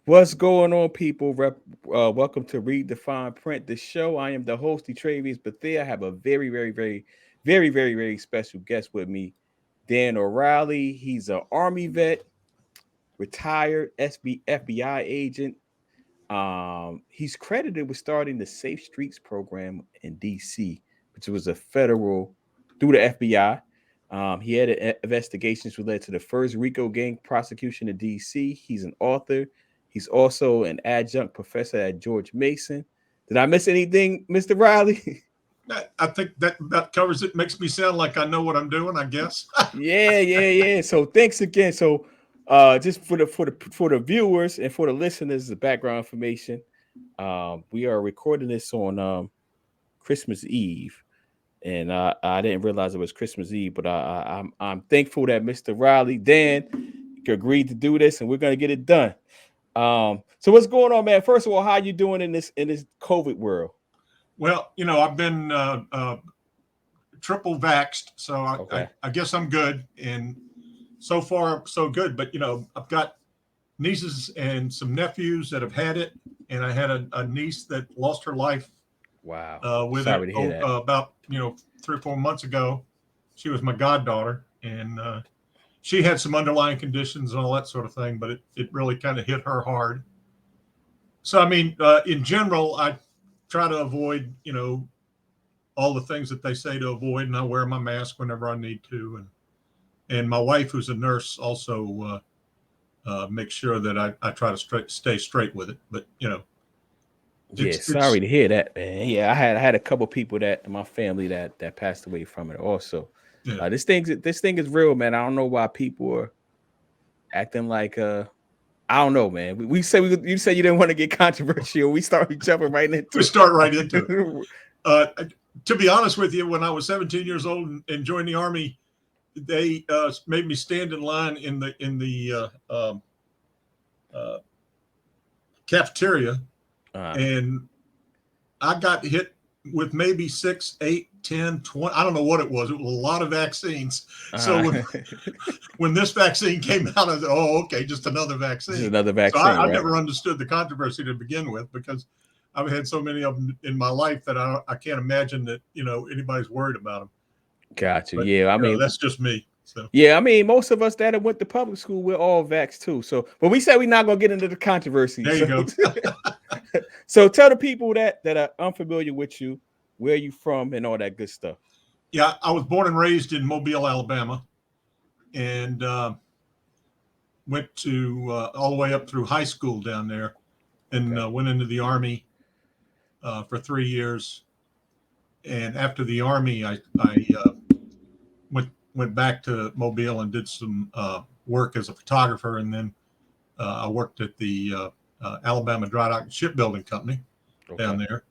What's going on, people? Welcome to Read the Fine Print, the show. I am the host, Travis Bethea. I have a very special guest with me, Dan O'Reilly. He's an Army vet, retired FBI agent. He's credited with starting the Safe Streets program in D.C., which was a federal through the FBI. He had investigations related to the first RICO gang prosecution in D.C. He's an author. He's also an adjunct professor at George Mason. Did I miss anything, Mr. Riley? I think that covers it. Makes me sound like I know what I'm doing, I guess. Yeah. So thanks again. So just for the viewers and for the listeners, the background information. We are recording this on Christmas Eve, and I didn't realize it was Christmas Eve, but I'm thankful that Mr. Riley Dan agreed to do this, and we're gonna get it done. So what's going on, man? First of all, how you doing in this COVID world? Well, I've been triple vaxxed, so I guess I'm good, and so far so good. But I've got nieces and some nephews that have had it, and I had a niece that lost her life. Wow. With Sorry it to hear that. About 3 or 4 months ago. She was my goddaughter, and she had some underlying conditions and all that sort of thing, but it really kind of hit her hard. So I mean, in general, I try to avoid all the things that they say to avoid, and I wear my mask whenever I need to, and my wife, who's a nurse, also makes sure that I try to stay straight with it. But sorry to hear that, man. Yeah, I had a couple people that in my family that passed away from it also. Yeah. This thing is real, man. I don't know why people are acting like I don't know, man. You said you didn't want to get controversial. We start jumping right into we start right into it. To be honest with you, when I was 17 years old and joined the Army, they made me stand in line in the cafeteria, and I got hit with maybe 6, 8, 10, 20. I don't know what it was. It was a lot of vaccines. So when this vaccine came out, I said, "Oh, okay, just another vaccine." Just another vaccine. So I never understood the controversy to begin with, because I've had so many of them in my life that I can't imagine that anybody's worried about them. Gotcha. But, yeah, I mean that's just me. So yeah, I mean most of us that went to public school, we're all vaxxed too. So, but we said we're not gonna get into the controversy. There you go. So tell the people that are unfamiliar with you, where you from, and all that good stuff. Yeah, I was born and raised in Mobile, Alabama, and went to all the way up through high school down there, and went into the Army for 3 years. And after the Army, I went back to Mobile and did some work as a photographer, and then I worked at the Alabama Dry Dock Shipbuilding Company down there.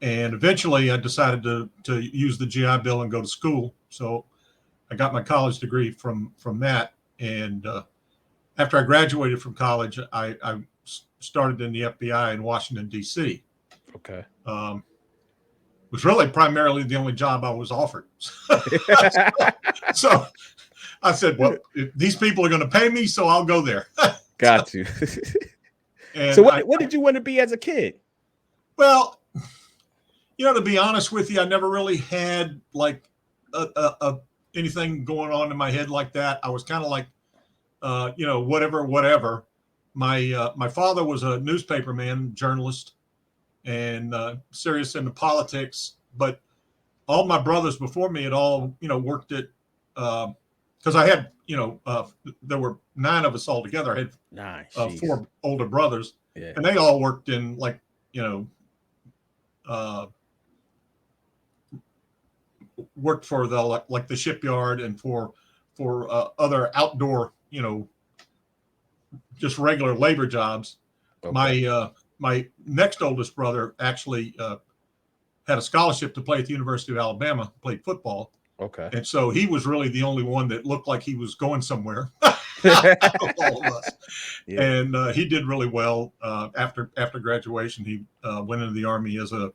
And eventually I decided to use the GI Bill and go to school. So I got my college degree from that. And after I graduated from college, I started in the FBI in Washington, D.C. Okay. Was really primarily the only job I was offered. So I said, well, if these people are going to pay me, so I'll go there. Got you. So what did you want to be as a kid? Well, to be honest with you, I never really had like anything going on in my head like that. I was kind of like, whatever. My father was a newspaper man, journalist, and serious into politics. But all my brothers before me had all, worked at, because I had, there were 9 of us all together. I had 4 older brothers, and they all worked in like, worked for the like the shipyard and for other outdoor, just regular labor jobs. My next oldest brother actually had a scholarship to play at the University of Alabama, played football. Okay. And so he was really the only one that looked like he was going somewhere. All of us. Yeah. And he did really well. After graduation, he went into the Army as a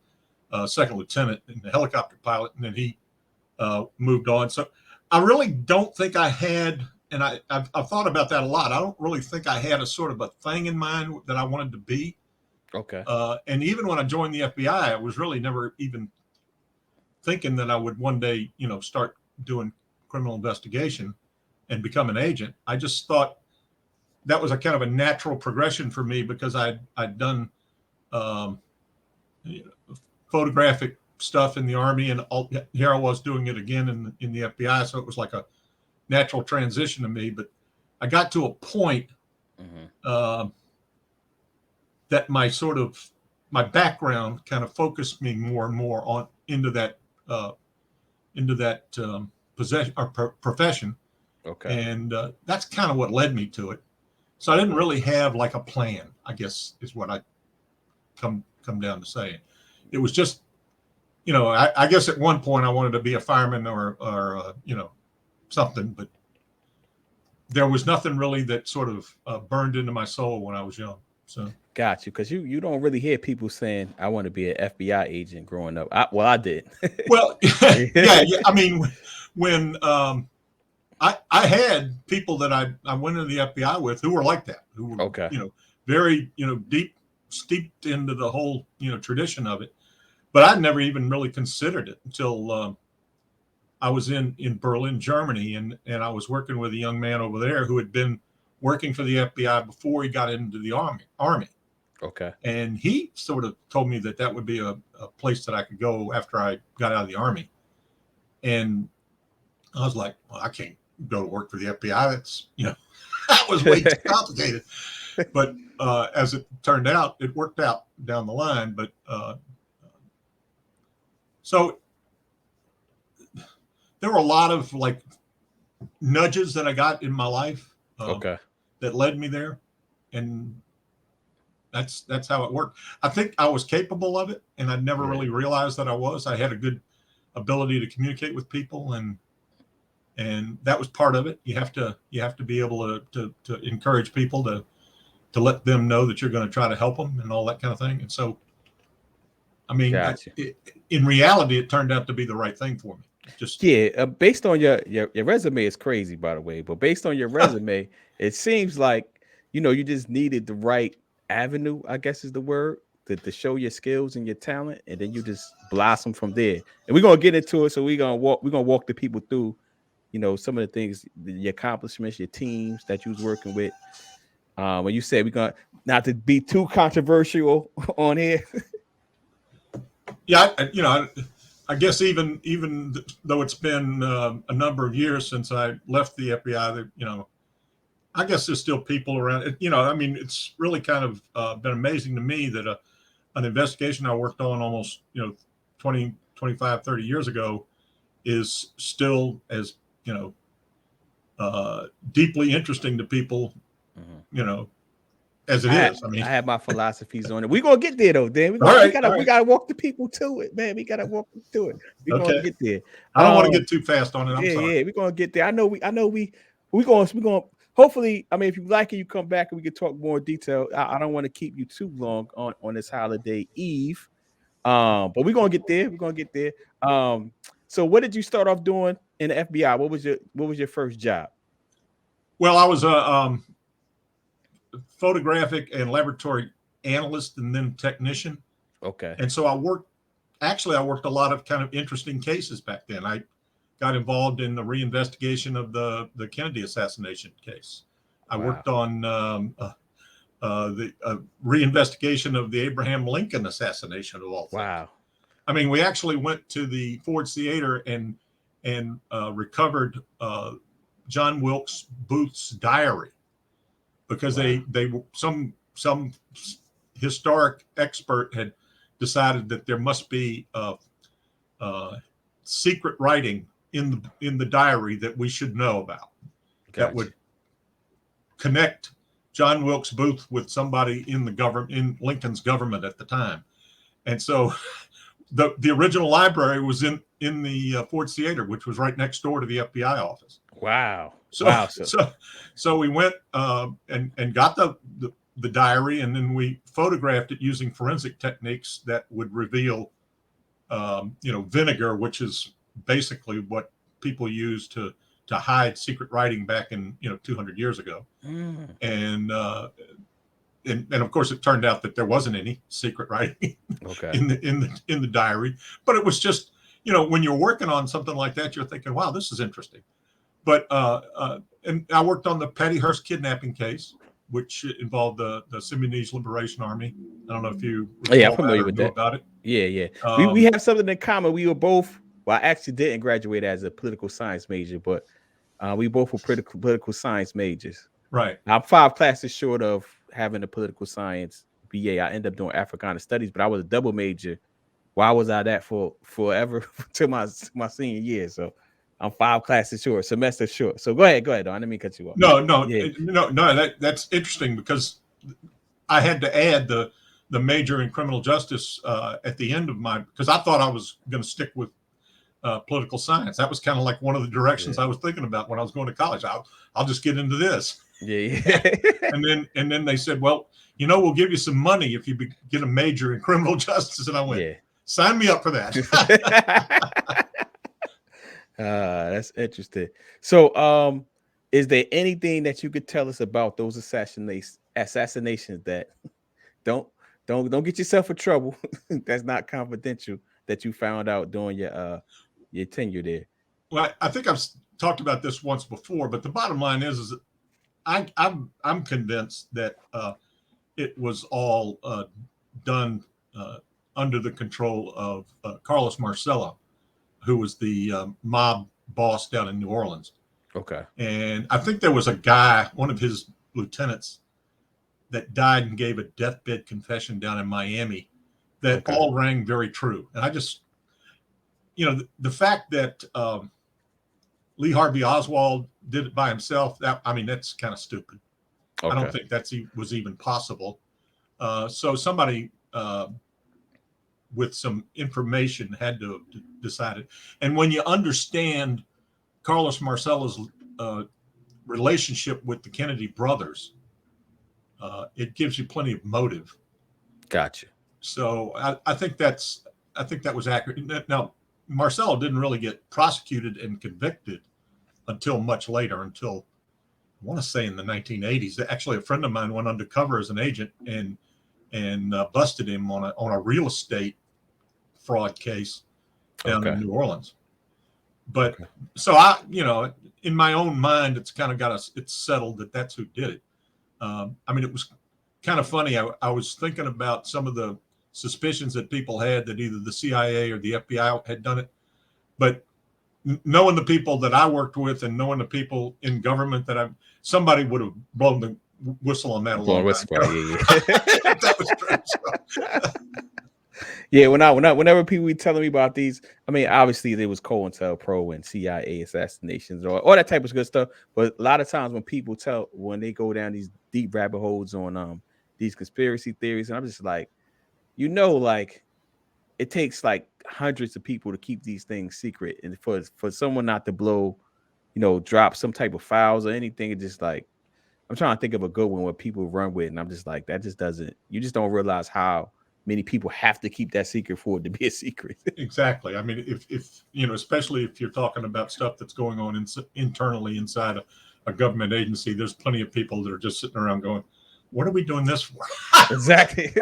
second lieutenant and a helicopter pilot, and then he moved on. So I really don't think I had and I've thought about that a lot. I don't really think I had a sort of a thing in mind that I wanted to be. Okay. And even when I joined the FBI, I was really never even thinking that I would one day, start doing criminal investigation and become an agent. I just thought that was a kind of a natural progression for me because I'd done photographic stuff in the Army, and here I was doing it again in the FBI. So it was like a natural transition to me. But I got to a point that my background kind of focused me more and more on into that possession or profession. Okay. And that's kind of what led me to it. So I didn't really have like a plan, I guess, is what I come down to saying. It was just, I guess at one point I wanted to be a fireman or something, but there was nothing really that sort of burned into my soul when I was young. So got you, because you don't really hear people saying I want to be an FBI agent growing up. I did. Well, yeah. I mean, when I had people that I went into the FBI with who were like that, who were Okay. very deep steeped into the whole tradition of it, but I'd never even really considered it until I was in Berlin, Germany, and I was working with a young man over there who had been working for the FBI before he got into the army. Okay. And he sort of told me that would be a place that I could go after I got out of the Army. And I was like, well, I can't go to work for the FBI. That's, that was way too complicated. But as it turned out, it worked out down the line. But so there were a lot of like nudges that I got in my life that led me there. And that's how it worked. I think I was capable of it, and I never really realized that I was. I had a good ability to communicate with people, and that was part of it. You have to be able to encourage people to let them know that you're going to try to help them and all that kind of thing. And so, I mean, in reality, it turned out to be the right thing for me. Just based on your resume is crazy, by the way, but based on your resume, it seems like you just needed the right avenue, I guess is the word, to show your skills and your talent, and then you just blossom from there. And we're gonna get into it, so we're gonna walk the people through some of the things, your accomplishments, your teams that you was working with. When you said we're gonna, not to be too controversial on here. Yeah, I guess even though it's been a number of years since I left the FBI, I guess there's still people around. I mean, it's really kind of been amazing to me that an investigation I worked on almost 20, 25, 30 years ago is still as deeply interesting to people, as it is. I mean, I have my philosophies on it. We're gonna get there though, Dan. We gotta walk the people to it, man. We gotta walk them to it. We're gonna get there. I don't want to get too fast on it. I'm sorry. Yeah, we're gonna get there. I know we're gonna hopefully, I mean, if you like it, you come back and we can talk more detail. I don't want to keep you too long on this holiday eve. But we're gonna get there. We're gonna get there. So what did you start off doing in the FBI? What was your first job? Well, I was a photographic and laboratory analyst and then technician. Okay. And so I worked a lot of kind of interesting cases back then. I got involved in the reinvestigation of the Kennedy assassination case. I worked on the reinvestigation of the Abraham Lincoln assassination of all things. Wow. I mean, we actually went to the Ford Theater and recovered John Wilkes Booth's diary because some historic expert had decided that there must be secret writing in the diary that we should know about. Gotcha. That would connect John Wilkes Booth with somebody in the government, in Lincoln's government at the time. And so the original library was in the Ford Theater, which was right next door to the FBI office. Wow. So we went and got the diary, and then we photographed it using forensic techniques that would reveal vinegar, which is basically what people use to to hide secret writing back in 200 years ago, and of course it turned out that there wasn't any secret writing in the diary, but it was just when you're working on something like that, you're thinking, wow, this is interesting. But and I worked on the Patty Hearst kidnapping case, which involved the Sudanese Liberation Army. I don't know if you I'm familiar with that. About it. Yeah. We have something in common. We were both. Well, I actually didn't graduate as a political science major, but we both were political science majors. Right. I'm 5 classes short of having a political science BA. I ended up doing Africana studies, but I was a double major. Why was I that for forever to my senior year? So I'm 5 classes short, semester short. So go ahead. I didn't mean to cut you off. No. That's interesting because I had to add the major in criminal justice at the end of because I thought I was going to stick with political science. That was kind of like one of the directions I was thinking about when I was going to college. I'll just get into this. Yeah. and then they said, well, we'll give you some money if you get a major in criminal justice. And I went, sign me up for that. That's interesting. So, is there anything that you could tell us about those assassinations that don't get yourself in trouble? That's not confidential that you found out during your tenure there. Well, I think I've talked about this once before, but the bottom line is that I'm convinced that it was all done under the control of Carlos Marcello, who was the mob boss down in New Orleans. Okay. And I think there was a guy, one of his lieutenants, that died and gave a deathbed confession down in Miami that all rang very true. And I just, the fact that Lee Harvey Oswald did it by himself, that's kind of stupid. Okay. I don't think was even possible. So somebody with some information had to decide it. And when you understand Carlos Marcello's relationship with the Kennedy brothers, it gives you plenty of motive. Gotcha. So I think that was accurate. Now, Marcello didn't really get prosecuted and convicted until much later, until I want to say in the 1980s. Actually, a friend of mine went undercover as an agent and busted him on a real estate fraud case down in New Orleans. But so in my own mind, it's kind of it's settled that that's who did it. It was kind of funny. I was thinking about some of the suspicions that people had that either the CIA or the FBI had done it, but knowing the people that I worked with and knowing the people in government somebody would have blown the whistle on that a long time ago. That was true. So. Yeah, whenever people be telling me about these, obviously there was COINTELPRO and CIA assassinations or all that type of good stuff. But a lot of times when they go down these deep rabbit holes on these conspiracy theories, and I'm just like, it takes like hundreds of people to keep these things secret, and for someone not to blow, drop some type of files or anything, it's just like, I'm trying to think of a good one where people run with, and I'm just like, that just doesn't. You just don't realize how many people have to keep that secret for it to be a secret. Exactly. If especially if you're talking about stuff that's going on internally inside a government agency, there's plenty of people that are just sitting around going, what are we doing this for? Exactly.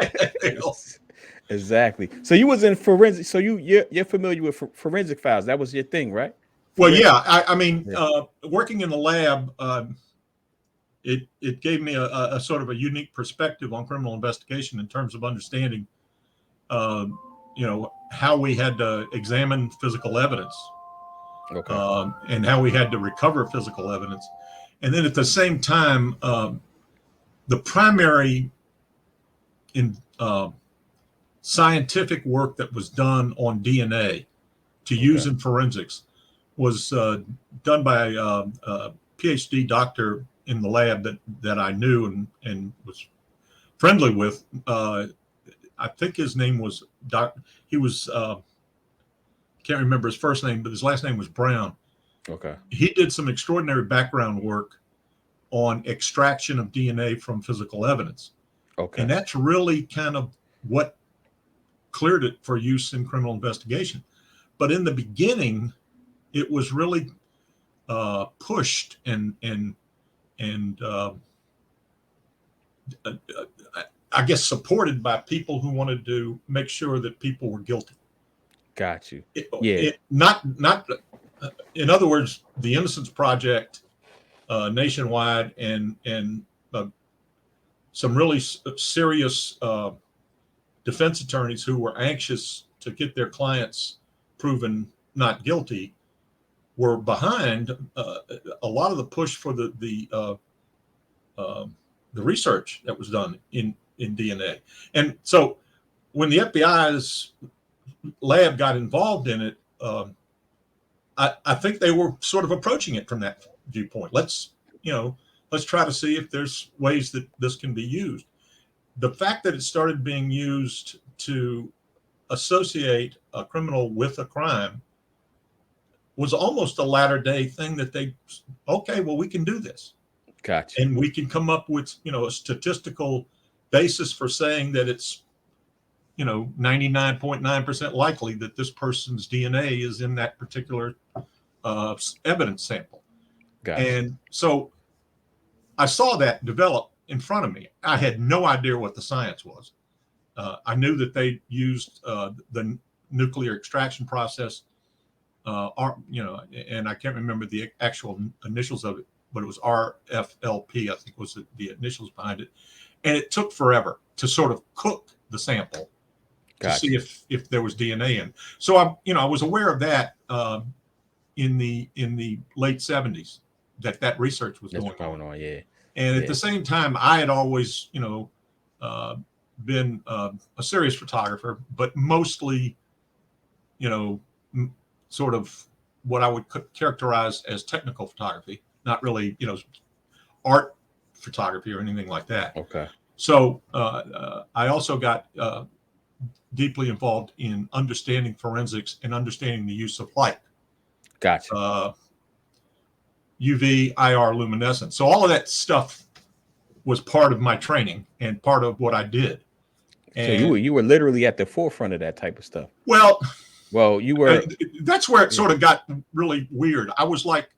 Exactly. So you was in forensic. So you're familiar with forensic files. That was your thing, right? Well, yeah. Working in the lab, it gave me a sort of a unique perspective on criminal investigation in terms of understanding, how we had to examine physical evidence, and how we had to recover physical evidence, and then at the same time, the primary scientific work that was done on DNA to use in forensics was done by a PhD doctor in the lab that I knew and was friendly with. I think his name was he was can't remember his first name, but his last name was Brown. Okay. He did some extraordinary background work on extraction of DNA from physical evidence. Okay. And that's really kind of what cleared it for use in criminal investigation. But in the beginning, it was really pushed and I guess supported by people who wanted to make sure that people were guilty. Got you. Yeah. Not in other words, the Innocence Project nationwide and some really serious defense attorneys who were anxious to get their clients proven not guilty were behind a lot of the push for the research that was done in DNA. And so when the FBI's lab got involved in it, I think they were sort of approaching it from that viewpoint. Let's try to see if there's ways that this can be used. The fact that it started being used to associate a criminal with a crime was almost a latter day thing that we can do this. Gotcha. And we can come up with, a statistical basis for saying that it's, 99.9% likely that this person's DNA is in that particular evidence sample. Gotcha. And so I saw that develop in front of me. I had no idea what the science was. I knew that they used the nuclear extraction process, and I can't remember the actual initials of it, but it was RFLP, I think was the initials behind it. And it took forever to sort of cook the sample to see if there was DNA in. So I was aware of that in the late 70s that research was going on. Yeah. And at the same time, I had always, been a serious photographer, but mostly, sort of what I would characterize as technical photography, not really, art photography or anything like that. Okay. So I also got deeply involved in understanding forensics and understanding the use of light. Gotcha. UV, IR, luminescence. So all of that stuff was part of my training and part of what I did. And so you were literally at the forefront of that type of stuff. Well, you were. That's where it sort of got really weird. I was like,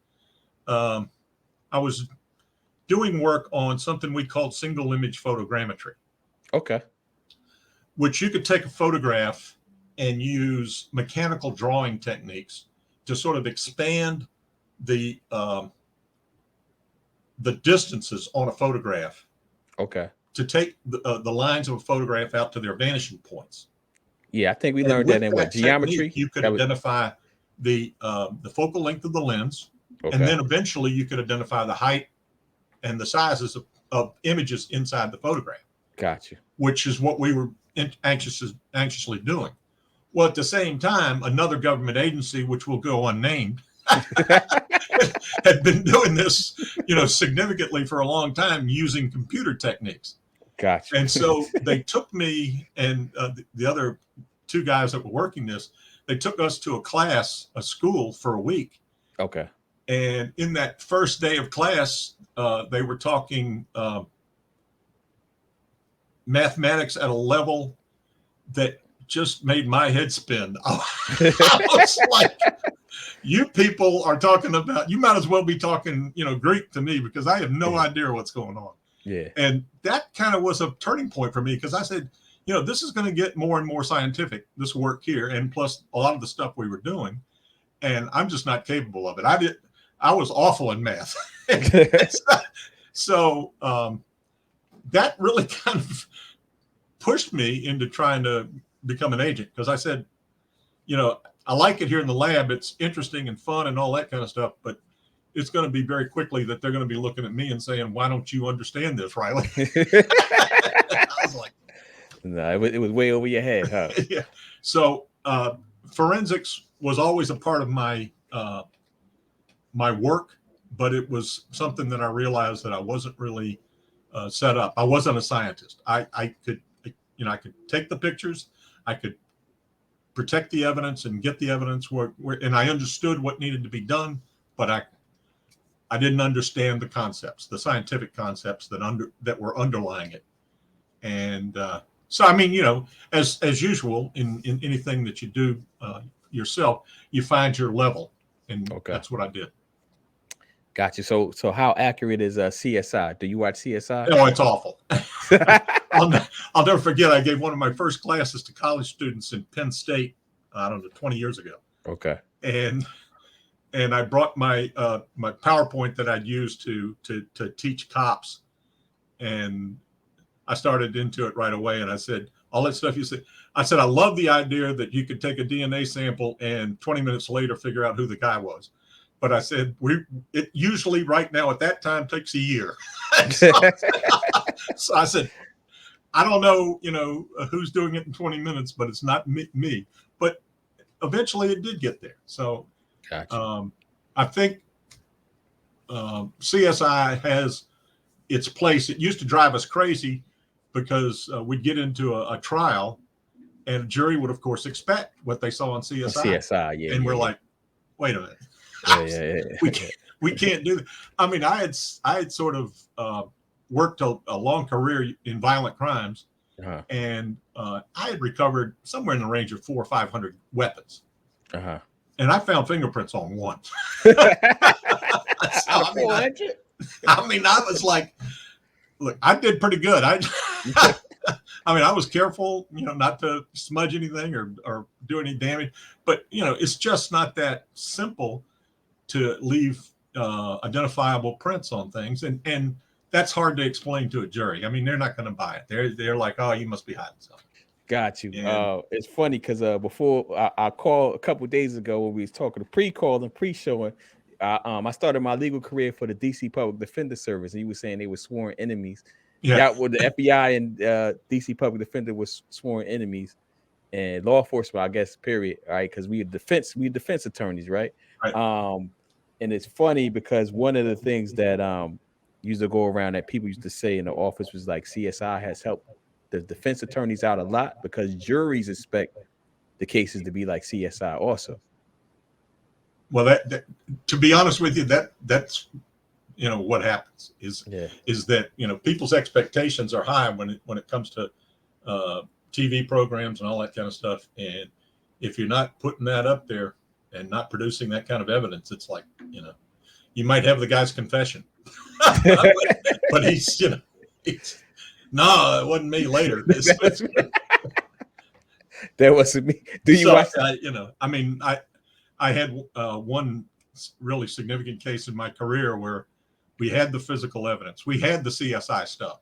I was doing work on something we called single image photogrammetry. Okay. Which you could take a photograph and use mechanical drawing techniques to sort of expand the distances on a photograph. Okay. To take the lines of a photograph out to their vanishing points. Yeah, I think we learned that in what, geometry? You could identify the focal length of the lens, and then eventually you could identify the height and the sizes of images inside the photograph. Gotcha. Which is what we were anxiously doing. Well, at the same time, another government agency, which will go unnamed, had been doing this, significantly for a long time using computer techniques. Gotcha. And so they took me and the other two guys that were working this, they took us to a school for a week. Okay. And in that first day of class, they were talking mathematics at a level that just made my head spin. I was like, you people are talking about, you might as well be talking, Greek to me, because I have no idea what's going on. Yeah. And that kind of was a turning point for me, because I said, this is going to get more and more scientific, this work here, and plus a lot of the stuff we were doing, and I'm just not capable of it. I was awful in math. So that really kind of pushed me into trying to become an agent, because I said, I like it here in the lab. It's interesting and fun and all that kind of stuff, but it's going to be very quickly that they're going to be looking at me and saying, why don't you understand this, Reilly? I was like, no, it was way over your head, huh? Yeah. So forensics was always a part of my my work, but it was something that I realized that I wasn't really set up. I wasn't a scientist. I could take the pictures, I could protect the evidence and get the evidence where and I understood what needed to be done, but I didn't understand the concepts, the scientific concepts that were underlying it. And so, I mean, as usual in anything that you do yourself, you find your level, and that's what I did. Got you. So how accurate is CSI? Do you watch CSI? Oh, it's awful. I'll, I'll never forget. I gave one of my first classes to college students in Penn State. I don't know, 20 years ago, Okay. and I brought my my PowerPoint that I'd used to teach cops, and I started into it right away. And I said, all that stuff you said. I said, I love the idea that you could take a DNA sample and 20 minutes later figure out who the guy was. But I said, it usually right now at that time takes a year. so, so I said, I don't know, who's doing it in 20 minutes, but it's not me. But eventually it did get there. So Gotcha. I think CSI has its place. It used to drive us crazy because we'd get into a trial and a jury would, of course, expect what they saw on CSI. CSI, yeah. And yeah, we're yeah. like, wait a minute. Yeah. we can't do that. I mean, I had sort of worked a long career in violent crimes, and I had recovered somewhere in the range of 400 or 500 weapons, and I found fingerprints on one. Out of 400? I was like, look, I did pretty good. I mean, I was careful, not to smudge anything or do any damage, but it's just not that simple to leave identifiable prints on things, and that's hard to explain to a jury. I mean, they're not going to buy it. They're like, oh, you must be hiding something. Got you. It's funny because before I called a couple days ago when we was talking to pre-call and pre-showing, I started my legal career for the DC Public Defender Service, and you were saying they were sworn enemies. Yeah, well, the FBI and DC Public Defender was sworn enemies, and law enforcement, I guess, period. Right, because we defense attorneys, right? And it's funny because one of the things that used to go around that people used to say in the office was like CSI has helped the defense attorneys out a lot because juries expect the cases to be like CSI also. Well, that to be honest with you, that's what happens is that people's expectations are high when it comes to TV programs and all that kind of stuff, and if you're not putting that up there and not producing that kind of evidence, it's like you might have the guy's confession, but he's no, it wasn't me. Later, that wasn't me. Do you watch? I mean, I had one really significant case in my career where we had the physical evidence, we had the CSI stuff,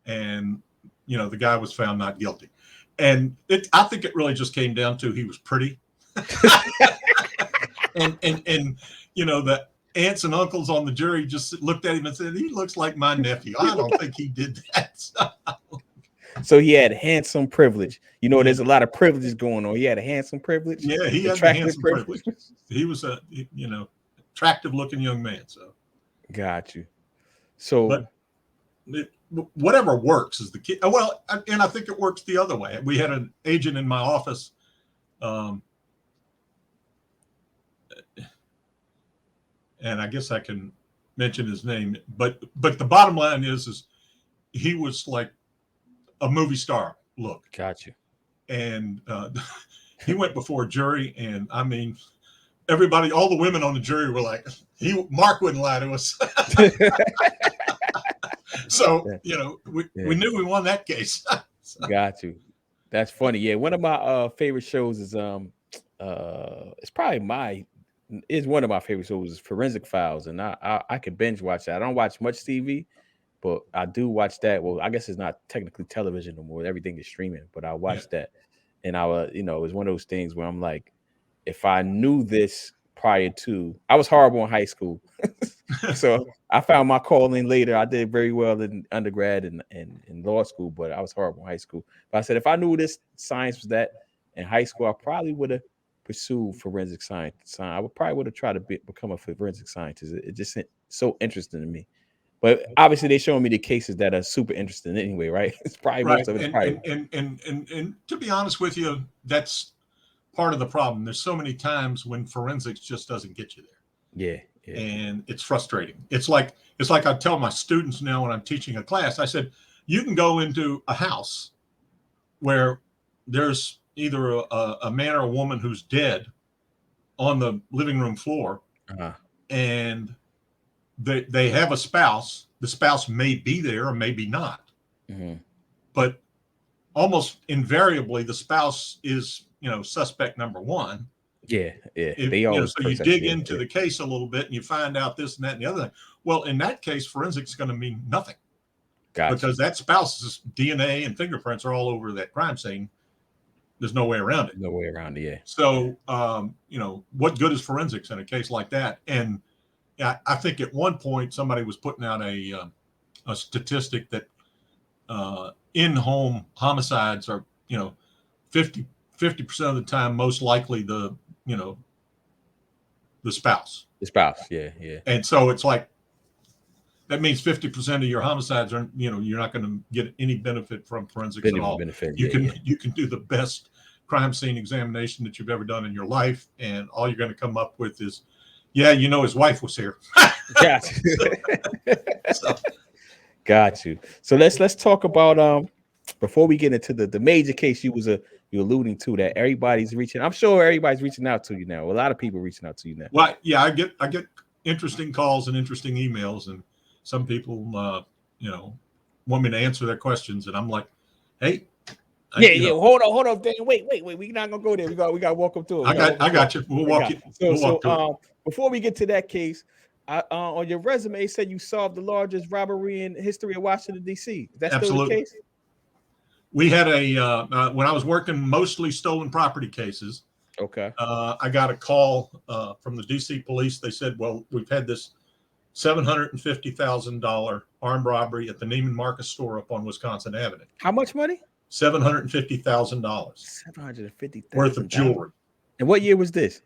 and the guy was found not guilty, and I think it really just came down to he was pretty, and the aunts and uncles on the jury just looked at him and said, he looks like my nephew. I don't think he did that. So he had handsome privilege. There's a lot of privileges going on. He had a handsome privilege. Yeah, he had a handsome privilege. He was a attractive looking young man. So got you. So whatever works is the key. Well, and I think it works the other way. We had an agent in my office. And I guess I can mention his name, but the bottom line is he was like a movie star look. Got you. And he went before a jury, and I mean, everybody, all the women on the jury were like, Mark wouldn't lie to us. So we knew we won that case. So. Got you. That's funny. Yeah, one of my favorite shows is it's probably one of my favorite shows is Forensic Files, and I can binge watch that. I don't watch much TV, but I do watch that. Well, I guess it's not technically television no more. Everything is streaming, but I watched that, and it was one of those things where I'm like, if I knew this prior to, I was horrible in high school, so I found my calling later. I did very well in undergrad and in law school, but I was horrible in high school. But I said, if I knew this science was that in high school, I probably would have pursued forensic science. I would probably tried to become a forensic scientist. It just so interesting to me. But obviously, they're showing me the cases that are super interesting anyway, right? It's probably right. Most of it. And to be honest with you, that's part of the problem. There's so many times when forensics just doesn't get you there. Yeah. And it's frustrating. It's like I tell my students now when I'm teaching a class, I said, you can go into a house where there's either a man or a woman who's dead on the living room floor, and they have a spouse. The spouse may be there or maybe not, but almost invariably the spouse is, suspect number one. Yeah. They always so you dig into the case a little bit and you find out this and that and the other thing. Well, in that case, forensics is going to mean nothing. Gotcha. Because that spouse's DNA and fingerprints are all over that crime scene. There's no way around it. No way around it, yeah. So, what good is forensics in a case like that? And I think at one point somebody was putting out a statistic that in-home homicides are, 50% of the time most likely the spouse. The spouse, yeah. And so it's like, that means 50% of your homicides are, you're not going to get any benefit from forensics at all. You can do the best crime scene examination that you've ever done in your life, and all you're going to come up with is, his wife was here. Got you. Got you. So let's talk about before we get into the major case you're alluding to that everybody's reaching. I'm sure everybody's reaching out to you now. A lot of people reaching out to you now. Well, yeah, I get interesting calls and interesting emails, and some people, want me to answer their questions, and I'm like, hey. Hold on, Dan. Wait. We're not gonna go there. We got to walk them through it. I got you. We'll walk you. Before we get to that case, on your resume, it said you solved the largest robbery in history of Washington D.C. Is that still the case? We had when I was working mostly stolen property cases. Okay. I got a call from the D.C. police. They said, "Well, we've had this $750,000 armed robbery at the Neiman Marcus store up on Wisconsin Avenue." How much money? $750,000. $750,000 worth of jewelry. And what year was this?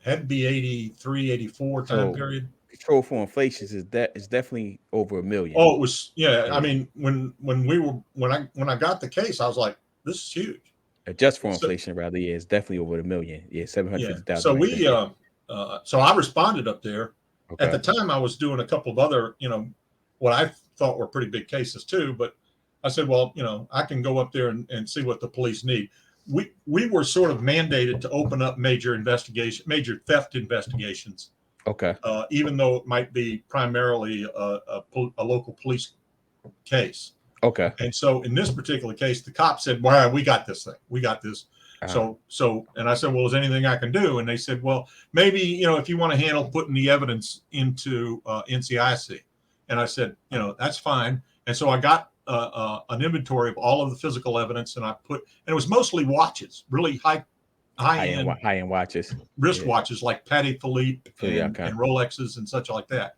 Had to be 83, 84 time period. Control for inflation is definitely over $1 million. Oh, it was, yeah. I mean, when I got the case, I was like, this is huge. Just for inflation, rather, yeah, it's definitely over $1 million. Yeah, 750,000. So we so I responded up there. Okay. At the time, I was doing a couple of other, what I thought were pretty big cases too. But I said, well, I can go up there and see what the police need. We were sort of mandated to open up major theft investigations. Okay. Even though it might be primarily a local police case. Okay. And so in this particular case, the cop said, well, we got this thing. We got this. So, and I said, well, is there anything I can do? And they said, well, maybe, if you want to handle putting the evidence into NCIC. And I said, that's fine. And so I got an inventory of all of the physical evidence, and it was mostly watches, really high-end watches, wristwatches like Patty Philippe and Rolexes and such like that.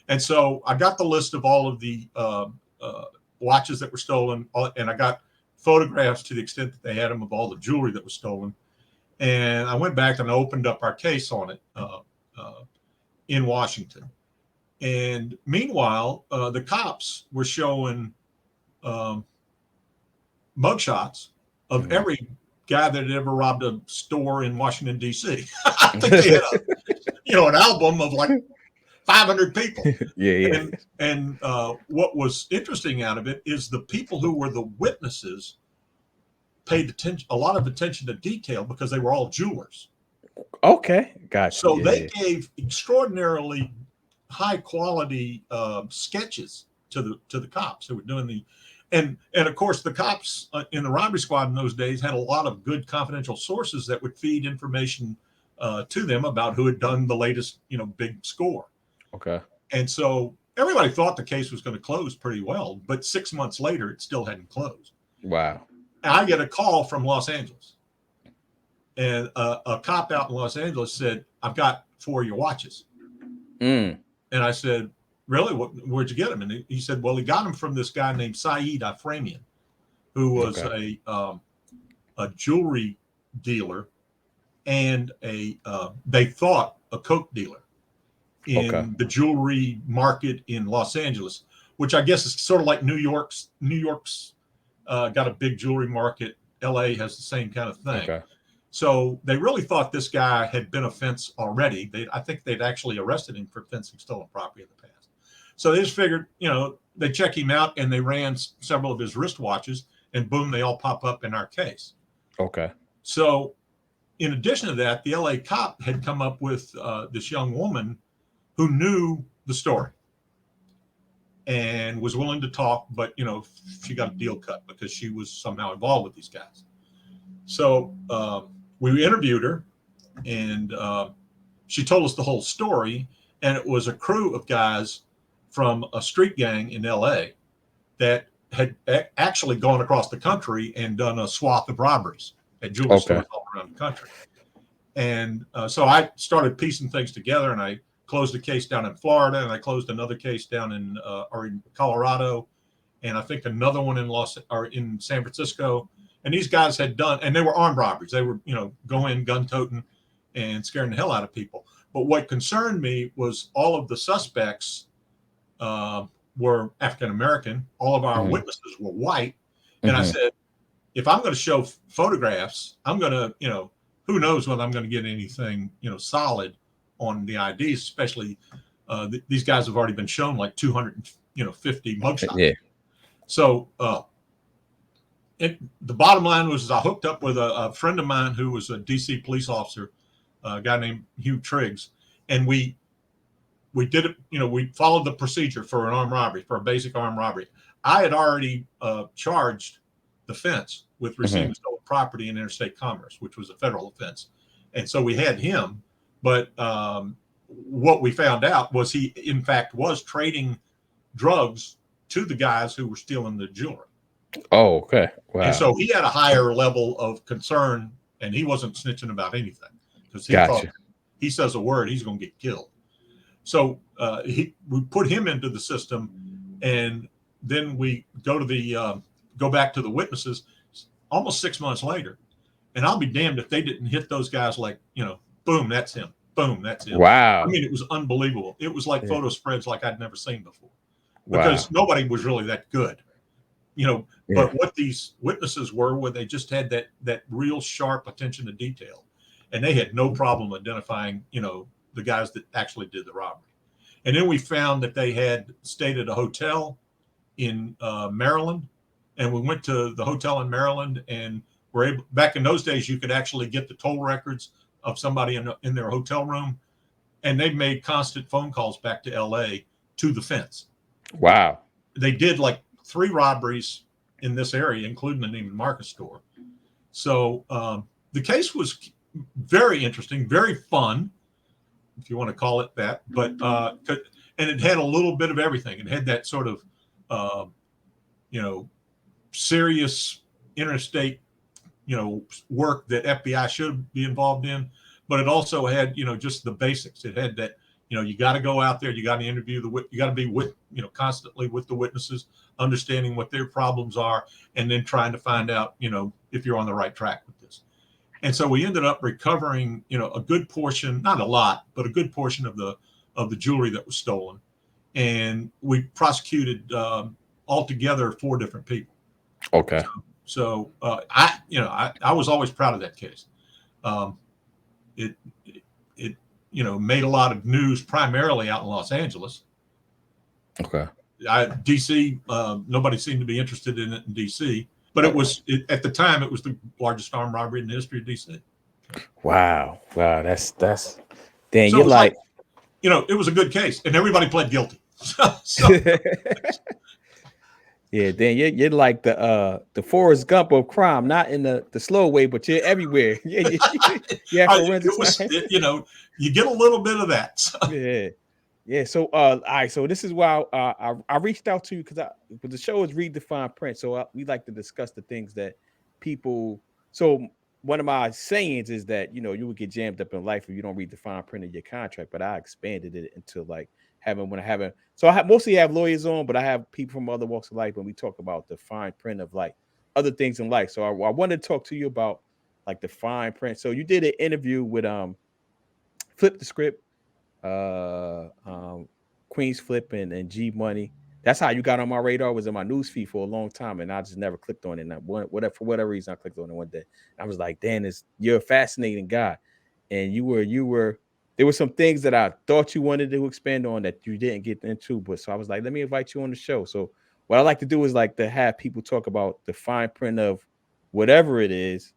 And so I got the list of all of the watches that were stolen, and I got photographs to the extent that they had them of all the jewelry that was stolen. And I went back and I opened up our case on it in Washington. And meanwhile, the cops were showing mugshots of every guy that had ever robbed a store in Washington, D.C. I think they had an album of like 500 people. Yeah. And what was interesting out of it is the people who were the witnesses paid a lot of attention to detail because they were all jewelers. Okay, gotcha. So they gave extraordinarily high quality sketches to the cops who were doing the, and of course the cops in the robbery squad in those days had a lot of good confidential sources that would feed information to them about who had done the latest big score. Okay. And so everybody thought the case was going to close pretty well, but 6 months later it still hadn't closed. Wow. And I get a call from Los Angeles, and a cop out in Los Angeles said, "I've got 4 of your watches." And I said, "Really? Where'd you get them?" And he said, "Well, he got them from this guy named Saeed Aframian, who was a jewelry dealer and they thought a coke dealer in the jewelry market in Los Angeles, which I guess is sort of like New York's got a big jewelry market. LA has the same kind of thing." Okay. So they really thought this guy had been a fence already. I think they'd actually arrested him for fencing stolen property in the past. So they just figured, they check him out, and they ran several of his wristwatches, and boom, they all pop up in our case. Okay. So in addition to that, the LA cop had come up with this young woman who knew the story and was willing to talk, but she got a deal cut because she was somehow involved with these guys. So we interviewed her, and she told us the whole story. And it was a crew of guys from a street gang in LA that had actually gone across the country and done a swath of robberies at jewelry stores all around the country. And so I started piecing things together, and I closed a case down in Florida, and I closed another case down in Colorado, and I think another one in San Francisco. And these guys had done, and they were armed robberies. They were, go in gun toting and scaring the hell out of people. But what concerned me was all of the suspects were African American. All of our witnesses were white. And I said, if I'm going to show photographs, I'm going to, who knows whether I'm going to get anything, solid on the IDs, especially these guys have already been shown like 250 mugshots. Yeah. So the bottom line was I hooked up with a friend of mine who was a DC police officer, a guy named Hugh Triggs, and we did it. We followed the procedure for an armed robbery, for a basic armed robbery. I had already charged the fence with receiving stolen property in interstate commerce, which was a federal offense, and so we had him. But what we found out was he, in fact, was trading drugs to the guys who were stealing the jewelry. Oh, okay. Wow. And so he had a higher level of concern, and he wasn't snitching about anything because he thought he says a word, he's going to get killed. So we put him into the system, and then we go back to the witnesses almost 6 months later, and I'll be damned if they didn't hit those guys like, boom, that's him. Boom, that's him. Wow. I mean, it was unbelievable. It was like photo spreads like I'd never seen before because nobody was really that good. But what these witnesses were they just had that real sharp attention to detail, and they had no problem identifying, the guys that actually did the robbery. And then we found that they had stayed at a hotel in Maryland, and we went to the hotel in Maryland, and were able. Back in those days, you could actually get the toll records of somebody in their hotel room, and they made constant phone calls back to LA to the fence. Wow. They did like 3 robberies in this area, including the Neiman Marcus store. So the case was very interesting, very fun, if you want to call it that. But and it had a little bit of everything. It had that sort of serious interstate work that FBI should be involved in, but it also had just the basics. It had that you got to go out there, you got to interview you got to be with constantly with the witnesses, understanding what their problems are, and then trying to find out if you're on the right track with this. And so we ended up recovering a good portion, not a lot, but a good portion of the jewelry that was stolen, and we prosecuted altogether 4 different people. Okay. So I was always proud of that case. It made a lot of news primarily out in Los Angeles. Okay. DC, nobody seemed to be interested in it in DC, but at the time it was the largest armed robbery in the history of DC. Wow. That's Dan. So you're like it was a good case, and everybody pled guilty. So yeah, Dan, you're like the Forrest Gump of crime, not in the slow way, but you're everywhere. Yeah, you get a little bit of that. So. Yeah. So all right. So this is why I reached out to you because the show is Redefine Print. So we like to discuss the things that people. So one of my sayings is that you would get jammed up in life if you don't read the fine print of your contract. But I expanded it into like having. So I mostly have lawyers on, but I have people from other walks of life when we talk about the fine print of like other things in life. So I wanted to talk to you about like the fine print. So you did an interview with Flip the Script, Queens Flip and G Money. That's how you got on my radar. Was in my news feed for a long time, and I just never clicked on it. And for whatever reason, I clicked on it one day. I was like, Dan, you're a fascinating guy, and you were. There were some things that I thought you wanted to expand on that you didn't get into, but so I was like, let me invite you on the show. So what I like to do is like to have people talk about the fine print of whatever it is,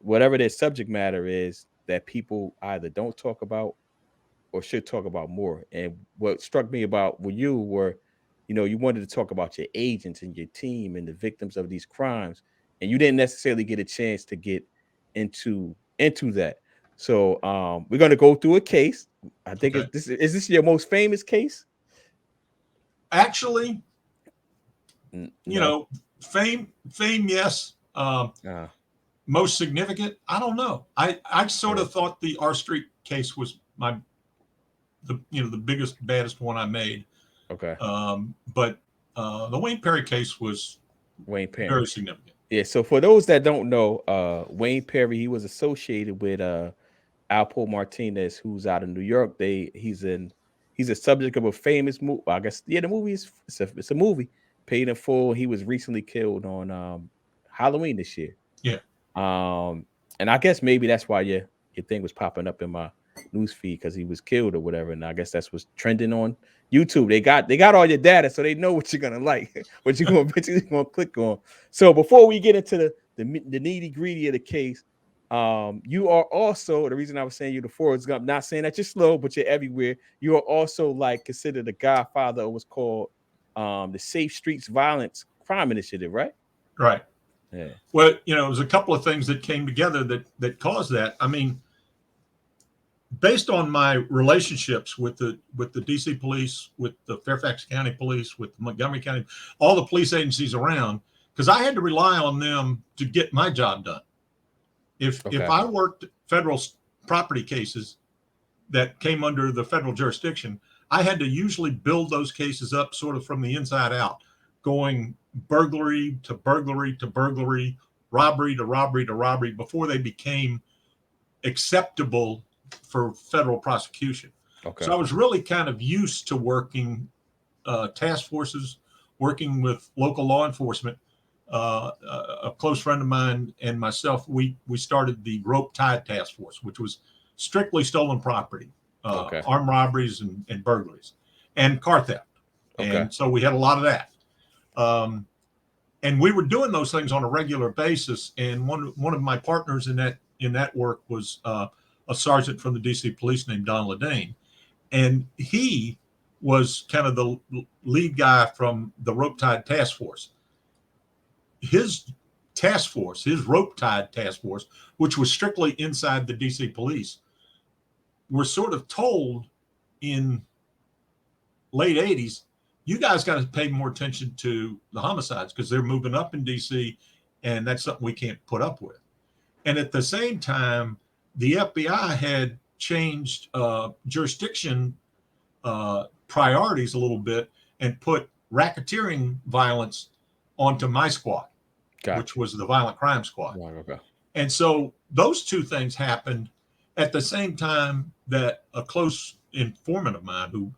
whatever their subject matter is that people either don't talk about or should talk about more. And what struck me about with you were, you wanted to talk about your agents and your team and the victims of these crimes, and you didn't necessarily get a chance to get into that. So we're gonna go through a case. I think Okay. is this your most famous case? Actually, No. fame, yes. Uh, Most significant, I don't know. I sort yeah. of thought the R Street case was the biggest, baddest one I made. Okay. But the Wayne Perry case was Wayne Perry. very significant. Yeah. So for those that don't know, Wayne Perry, he was associated with Alpo Martinez, who's out of New York. He's a subject of a famous movie. I guess the movie is it's a movie, Paid in Full. He was recently killed on Halloween this year. Yeah. And I guess maybe that's why your thing was popping up in my news feed, because he was killed or whatever. And I guess that's what's trending on YouTube. They got all your data, so they know what you're gonna like, what you're gonna eventually gonna click on. So before we get into the nitty gritty of the case, you are also, the reason I was saying you're the Forrest Gump, not saying that you're slow, but you're everywhere. You are also like considered the godfather of what's called the Safe Streets Violence Crime Initiative, right? Right. Yeah. Well, it was a couple of things that came together that caused that. I mean, based on my relationships with the DC police, with the Fairfax County Police, with Montgomery County, all the police agencies around, because I had to rely on them to get my job done. If I worked federal property cases that came under the federal jurisdiction, I had to usually build those cases up sort of from the inside out, going burglary to burglary to burglary, robbery to robbery to robbery, before they became acceptable for federal prosecution. Okay. So I was really kind of used to working task forces, working with local law enforcement. A close friend of mine and myself, we started the Rope Tide Task Force, which was strictly stolen property, armed robberies and burglaries, and car theft. Okay. And so we had a lot of that. And we were doing those things on a regular basis. And one of my partners in that work was a sergeant from the DC Police named Don Ledane, and he was kind of the lead guy from the Rope Tide Task Force. His task force, his Rope Tide Task Force, which was strictly inside the DC Police, were sort of told in late 80s, you guys got to pay more attention to the homicides because they're moving up in DC, and that's something we can't put up with. And at the same time, the FBI had changed jurisdiction priorities a little bit and put racketeering violence onto my squad, which was the Violent Crime Squad. Okay. And so those two things happened at the same time that a close informant of mine, who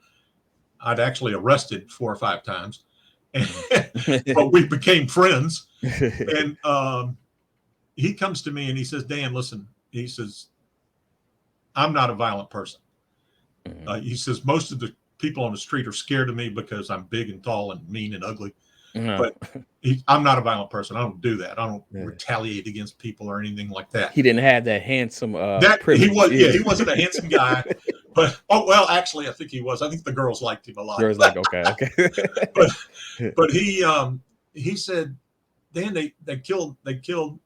I'd actually arrested 4 or 5 times, but we became friends. And he comes to me and he says, Dan, listen, he says, I'm not a violent person. He says, most of the people on the street are scared of me because I'm big and tall and mean and ugly. But I'm not a violent person. I don't do that. I don't retaliate against people or anything like that. He didn't have that handsome he wasn't a handsome guy. But actually, I think he was. I think the girls liked him a lot. Girls like, okay. but he said, Dan, they killed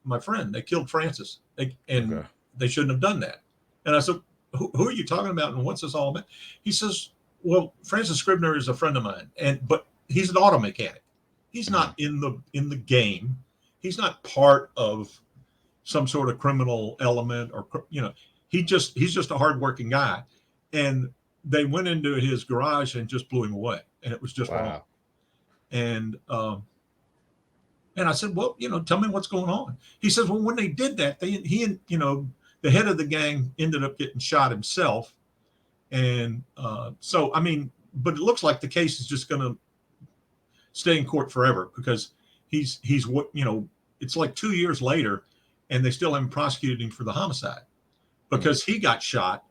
my friend. They killed Francis, and they shouldn't have done that. And I said, who are you talking about, and what's this all about? He says, well, Francis Scribner is a friend of mine, but he's an auto mechanic. He's not in the game. He's not part of some sort of criminal element, or he's just a hardworking guy. And they went into his garage and just blew him away, and it was just wrong. And I said, well, tell me what's going on. He says, well, when they did that, the head of the gang ended up getting shot himself. And so, I mean, but it looks like the case is just going to stay in court forever, because he's what, it's like 2 years later and they still haven't prosecuted him for the homicide, because he got shot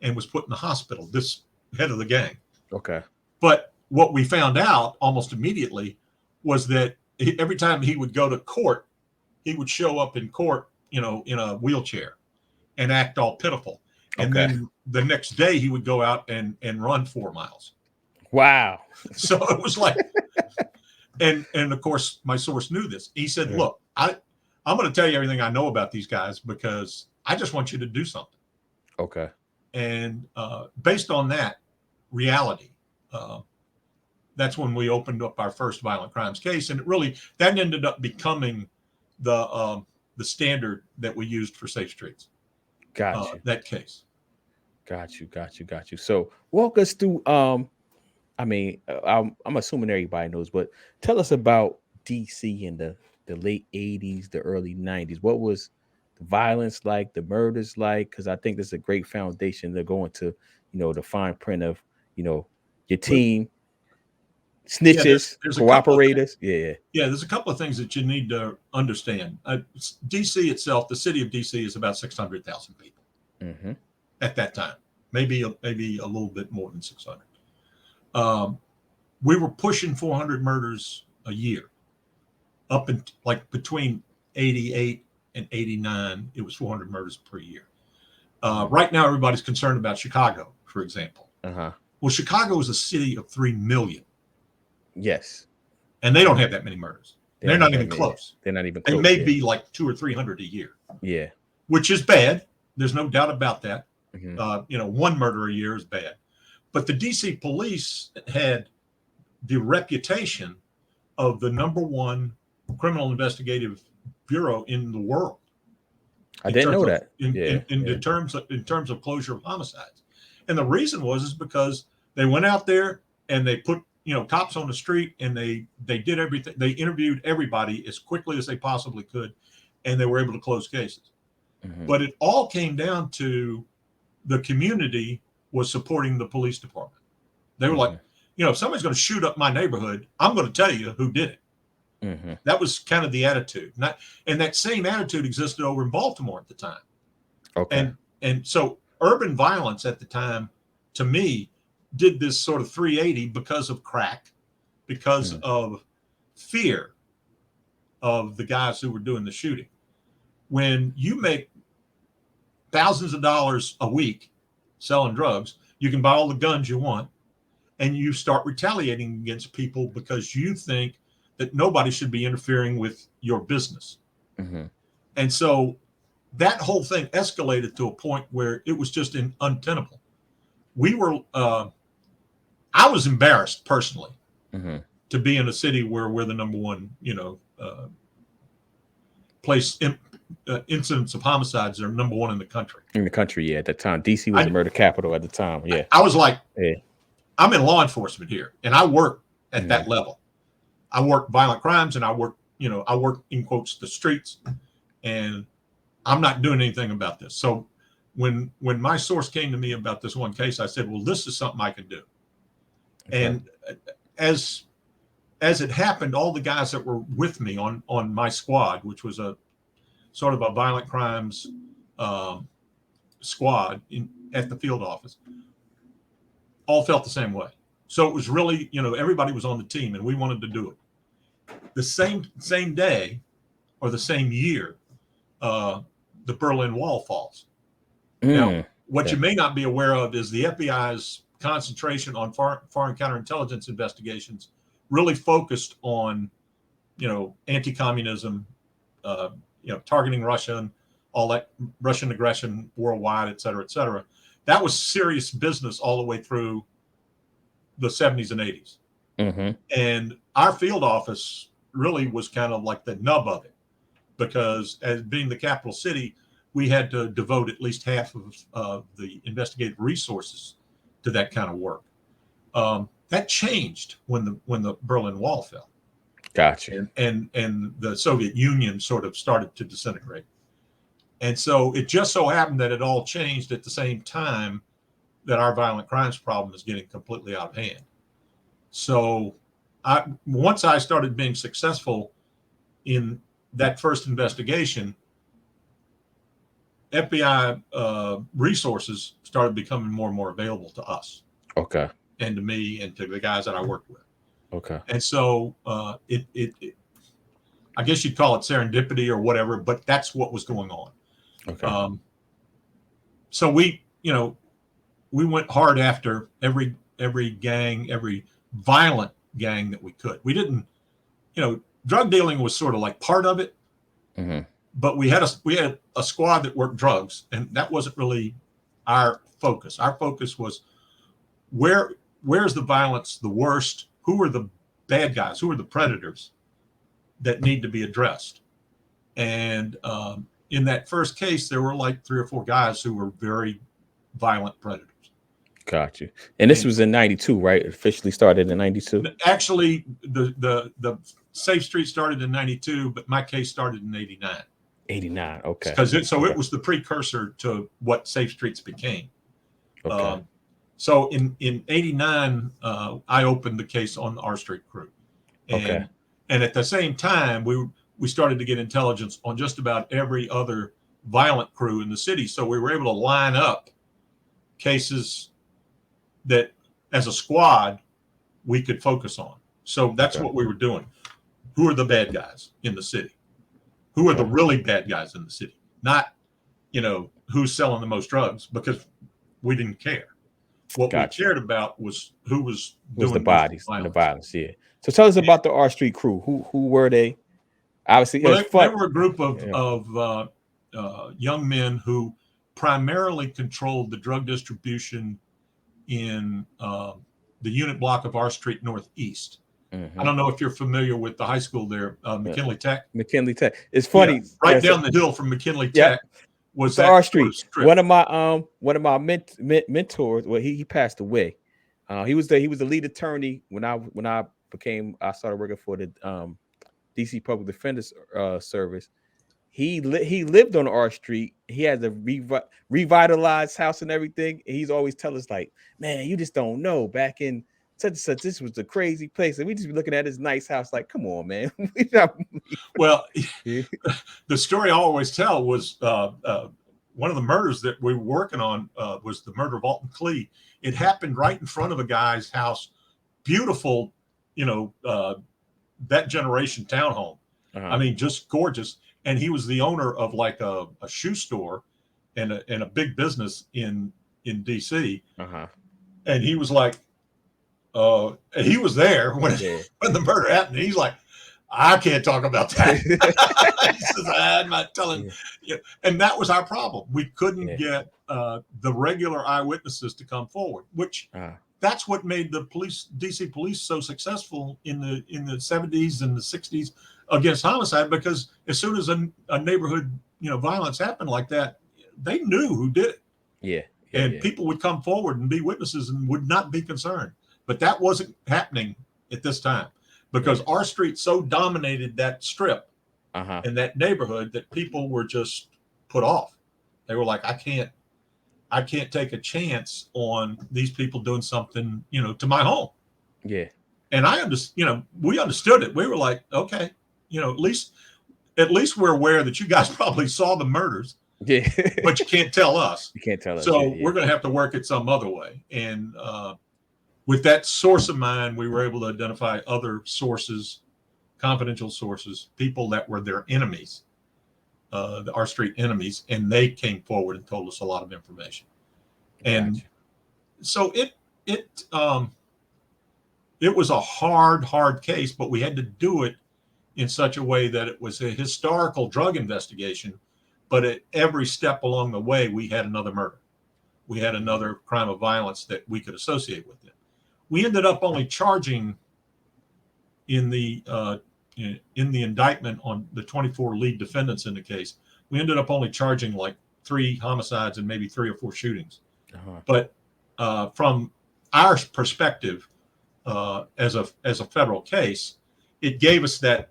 and was put in the hospital, this head of the gang. Okay. But what we found out almost immediately was that every time he would go to court, he would show up in court in a wheelchair and act all pitiful. And Okay. then the next day he would go out and run 4 miles. Wow. So it was like, and of course my source knew this. He said, look, I'm going to tell you everything I know about these guys because I just want you to do something. Okay. And based on that reality, that's when we opened up our first violent crimes case. And that ended up becoming the standard that we used for Safe Streets. Got you. That case. Got you. So walk us through. I mean, I'm assuming everybody knows, but tell us about DC in the late '80s, the early '90s. What was the violence like, the murders like? Because I think this is a great foundation to go into, the fine print of, your team, snitches, there's cooperators. There's a couple of things that you need to understand. DC itself, the city of DC, is about 600,000 people at that time. Maybe a little bit more than 600. We were pushing 400 murders a year. Up in like between 88 and 89, it was 400 murders per year. Right now, everybody's concerned about Chicago, for example. Well, Chicago is a city of 3 million. Yes. And they don't have that many murders. They're not even close. They're not even close. They may be like 200 or 300 a year. Yeah. Which is bad. There's no doubt about that. One murder a year is bad. But the DC police had the reputation of the number one criminal investigative bureau in the world. I didn't know that. In terms of closure of homicides. And the reason is because they went out there and they put cops on the street, and they did everything. They interviewed everybody as quickly as they possibly could, and they were able to close cases. But it all came down to the community was supporting the police department. They were like, if somebody's going to shoot up my neighborhood, I'm going to tell you who did it. That was kind of the attitude. And that same attitude existed over in Baltimore at the time. Okay. And so urban violence at the time, to me, did this sort of 380 because of crack, because of fear of the guys who were doing the shooting. When you make thousands of dollars a week selling drugs, you can buy all the guns you want, and you start retaliating against people because you think that nobody should be interfering with your business. And so that whole thing escalated to a point where it was just untenable. We were, I was embarrassed personally to be in a city where we're the number one, place incidents of homicides are number one in the country. In the country, at the time. DC was the murder capital at the time. Yeah. I was like, I'm in law enforcement here, and I work at that level. I work violent crimes, and I work in quotes the streets, and I'm not doing anything about this. So when my source came to me about this one case, I said, well, this is something I can do. And as it happened, all the guys that were with me on my squad, which was a sort of a violent crimes squad at the field office, all felt the same way. So it was really, everybody was on the team, and we wanted to do it. The same day or the same year, the Berlin Wall falls. Now, what you may not be aware of is the FBI's concentration on foreign counterintelligence investigations really focused on, anti-communism, targeting Russia and all that, Russian aggression worldwide, et cetera, et cetera. That was serious business all the way through the 70s and 80s. And our field office really was kind of like the nub of it, because as being the capital city, we had to devote at least half of the investigative resources to that kind of work. That changed when the Berlin Wall fell. Gotcha. And the Soviet Union sort of started to disintegrate. And so it just so happened that it all changed at the same time that our violent crimes problem is getting completely out of hand. So once I started being successful in that first investigation, FBI resources started becoming more and more available to us. Okay. And to me and to the guys that I worked with. Okay. And so I I guess you'd call it serendipity or whatever, but that's what was going on. Okay. So we went hard after every gang, every violent gang that we could. We didn't, drug dealing was sort of like part of it, but we had a squad that worked drugs, and that wasn't really our focus. Our focus was where's the violence the worst? Who are the bad guys? Who are the predators that need to be addressed? And in that first case, there were like 3 or 4 guys who were very violent predators. Got you. And this was in 92, right? Officially started in 92? Actually, the Safe Street started in 92, but my case started in 89. 89, okay. Because it was the precursor to what Safe Streets became. Okay. So in 89, I opened the case on the R Street crew. And at the same time, we started to get intelligence on just about every other violent crew in the city. So we were able to line up cases that, as a squad, we could focus on. So that's what we were doing. Who are the bad guys in the city? Who are the really bad guys in the city? Not, who's selling the most drugs, because we didn't care. What we cared about was who was doing the bodies and the violence. Yeah. So tell us about the R Street crew. Who were they? Obviously, they were a group of young men who primarily controlled the drug distribution in the unit block of R Street Northeast. I don't know if you're familiar with the high school there, McKinley Tech. McKinley Tech. It's funny. Yeah, right down the hill from McKinley Tech was that R Street. One of my mentors. Well, he passed away. He was the lead attorney when I started working for the DC Public Defender's Service. He lived on R Street. He had a revitalized house and everything. He's always tell us like, man, you just don't know. Back in such and such, this was a crazy place, and we just be looking at his nice house like, come on, man. Well, the story I always tell was one of the murders that we were working on was the murder of Alton Clee. It happened right in front of a guy's house, beautiful, that generation townhome. I mean, just gorgeous. And he was the owner of like a shoe store and a big business in DC. And he was like, he was there when the murder happened. He's like, I can't talk about that. He says, I'm not telling you. And that was our problem. We couldn't get the regular eyewitnesses to come forward, which that's what made the DC police so successful in the 70s and the 60s against homicide, because as soon as a neighborhood, violence happened like that, they knew who did it. And people would come forward and be witnesses and would not be concerned. But that wasn't happening at this time, because R Street so dominated that strip and that neighborhood that people were just put off. They were like, I can't take a chance on these people doing something, to my home. And we understood it. We were like, okay, at least we're aware that you guys probably saw the murders. But you can't tell us. You can't tell us. So we're going to have to work it some other way. And with that source of mine, we were able to identify other sources, confidential sources, people that were their enemies, the R Street enemies, and they came forward and told us a lot of information. And so it was a hard case, but we had to do it in such a way that it was a historical drug investigation. But at every step along the way, we had another murder. We had another crime of violence that we could associate with it. We ended up only charging in the indictment on the 24 lead defendants in the case. We ended up only charging like 3 homicides and maybe 3 or 4 shootings. But from our perspective, as a federal case, it gave us that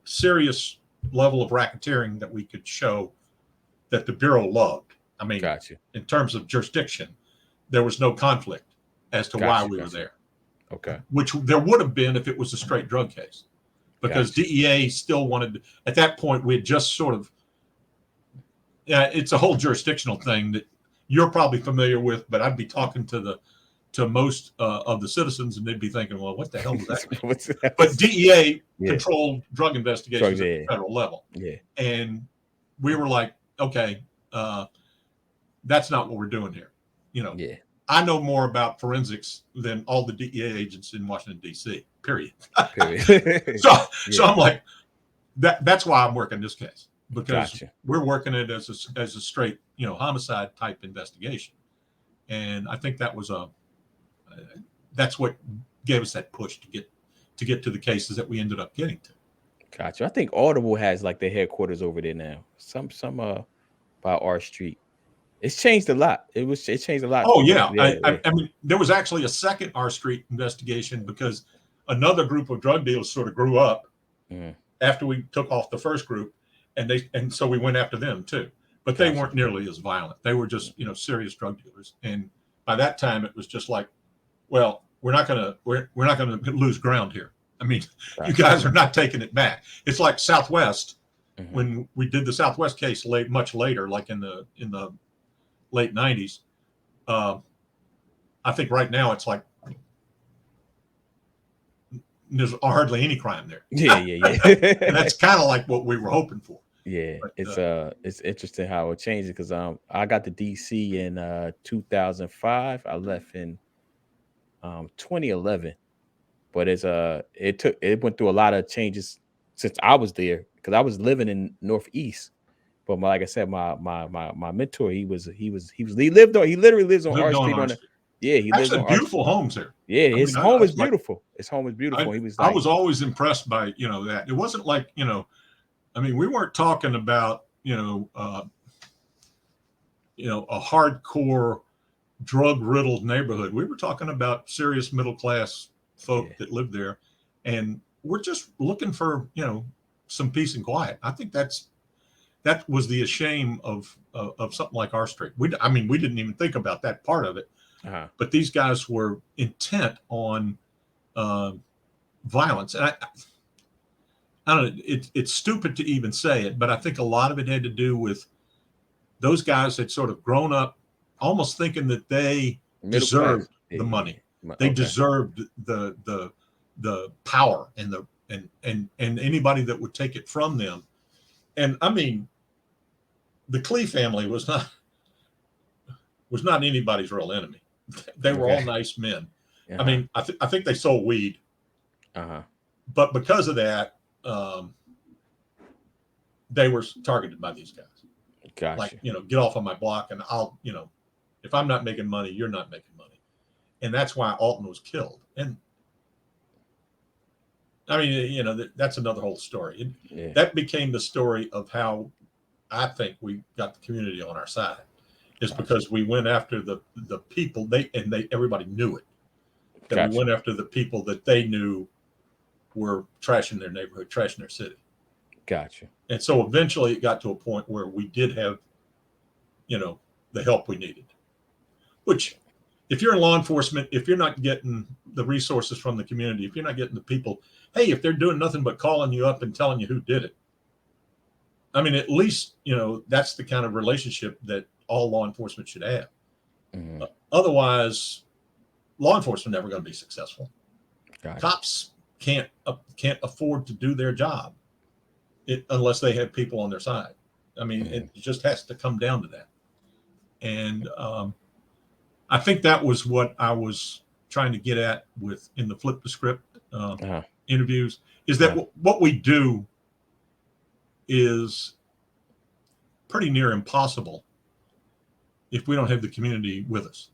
serious level of racketeering that we could show that the Bureau loved. I mean, in terms of jurisdiction, there was no conflict as to why we were there. Which there would have been if it was a straight drug case, because DEA still wanted, at that point, we had just sort of, it's a whole jurisdictional thing that you're probably familiar with, but I'd be talking to to most of the citizens, and they'd be thinking, well, what the hell does that mean? What's But DEA Yeah. controlled drug investigations Drug, at yeah. the federal level. Yeah. And we were like, okay, that's not what we're doing here. You know, Yeah. I know more about forensics than all the DEA agents in Washington, D.C., period. Period. So Yeah. I'm like, that's why I'm working this case, because Gotcha. we're working it as a straight, you know, homicide type investigation. And I think that's what gave us that push to get to the cases that we ended up getting to. Gotcha. I think Audible has like their headquarters over there now. Some by R Street. It's changed a lot. It changed a lot. Oh yeah, Yeah. I mean, there was actually a second R Street investigation because another group of drug dealers sort of grew up Mm. after we took off the first group, and so we went after them too. But they Gotcha. weren't nearly as violent. They were just, you know, serious drug dealers. And by that time, it was just like, well, we're not gonna lose ground here. I mean, you guys are not taking it back. It's like Southwest. Mhm. When we did the Southwest case much later, like in the late 90s. I think right now it's like there's hardly any crime there. Yeah. And that's kind of like what we were hoping for. Yeah, But, it's interesting how it changes because I got to DC in 2005. I left in 2011, but it went through a lot of changes since I was there because I was living in Northeast. But like I said, my mentor, he literally lives on R Street yeah, he lives actually on R beautiful homes there. Yeah, his home is beautiful. Like, his home is beautiful. He was I was always impressed by, you know, that. It wasn't like, you know, I mean, we weren't talking about, you know, a hardcore drug riddled neighborhood. We were talking about serious middle class folk that lived there, and we're just looking for, you know, some peace and quiet. I think that was the shame of something like R Street. We didn't even think about that part of it, but these guys were intent on violence. And I don't know. It's stupid to even say it, but I think a lot of it had to do with those guys had sort of grown up almost thinking that they deserved the money. They deserved the power and anybody that would take it from them. And I mean, the Clee family was not anybody's real enemy. They were all nice men. I mean, I think they sold weed, but because of that, they were targeted by these guys. Gotcha. Like, you know, get off of my block, and I'll, you know, if I'm not making money, you're not making money, and that's why Alton was killed. And I mean, you know, that's another whole story. That became the story of how I think we got the community on our side, is because we went after the people everybody knew it. That we went after the people that they knew were trashing their neighborhood, trashing their city. Gotcha. And so eventually it got to a point where we did have, you know, the help we needed. Which, if you're in law enforcement, if you're not getting the resources from the community, if you're not getting the people, hey, if they're doing nothing but calling you up and telling you who did it, I mean, at least, you know, that's the kind of relationship that all law enforcement should have. Mm-hmm. Otherwise, law enforcement never going to be successful. Cops can't afford to do their job unless they have people on their side. I mean, it just has to come down to that. And I think that was what I was trying to get at in the flip the script interviews, is that what we do is pretty near impossible if we don't have the community with us.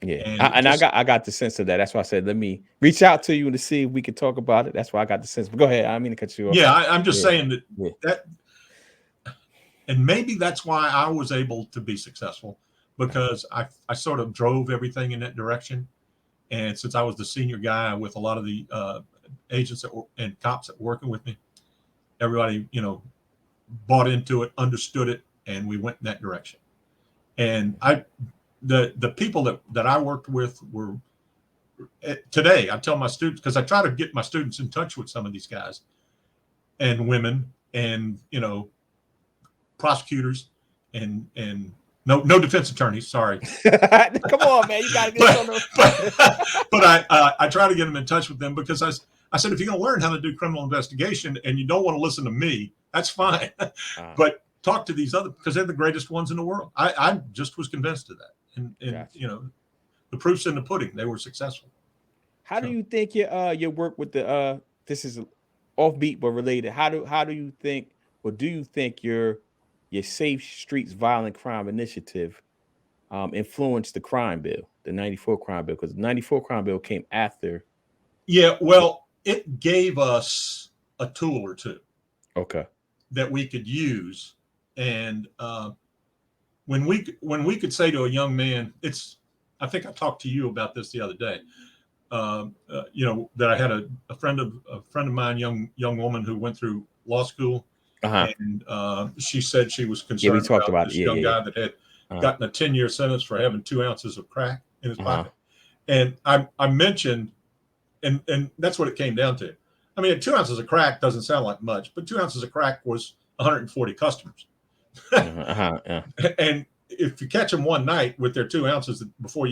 Yeah, I got the sense of that. That's why I said let me reach out to you to see if we can talk about it. That's why I got the sense. But go ahead. I didn't mean to cut you off. Yeah, I'm just saying that, and maybe that's why I was able to be successful, because I sort of drove everything in that direction. And since I was the senior guy with a lot of the agents and cops that were working with me, everybody, you know, bought into it, understood it, and we went in that direction. And the people that I worked with were, today I tell my students, because I try to get my students in touch with some of these guys and women and, you know, prosecutors and No defense attorneys. Sorry. Come on, man, you gotta get this on but but, the. but I try to get them in touch with them because I said if you're going to learn how to do criminal investigation and you don't want to listen to me, that's fine. But talk to these other because they're the greatest ones in the world. I just was convinced of that, and Gotcha. you know, the proof's in the pudding. They were successful. How do So you think your work with the this is offbeat but related? How do you think, or do you think your Safe Streets Violent Crime Initiative influenced the crime bill, the '94 crime bill? Because the '94 crime bill came after. yeah, well, it gave us a tool or two Okay. that we could use, and when we could say to a young man, it's I think I talked to you about this the other day. That I had a friend of mine, young woman who went through law school, Uh-huh. and she said she was Yeah, we concerned talked about about it. this Yeah, young yeah, guy that had yeah. gotten a 10-year sentence for having 2 ounces of crack in his Uh-huh. pocket. And I mentioned, and that's what it came down to. I mean, 2 ounces of crack doesn't sound like much, but 2 ounces of crack was 140 customers. Uh-huh. Uh-huh. Yeah. And if you catch them one night with their 2 ounces before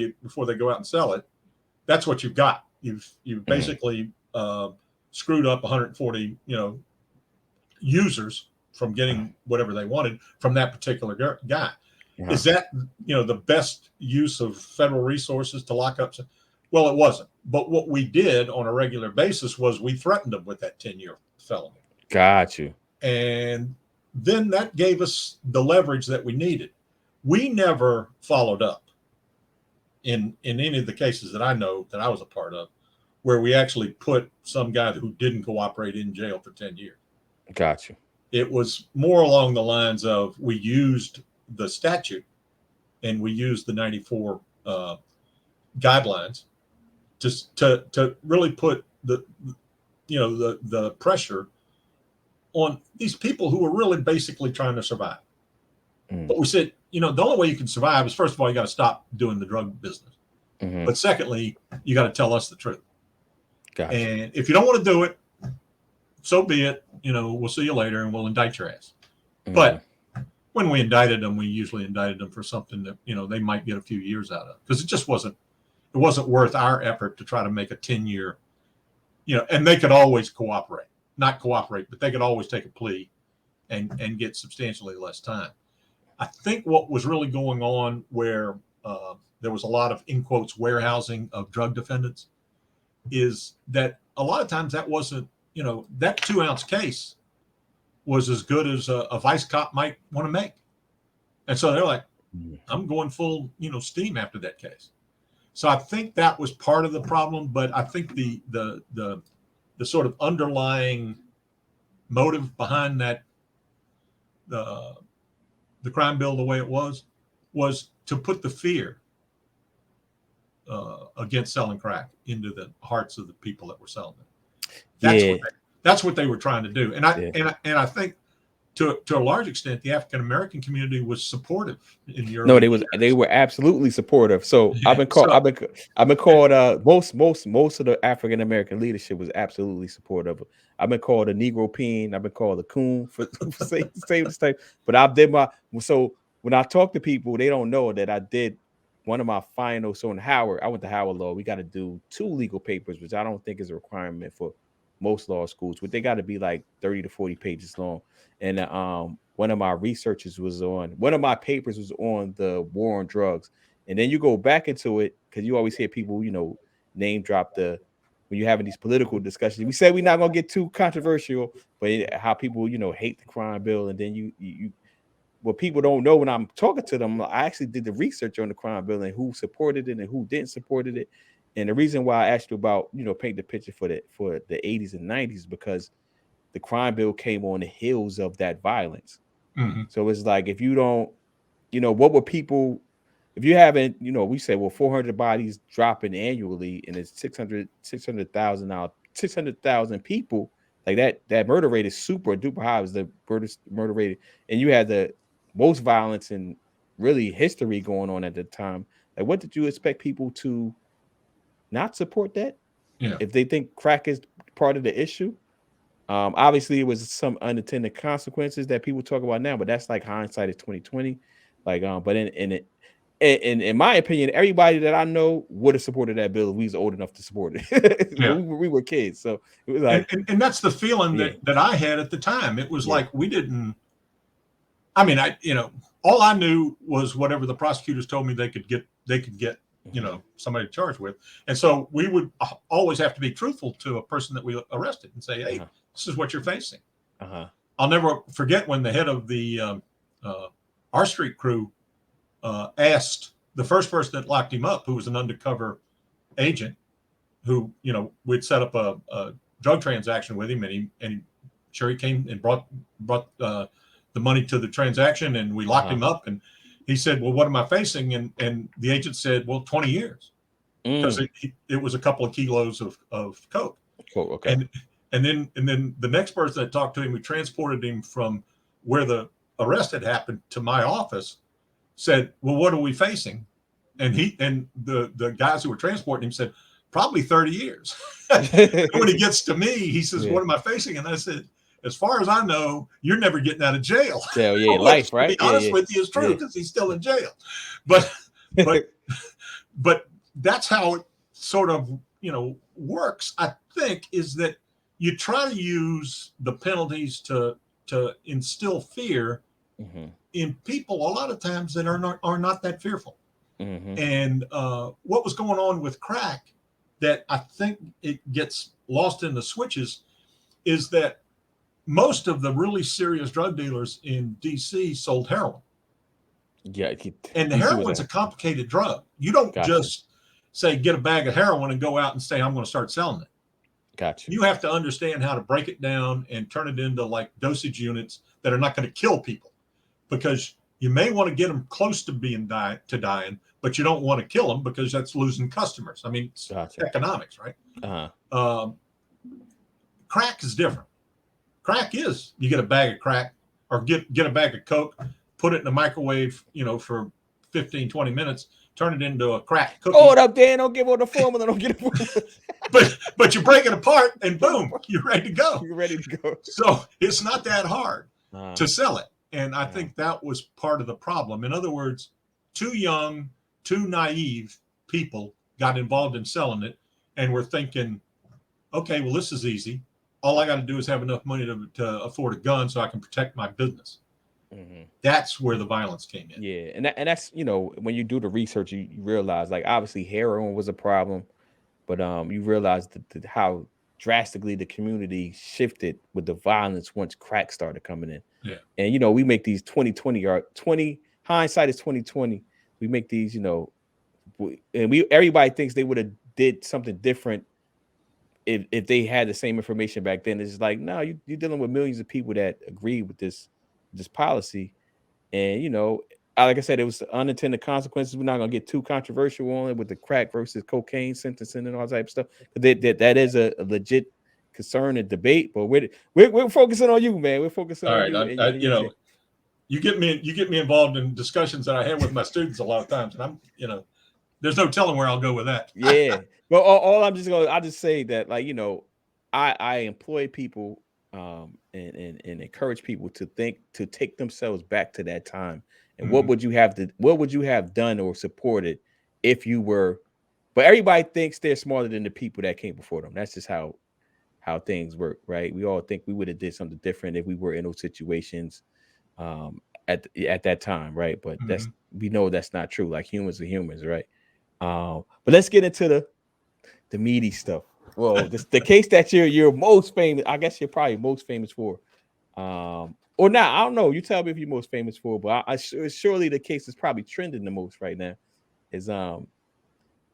they go out and sell it, that's what you've got. You've basically screwed up 140 users from getting whatever they wanted from that particular guy. Uh-huh. Is that the best use of federal resources to lock up? Well, it wasn't. But what we did on a regular basis was we threatened them with that 10-year felony. Got you. And then that gave us the leverage that we needed. We never followed up in any of the cases that I know that I was a part of, where we actually put some guy who didn't cooperate in jail for 10 years. Got you. It was more along the lines of we used the statute and we used the 94 guidelines to really put the pressure on these people who were really basically trying to survive. But we said, the only way you can survive is, first of all, you got to stop doing the drug business. But secondly, you got to tell us the truth. Gotcha. And if you don't want to do it, so be it. We'll see you later and we'll indict your ass. But when we indicted them, we usually indicted them for something that, they might get a few years out of, because it wasn't worth our effort to try to make a 10-year, and they could always not cooperate, but they could always take a plea and get substantially less time. I think what was really going on where there was a lot of, in quotes, warehousing of drug defendants is that a lot of times that wasn't, that 2-ounce case was as good as a vice cop might want to make. And so they're like, I'm going full, steam after that case. So I think that was part of the problem, but I think the sort of underlying motive behind that, the crime bill the way it was to put the fear against selling crack into the hearts of the people that were selling it. That's what they were trying to do. And I think to a large extent, the African American community was supportive in the early No, they were absolutely supportive. So I've been called most of the African American leadership was absolutely supportive. I've been called a Negro peen. I've been called a coon for saying this type. But I did so when I talk to people, they don't know that I did one of my final. So in Howard, I went to Howard Law. We got to do 2 legal papers, which I don't think is a requirement for most law schools, but they got to be like 30 to 40 pages long. And one of my researches was on one of my papers was on the war on drugs. And then you go back into it because you always hear people, name drop when you're having these political discussions. We say we're not gonna get too controversial, but how people, hate the crime bill, and then you what people don't know when I'm talking to them, I actually did the research on the crime bill and who supported it and who didn't support it. And the reason why I asked you about, paint the picture for the 80s and 90s, because the crime bill came on the heels of that violence. Mm-hmm. So it's like, if you don't, what would people, if you haven't, we say, well, 400 bodies dropping annually and it's 600,000 now, 600,000 people, like that murder rate is super duper high. It was the murder rate. And you had the most violence in really history going on at the time. Like, what did you expect people to not support that? Yeah. If they think crack is part of the issue? Obviously, it was some unintended consequences that people talk about now, but that's like hindsight is 2020. Like, but in my opinion, everybody that I know would have supported that bill if we was old enough to support it. But Yeah. we were kids, so it was And, like, and that's the feeling yeah, that I had at the time. It was yeah, like we didn't. I mean, all I knew was whatever the prosecutors told me they could get. They could get somebody charged with, and so we would always have to be truthful to a person that we arrested and say, "Hey, this is what you're facing." I'll never forget when the head of the R Street crew asked the first person that locked him up, who was an undercover agent, who we'd set up a drug transaction with him, and he came and brought the money to the transaction, and we locked him up, and he said, "Well, what am I facing?" And the agent said, "Well, 20 years," because it was a couple of kilos of coke. Cool, okay. And then the next person that talked to him, we transported him from where the arrest had happened to my office, said, "Well, what are we facing?" And the guys who were transporting him said, "Probably 30 years." When he gets to me, he says, "What am I facing?" And I said, "As far as I know, you're never getting out of jail." Jail, yeah, life, right? To be honest with you, is true, because he's still in jail. But but that's how it sort of works. I think is that you try to use the penalties to instill fear in people a lot of times that are not that fearful. And what was going on with crack that I think it gets lost in the switches is that most of the really serious drug dealers in DC sold heroin. Yeah, and the heroin's a complicated drug. You don't just say get a bag of heroin and go out and say I'm going to start selling it. Gotcha. You have to understand how to break it down and turn it into like dosage units that are not going to kill people, because you may want to get them close to being dying, but you don't want to kill them because that's losing customers. I mean, it's economics, right? Crack is different. Crack is you get a bag of crack or get a bag of coke, put it in the microwave, for 15, 20 minutes, turn it into a crack cookie. Hold up, Dan. Don't give all the formula. Don't get it. but you break it apart and boom, you're ready to go. You're ready to go. So it's not that hard to sell it. And I think that was part of the problem. In other words, too young, too naive people got involved in selling it and were thinking, okay, well, this is easy. All I got to do is have enough money to afford a gun so I can protect my business. That's where the violence came in. Yeah, and that's when you do the research, you realize, like, obviously heroin was a problem, but you realize how drastically the community shifted with the violence once crack started coming in. Yeah, and we make these 2020 or 20 hindsight is 2020. We make these, and everybody thinks they would have did something different if they had the same information back then. It's like, no, you're dealing with millions of people that agree with this policy. And like I said, it was unintended consequences. We're not gonna get too controversial on it with the crack versus cocaine sentencing and all that type of stuff. That is a legit concern and debate. But we're focusing on you, man. We're focusing all on right, you. You get me involved in discussions that I have with my students a lot of times, and I'm there's no telling where I'll go with that. Yeah. Well, I'll just say that, like, I employ people and encourage people to take themselves back to that time. And what would you have done or supported if you were? But everybody thinks they're smarter than the people that came before them. That's just how things work, right? We all think we would have did something different if we were in those situations at that time, right? But we know that's not true. Like, humans are humans, right? But let's get into the meaty stuff. Well, the case that you're most famous, I guess you're probably most famous for, or not. I don't know. You tell me if you're most famous for, but surely the case is probably trending the most right now is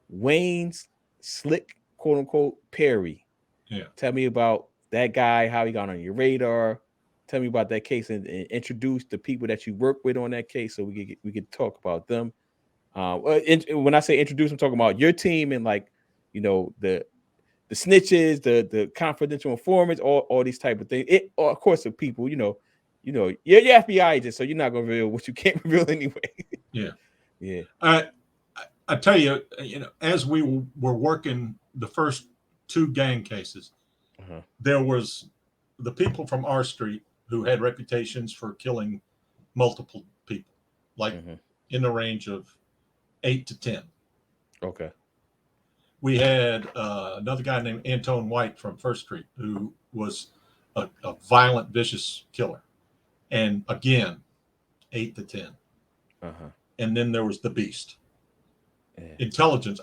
Wayne's Slick, quote unquote, Perry. Yeah. Tell me about that guy, how he got on your radar. Tell me about that case and introduce the people that you work with on that case, so we could talk about them. When I say introduce, I'm talking about your team and, like, the snitches, the confidential informants, all these type of things. Of course, the people, you're FBI agent, so you're not gonna reveal what you can't reveal anyway. Yeah. Yeah. I tell you, as we were working the first two gang cases, there was the people from R Street who had reputations for killing multiple people, like Mm-hmm. in the range of 8 to 10. Okay. We had another guy named Antone White from First Street, who was a violent, vicious killer. And again, 8 to 10. Uh-huh. And then there was the beast. Yeah. Intelligence,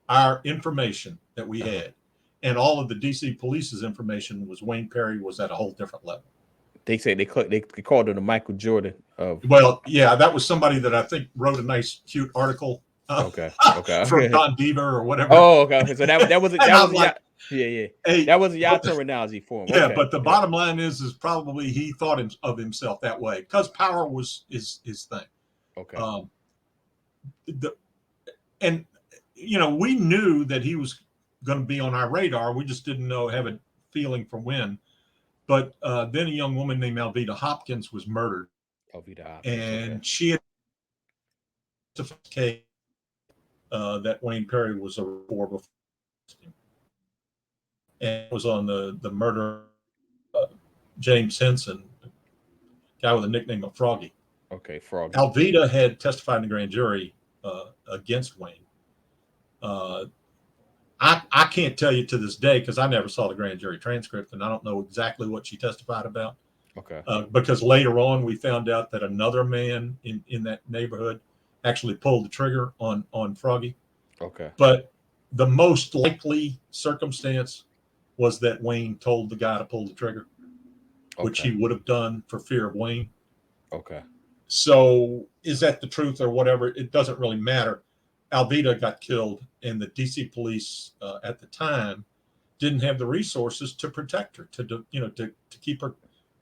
our information that we had, and all of the DC police's information was Wayne Perry was at a whole different level. They say they called him the Michael Jordan of. Well, yeah, that was somebody that I think wrote a nice, cute article Okay. from Okay. Don Diva or whatever. Oh, okay. So that was And I'm like, yeah. hey, That was y'all terminology for him. yeah, Okay. but the bottom line is probably he thought of himself that way because power was his thing. Okay. And we knew that he was going to be on our radar. We just didn't have a feeling for when. But then a young woman named Alveda Hopkins was murdered. Alveda Hopkins, and okay. she had testified that Wayne Perry was a reporter before. And it was on the murder of James Henson, guy with the nickname of Froggy. Okay, Froggy. Alveda had testified in the grand jury against Wayne. I can't tell you to this day because I never saw the grand jury transcript and I don't know exactly what she testified about. Okay. Because later on we found out that another man in that neighborhood actually pulled the trigger on Froggy. Okay. But the most likely circumstance was that Wayne told the guy to pull the trigger, which he would have done for fear of Wayne. Okay. So is that the truth or whatever? It doesn't really matter. Alveda got killed, and the DC police at the time didn't have the resources to protect her, to keep her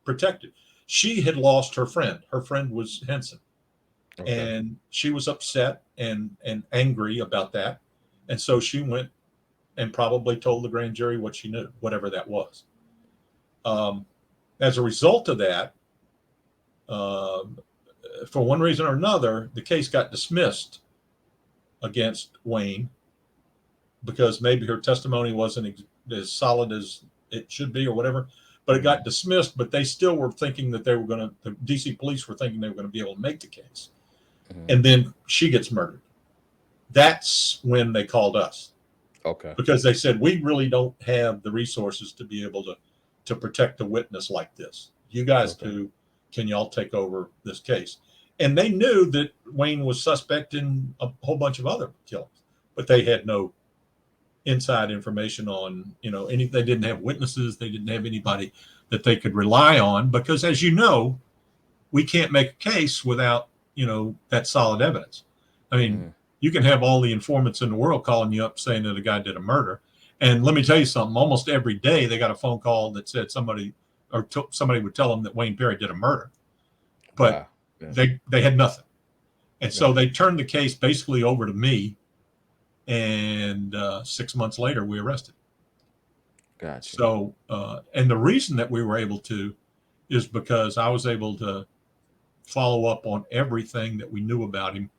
protected. She had lost her friend. Her friend was Henson, and she was upset and angry about that, and so she went and probably told the grand jury what she knew, whatever that was. As a result of that, for one reason or another, the case got dismissed against Wayne because maybe her testimony wasn't as solid as it should be or whatever, but it got dismissed. But they still were thinking that the DC police were thinking they were going to be able to make the case. And then she gets murdered. That's when they called us. Okay. Because they said, we really don't have the resources to be able to protect a witness like this. You guys do. Can y'all take over this case? And they knew that Wayne was suspect in a whole bunch of other killings, but they had no inside information on, they didn't have witnesses. They didn't have anybody that they could rely on because, as you know, we can't make a case without, that solid evidence. I mean, you can have all the informants in the world calling you up saying that a guy did a murder. And let me tell you something, almost every day they got a phone call that said somebody would tell them that Wayne Perry did a murder, but they had nothing. And so they turned the case basically over to me. And 6 months later, we arrested. Gotcha. So, and the reason that we were able to is because I was able to follow up on everything that we knew about him.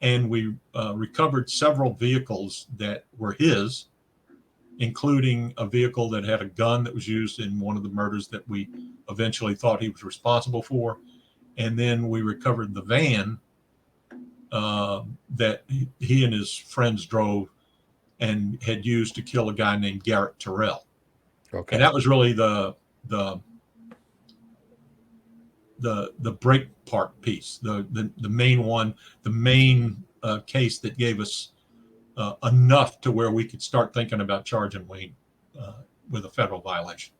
And we recovered several vehicles that were his, including a vehicle that had a gun that was used in one of the murders that we eventually thought he was responsible for. And then we recovered the van that he and his friends drove and had used to kill a guy named Garrett Terrell. Okay. And that was really the break part piece, the main one, the main case that gave us enough to where we could start thinking about charging Wayne with a federal violation.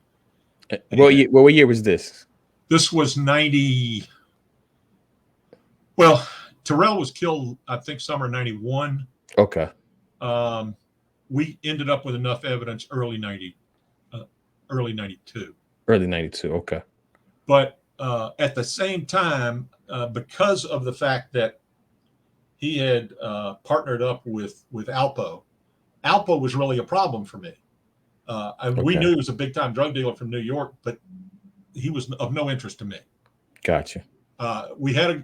What year was this? This was 90. Well, Terrell was killed, I think, summer 91. Okay. We ended up with enough evidence early 92. Early 92. Okay. But at the same time, because of the fact that he had partnered up with Alpo was really a problem for me. We knew he was a big time drug dealer from New York, but he was of no interest to me. Gotcha. We had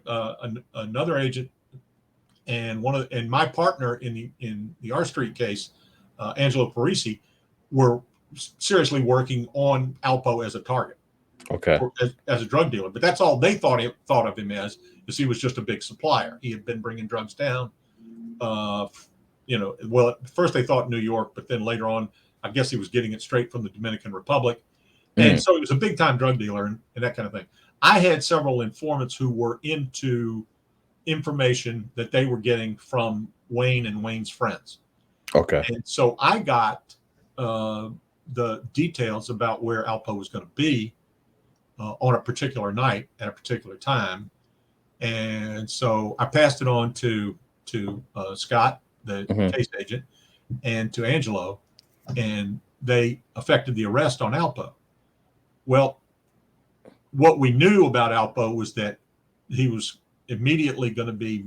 another agent, and my partner in the R Street case, Angelo Parisi, were seriously working on Alpo as a target. Okay. as a drug dealer. But that's all they thought of him as, is he was just a big supplier. He had been bringing drugs down. Well, at first they thought New York, but then later on, I guess he was getting it straight from the Dominican Republic. And so he was a big time drug dealer and that kind of thing. I had several informants who were into information that they were getting from Wayne and Wayne's friends. Okay. And so I got the details about where Alpo was going to be on a particular night at a particular time. And so I passed it on to Scott, the case agent, and to Angelo, and they effected the arrest on Alpo. Well, what we knew about Alpo was that he was immediately going to be,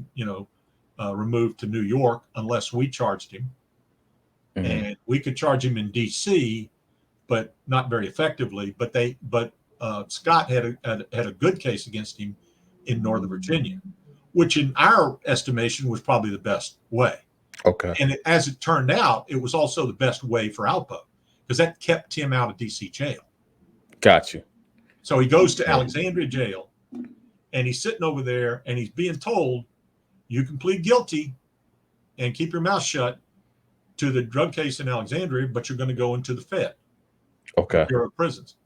removed to New York unless we charged him. And we could charge him in D.C., but not very effectively. But Scott had a good case against him in Northern Virginia, which in our estimation was probably the best way. Okay. And as it turned out, it was also the best way for Alpo because that kept him out of D.C. jail. Got you. So he goes to Alexandria jail, and he's sitting over there, and he's being told, you can plead guilty and keep your mouth shut to the drug case in Alexandria, but you're going to go into the Fed. Okay. Bureau of Prisons.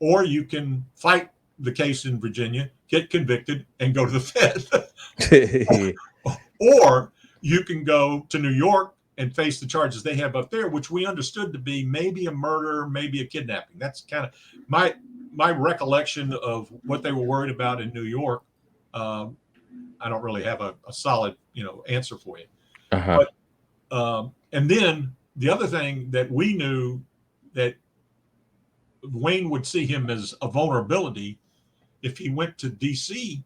Or you can fight the case in Virginia, get convicted, and go to the Fed. Or you can go to New York and face the charges they have up there, which we understood to be maybe a murder, maybe a kidnapping. That's kind of my recollection of what they were worried about in New York. I don't really have a solid, answer for you. But and then the other thing that we knew that Wayne would see him as a vulnerability if he went to D.C.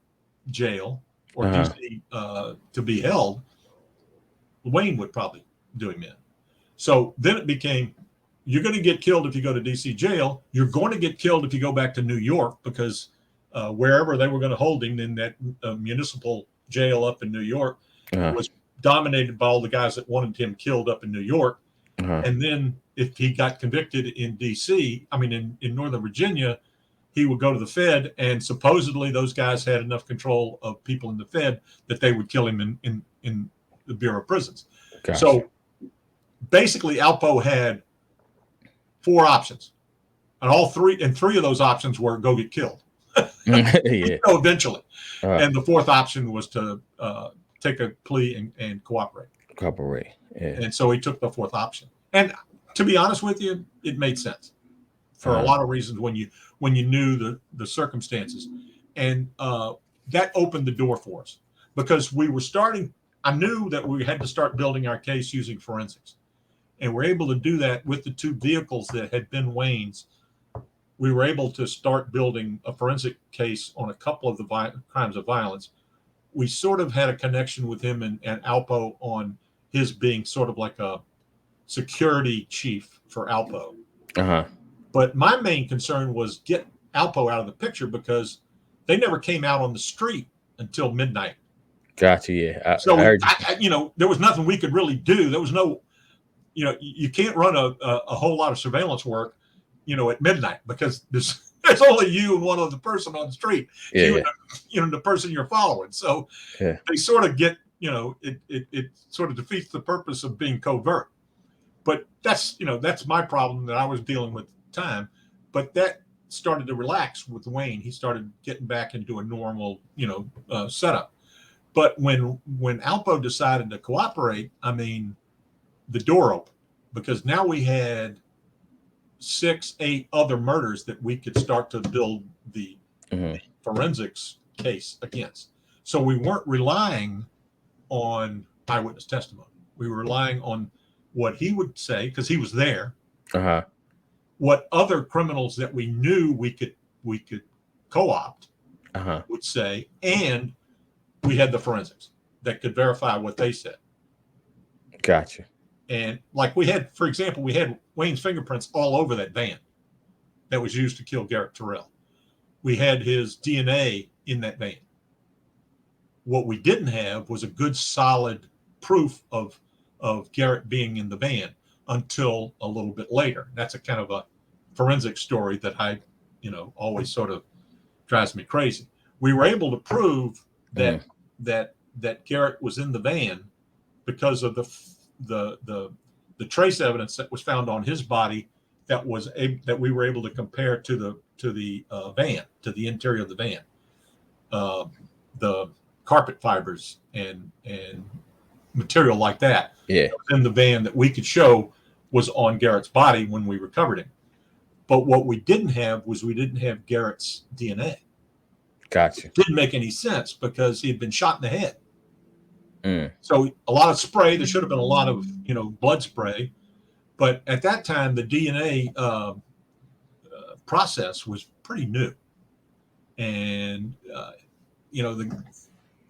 jail or D.C. To be held. Wayne would probably do him in. So then it became, you're going to get killed if you go to D.C. jail. You're going to get killed if you go back to New York because wherever they were going to hold him in that municipal jail up in New York was dominated by all the guys that wanted him killed up in New York. And then if he got convicted in D.C., in Northern Virginia, he would go to the Fed, and supposedly those guys had enough control of people in the Fed that they would kill him in the Bureau of Prisons. Gotcha. So basically, Alpo had 4 options, and three of those options were go get killed. Eventually. And the 4th option was to take a plea and cooperate. Yeah. And so he took the 4th option. And to be honest with you, it made sense for a lot of reasons when you knew the circumstances. And that opened the door for us because I knew that we had to start building our case using forensics. And we're able to do that with the 2 vehicles that had been Wayne's. We were able to start building a forensic case on a couple of the crimes of violence. We sort of had a connection with him and Alpo on his being sort of like a security chief for Alpo. But my main concern was get Alpo out of the picture because they never came out on the street until midnight. Gotcha. Yeah. So there was nothing we could really do. There was no, you can't run a whole lot of surveillance work, at midnight because there's only you and one other person on the street. The person you're following. So they sort of get, it sort of defeats the purpose of being covert. But that's my problem that I was dealing with at the time. But that started to relax with Wayne. He started getting back into a normal, setup. But when Alpo decided to cooperate, the door opened because now we had 6, 8 other murders that we could start to build the forensics case against. So we weren't relying on eyewitness testimony. We were relying on what he would say because he was there. What other criminals that we knew we could co-opt would say, and we had the forensics that could verify what they said. Gotcha. And like for example, we had Wayne's fingerprints all over that van that was used to kill Garrett Terrell. We had his DNA in that van. What we didn't have was a good solid proof of Garrett being in the van until a little bit later. That's a kind of a forensic story that I always sort of drives me crazy. We were able to prove that that Garrett was in the van because of the trace evidence that was found on his body that we were able to compare to the van, to the interior of the van, the carpet fibers and material like that in the van that we could show was on Garrett's body when we recovered him. But what we didn't have was Garrett's DNA. Gotcha. It didn't make any sense because he had been shot in the head. So a lot of spray. There should have been a lot of blood spray, but at that time the DNA process was pretty new, and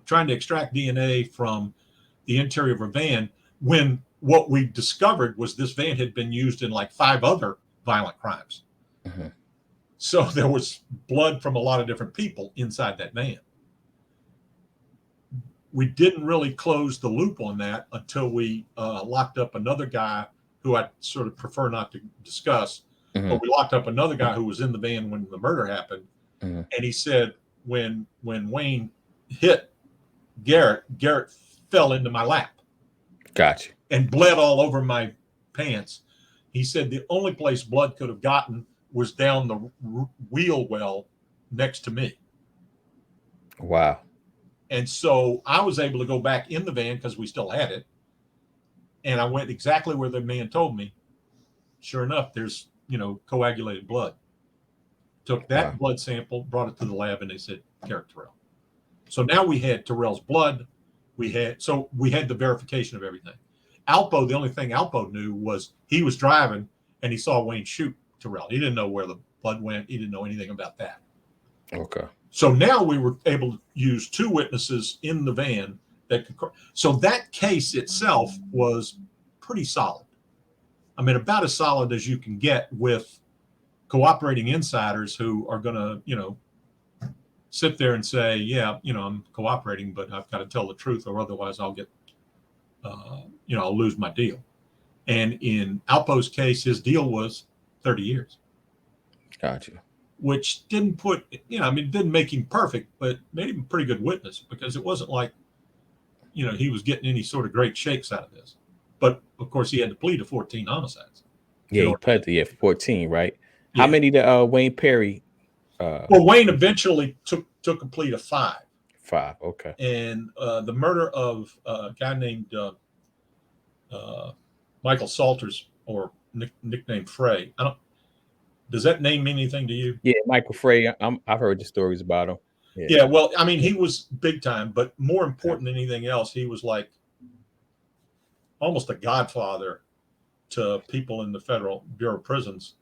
trying to extract DNA from the interior of a van when what we discovered was this van had been used in like 5 other violent crimes. So there was blood from a lot of different people inside that van. We didn't really close the loop on that until we locked up another guy who I sort of prefer not to discuss. But we locked up another guy who was in the van when the murder happened. And he said when Wayne hit Garrett fell into my lap. Gotcha. And bled all over my pants. He said the only place blood could have gotten was down the wheel well next to me. Wow. And so I was able to go back in the van because we still had it. And I went exactly where the man told me. Sure enough, there's, coagulated blood. Took that blood sample, brought it to the lab, and they said, Garrett Terrell. So now we had Terrell's blood. We had the verification of everything. Alpo, the only thing Alpo knew was he was driving and he saw Wayne shoot Terrell. He didn't know where the blood went. He didn't know anything about that. Okay. So now we were able to use 2 witnesses in the van that could. So that case itself was pretty solid. I mean, about as solid as you can get with cooperating insiders who are going to, sit there and say, yeah, I'm cooperating, but I've got to tell the truth or otherwise I'll get, I'll lose my deal. And in Alpo's case, his deal was 30 years. Gotcha. Which didn't put, it didn't make him perfect, but made him a pretty good witness because it wasn't like, he was getting any sort of great shakes out of this. But of course, he had to plead to 14 homicides. Yeah, he pled to 14, right? Yeah. How many did Wayne Perry? Well, Wayne eventually took a plea to 5. 5, okay. And the murder of a guy named Michael Salters, or nicknamed Frey. Does that name mean anything to you? Yeah, Michael Frey. I've heard the stories about him. Yeah, well, I mean, he was big time, but more important than anything else, he was like almost a godfather to people in the Federal Bureau of Prisons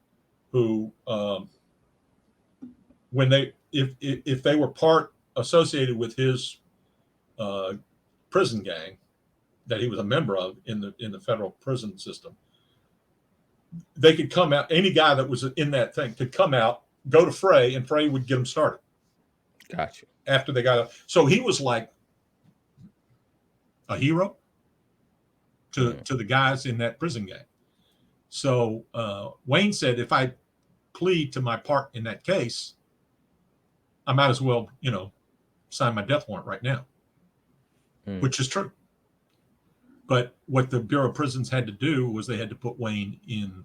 who, if they were part associated with his prison gang that he was a member of in the federal prison system, they could come out. Any guy that was in that thing could come out, go to Frey, and Frey would get them started. Gotcha. After they got out. So he was like a hero to the guys in that prison gang. So Wayne said, if I plead to my part in that case, I might as well, sign my death warrant right now, which is true. But what the Bureau of Prisons had to do was they had to put Wayne in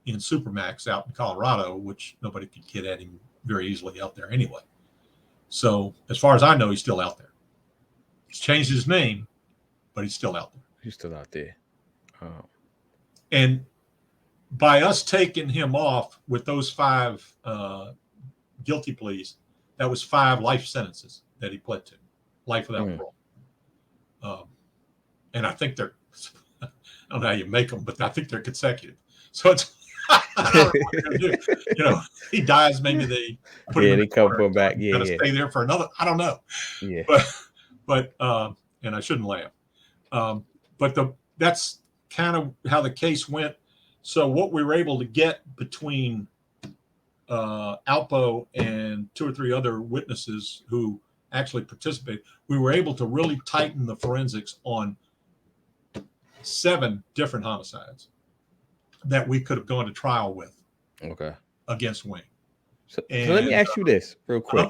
Supermax out in Colorado, which nobody could get at him very easily out there anyway. So as far as I know, he's still out there. He's changed his name, but he's still out there. He's still out there. And by us taking him off with those 5 guilty pleas, that was 5 life sentences that he pled to, life without parole. And I think they're, I don't know how you make them, but I think they're consecutive. So it's, I don't know what they're going to do. He dies, maybe they put him in they come from back. Yeah, going to stay there for another, I don't know. Yeah. But and I shouldn't laugh. But that's kind of how the case went. So what we were able to get between Alpo and 2 or 3 other witnesses who actually participated, we were able to really tighten the forensics on 7 different homicides that we could have gone to trial with. Okay. Against Wayne. So let me And ask you this real quick.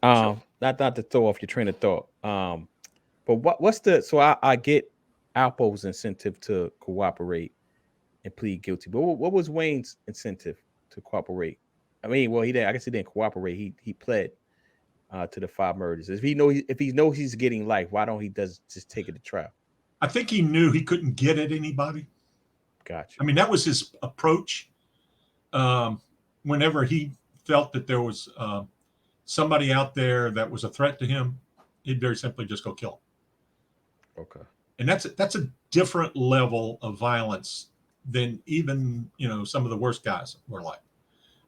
sure. Not to throw off your train of thought. But what's the so I get Alpo's incentive to cooperate and plead guilty. But what was Wayne's incentive to cooperate? I mean, well, he didn't. I guess he didn't cooperate. He pled to the 5 murders. If he knows he's getting life, why don't he just take it to trial? I think he knew he couldn't get at anybody. Gotcha. I mean, that was his approach. Whenever he felt that there was somebody out there that was a threat to him, he'd very simply just go kill him. Okay. And that's a different level of violence than even some of the worst guys were like.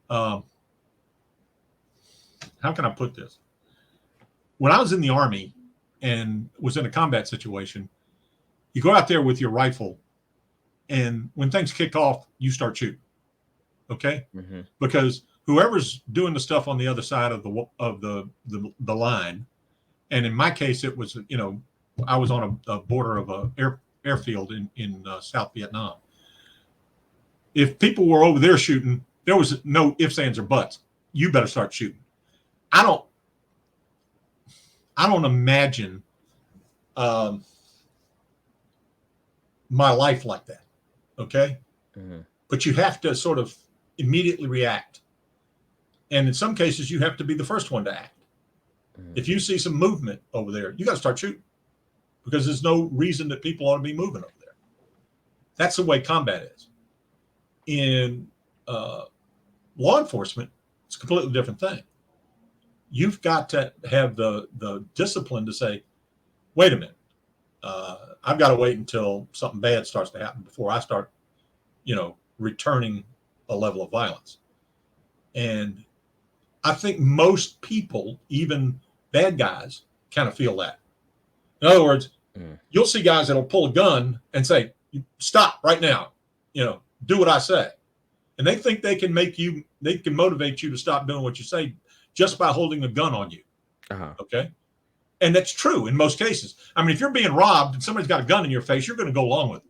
How can I put this? When I was in the Army and was in a combat situation, you go out there with your rifle, and when things kick off, you start shooting. Okay, because whoever's doing the stuff on the other side of the line, and in my case, it was I was on a border of a airfield in South Vietnam. If people were over there shooting, there was no ifs, ands, or buts. You better start shooting. I don't imagine my life like that. Okay, but you have to sort of immediately react, and in some cases, you have to be the first one to act. If you see some movement over there, you got to start shooting, because there's no reason that people ought to be moving over there. That's the way combat is. In law enforcement, it's a completely different thing. You've got to have the discipline to say, wait a minute, I've got to wait until something bad starts to happen before I start, returning a level of violence. And I think most people, even bad guys, kind of feel that. In other words, you'll see guys that'll pull a gun and say, stop right now, do what I say. And they think they can motivate you to stop doing what you say just by holding a gun on you. Okay. And that's true in most cases. I mean, if you're being robbed and somebody's got a gun in your face, you're going to go along with it.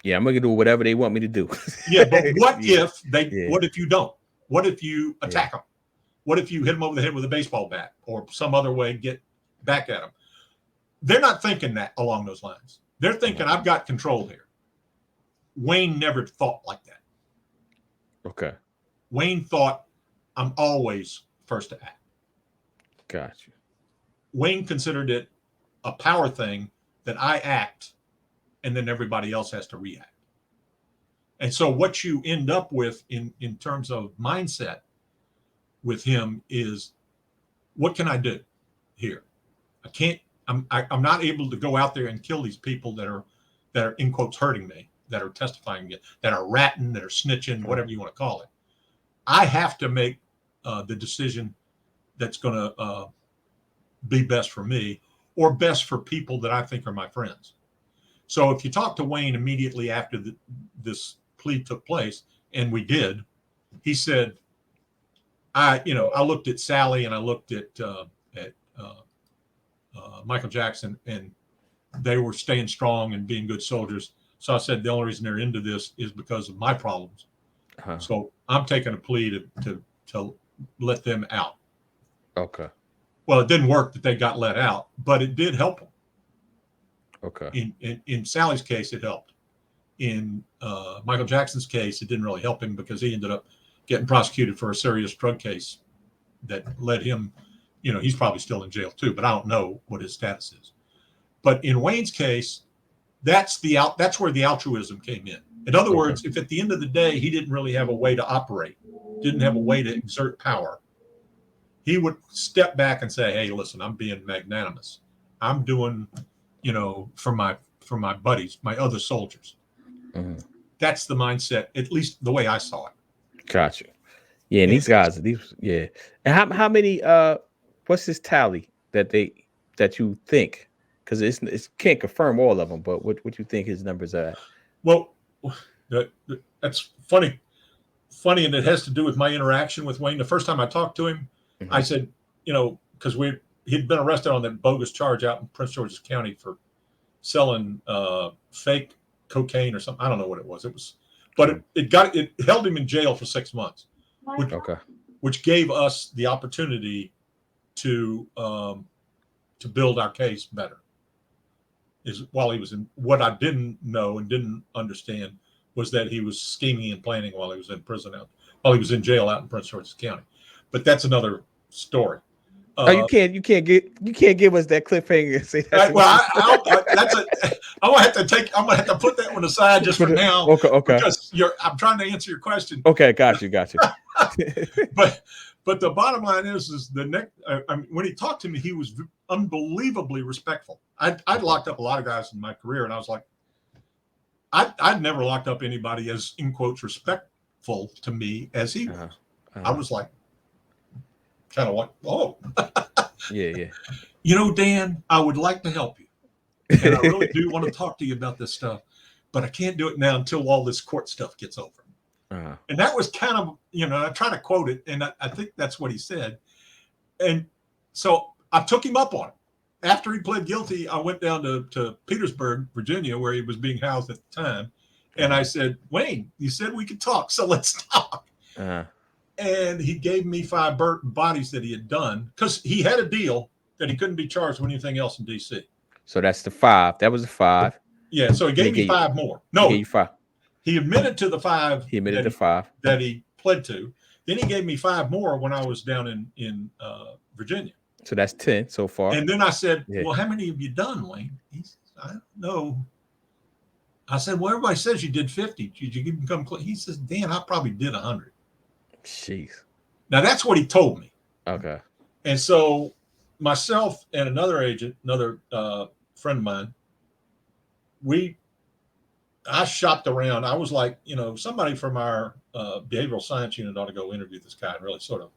Yeah, I'm going to do whatever they want me to do. Yeah, but what if you don't? What if you attack them? What if you hit them over the head with a baseball bat or some other way get back at them? They're not thinking that along those lines. They're thinking, I've got control here. Wayne never thought like that. Okay. Wayne thought, I'm always first to act. Gotcha. Wayne considered it a power thing that I act and then everybody else has to react. And so what you end up with in terms of mindset with him is, what can I do here? I'm not able to go out there and kill these people that are in quotes hurting me, that are testifying, that are ratting, that are snitching, whatever you want to call it. I have to make the decision that's going to be best for me or best for people that I think are my friends. So if you talk to Wayne immediately after this plea took place, and we did, he said, I looked at Sally and I looked at Michael Jackson, and they were staying strong and being good soldiers. So I said, the only reason they're into this is because of my problems. So I'm taking a plea to let them out. Okay. Well, it didn't work that they got let out, but it did help them. Okay. In Sally's case, it helped. In Michael Jackson's case, it didn't really help him because he ended up getting prosecuted for a serious drug case that led him, he's probably still in jail too, but I don't know what his status is. But in Wayne's case, that's where the altruism came in. In other words, if at the end of the day, he didn't really have a way to operate, didn't have a way to exert power, he would step back and say, hey, listen, I'm being magnanimous. I'm doing, for my buddies, my other soldiers. That's the mindset, at least the way I saw it. Gotcha. Yeah, and these guys, yeah. And how many? What's this tally that you think? Because it's can't confirm all of them, but what you think his numbers are at? Well, that's funny, and it has to do with my interaction with Wayne. The first time I talked to him, I said, because he'd been arrested on that bogus charge out in Prince George's County for selling fake cocaine or something. I don't know what it was. But it held him in jail for 6 months. Okay. which gave us the opportunity to build our case better. Is while he was in, what I didn't know and didn't understand was that he was scheming and planning while he was in prison while he was in jail out in Prince George's County. But that's another story. Oh, you can't give us that cliffhanger and say that's well, I'm gonna have to put that one aside just for now. Okay. Because I'm trying to answer your question. Okay, got you. But the bottom line is the next. When he talked to me, he was unbelievably respectful. I'd locked up a lot of guys in my career, and I was like, I'd never locked up anybody as, in quotes, respectful to me as he was. I was like, kind of like, oh, yeah. You know, Dan, I would like to help you, and I really do want to talk to you about this stuff, but I can't do it now until all this court stuff gets over. And that was kind of, I try to quote it, and I think that's what he said. And so I took him up on it. After he pled guilty, I went down to Petersburg, Virginia, where he was being housed at the time. And I said, Wayne, you said we could talk, so let's talk. And he gave me 5 bodies that he had done, because he had a deal that he couldn't be charged with anything else in D.C. So that's the 5. That was the 5. Yeah, so he gave me 5 more. No, he gave you 5. He admitted to the 5. He admitted to 5 that he pled to. Then he gave me 5 more when I was down in Virginia. So that's 10 so far. And then I said, well, how many have you done, Wayne? He said, I don't know. I said, well, everybody says you did 50. Did you even come close? He says, Dan, I probably did 100. Jeez. Now, that's what he told me. Okay. And so myself and another agent, another friend of mine, I shopped around. I was like, somebody from our behavioral science unit ought to go interview this guy and really sort of,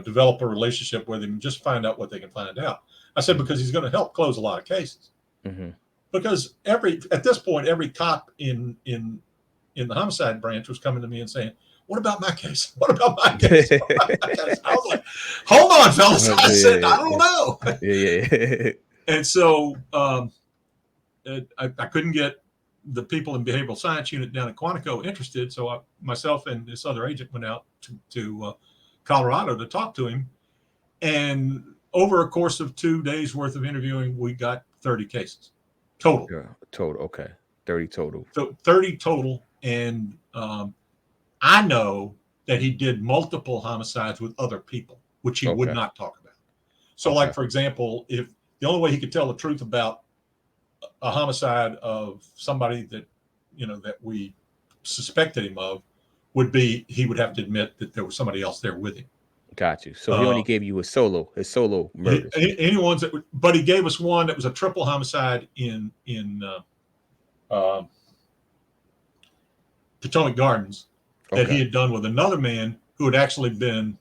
develop a relationship with him and just find out what they can find out. I said, because he's going to help close a lot of cases. Because at this point, every cop in the homicide branch was coming to me and saying, what about my case? What about my case? I was like, hold on, fellas. I said, I don't know. Yeah. And so I couldn't get the people in behavioral science unit down at Quantico interested. So myself and this other agent went out to Colorado to talk to him. And over a course of 2 days worth of interviewing, we got 30 cases total. Yeah, total. Okay. 30 total. So 30 total. And I know that he did multiple homicides with other people, which he would not talk about. So like, for example, if the only way he could tell the truth about a homicide of somebody that, that we suspected him of would be, he would have to admit that there was somebody else there with him. Got you. So he only gave you his solo murders. Any ones but he gave us one that was a triple homicide in Potomac Gardens that he had done with another man who had actually been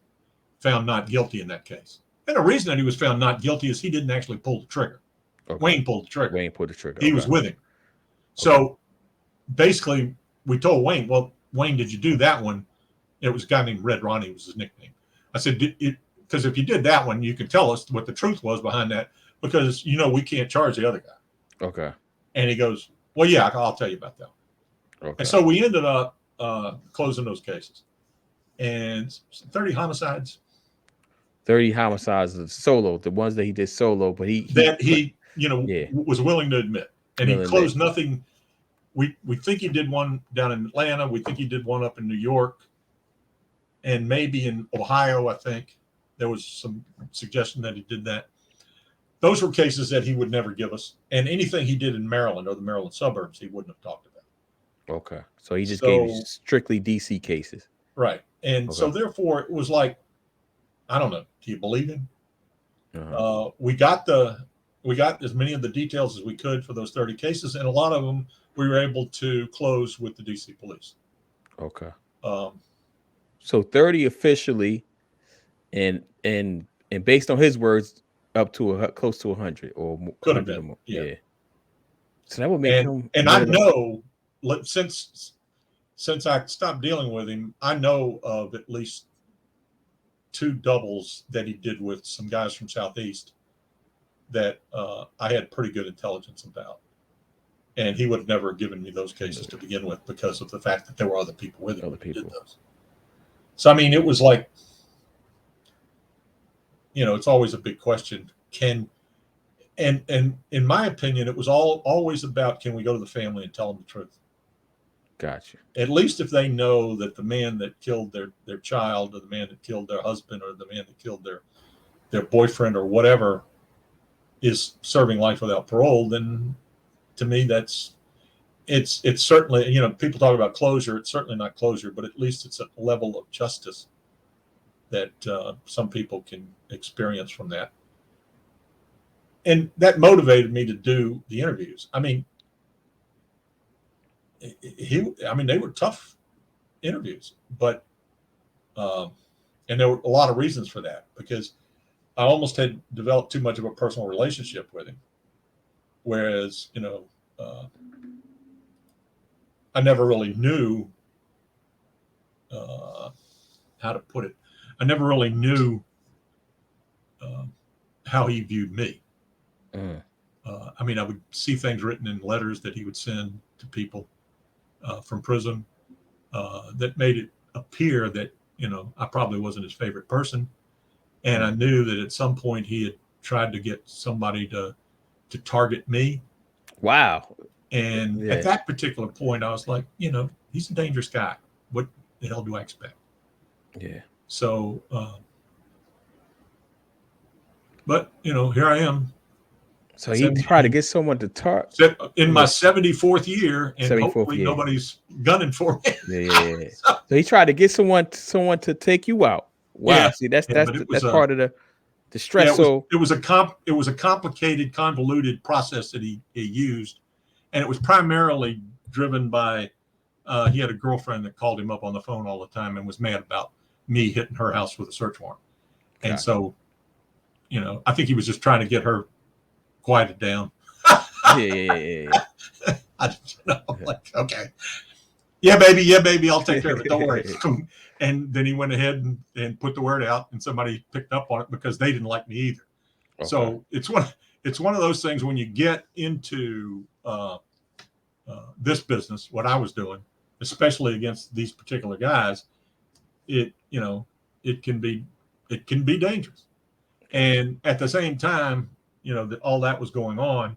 found not guilty in that case. And the reason that he was found not guilty is he didn't actually pull the trigger. Wayne pulled the trigger. He was with him. So basically, we told Wayne, well, Wayne, did you do that one? It was a guy named Red Ronnie was his nickname. I said, because if you did that one, you can tell us what the truth was behind that, because, we can't charge the other guy. Okay. And he goes, well, yeah, I'll tell you about that. Okay. And so we ended up closing those cases. And 30 homicides. 30 homicides of solo, the ones that he did solo, but he was willing to admit. And he closed nothing. We think he did one down in Atlanta. We think he did one up in New York. And maybe in Ohio, I think. There was some suggestion that he did that. Those were cases that he would never give us. And anything he did in Maryland or the Maryland suburbs, he wouldn't have talked about. Okay. So he just gave you strictly DC cases. Right. And so therefore it was like, I don't know. Do you believe him? We got as many of the details as we could for those 30 cases, and a lot of them we were able to close with the DC police. Okay. So 30 officially, and based on his words, up to close to 100 or more. Could have been. Yeah. So that would make him. And I know, since I stopped dealing with him, I know of at least 2 doubles that he did with some guys from Southeast that I had pretty good intelligence about. And he would have never given me those cases to begin with because of the fact that there were other people with him. Other people. Did those. So, I mean, it was like, it's always a big question. And in my opinion, it was always about, can we go to the family and tell them the truth? Gotcha. At least if they know that the man that killed their child, or the man that killed their husband, or the man that killed their boyfriend or whatever is serving life without parole, then to me it's certainly, people talk about closure. It's certainly not closure, but at least it's a level of justice that some people can experience from that. And that motivated me to do the interviews. I mean, they were tough interviews, but and there were a lot of reasons for that, because I almost had developed too much of a personal relationship with him. Whereas, I never really knew how to put it. I never really knew how he viewed me. I mean, I would see things written in letters that he would send to people from prison that made it appear that, I probably wasn't his favorite person. And I knew that at some point he had tried to get somebody to target me. Wow. And at that particular point, I was like, he's a dangerous guy. What the hell do I expect? Yeah. So, but, here I am. So he tried to get someone to talk in my 74th year, and 74th hopefully year. Nobody's gunning for me. Yeah. So he tried to get someone to take you out. Wow. Yeah, see, that's part of the stress. Yeah, it was a complicated, convoluted process that he used, and it was primarily driven by he had a girlfriend that called him up on the phone all the time and was mad about me hitting her house with a search warrant. And so, I think he was just trying to get her quieted down. Yeah. Like, okay. Yeah, baby, I'll take care of it. Don't worry. And then he went ahead and put the word out, and somebody picked up on it because they didn't like me either. Okay. So it's one of those things when you get into this business, what I was doing, especially against these particular guys, it can be dangerous. And at the same time, that all that was going on,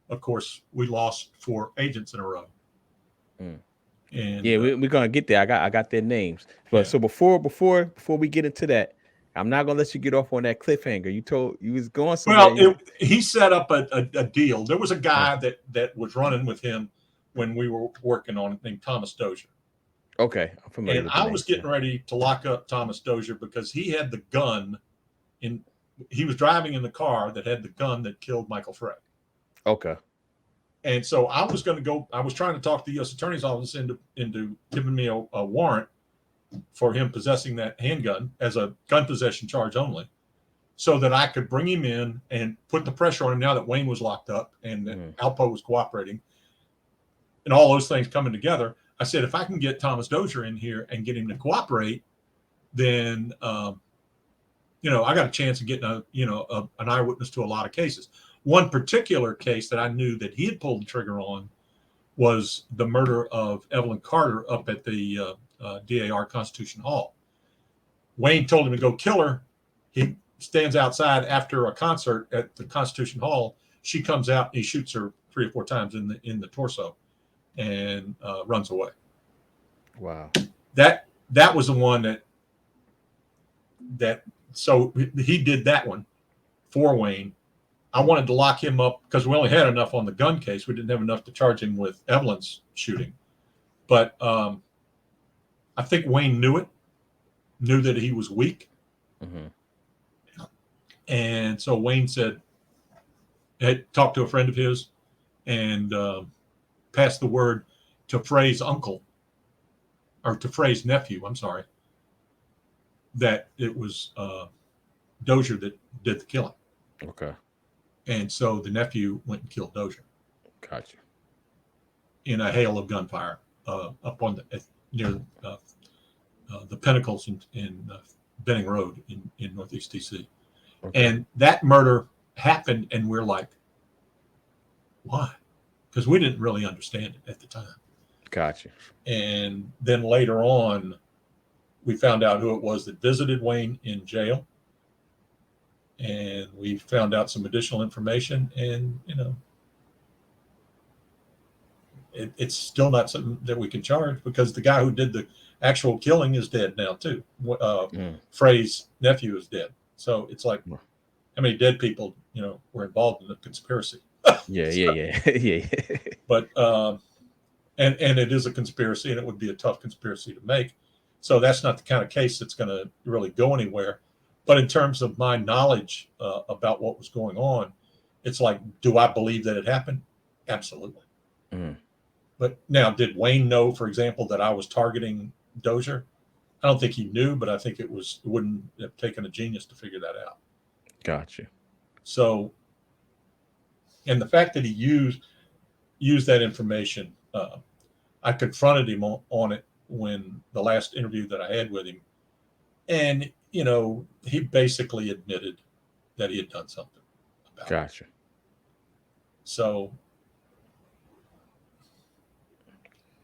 of course, we lost 4 agents in a row. And yeah, we're gonna get there. I got their names. But so before we get into that, I'm not gonna let you get off on that cliffhanger. You was going somewhere. Well, he set up a deal. There was a guy that was running with him when we were working on it named Thomas Dozier. Okay, I'm familiar. And I was getting ready to lock up Thomas Dozier because he had the gun he was driving in the car that had the gun that killed Michael Frey. Okay. And so I was going to go. I was trying to talk the U.S. Attorney's Office into giving me a warrant for him possessing that handgun as a gun possession charge only, so that I could bring him in and put the pressure on him now that Wayne was locked up and that Alpo was cooperating, and all those things coming together. I said, if I can get Thomas Dozier in here and get him to cooperate, then I got a chance of getting an eyewitness to a lot of cases. One particular case that I knew that he had pulled the trigger on was the murder of Evelyn Carter up at the DAR Constitution Hall. Wayne told him to go kill her. He stands outside after a concert at the Constitution Hall. She comes out and he shoots her 3 or 4 times in the torso and runs away. Wow. That was the one that so he did that one for Wayne. I wanted to lock him up because we only had enough on the gun case. We didn't have enough to charge him with Evelyn's shooting. But I think Wayne knew that he was weak. Mm-hmm. And so Wayne had talked to a friend of his and passed the word to Frey's uncle, or to Frey's nephew, I'm sorry, that it was Dozier that did the killing. Okay. And so the nephew went and killed Dozier. Gotcha. In a hail of gunfire up on near the Pinnacles in Benning Road in Northeast DC. Okay. And that murder happened, and we're like, why? Because we didn't really understand it at the time. Gotcha. And then later on, we found out who it was that visited Wayne in jail, and we found out some additional information. And it's still not something that we can charge, because the guy who did the actual killing is dead now too. Frey's nephew is dead. So it's like, how many dead people were involved in the conspiracy? Yeah. But and it is a conspiracy, and it would be a tough conspiracy to make. So that's not the kind of case that's going to really go anywhere. But in terms of my knowledge about what was going on, it's like, do I believe that it happened? Absolutely. But now, did Wayne know, for example, that I was targeting Dozier? I don't think he knew, but I think it wouldn't have taken a genius to figure that out. Gotcha. So, and the fact that he used that information, I confronted him on it when the last interview that I had with him, and he basically admitted that he had done something about it. Gotcha. So,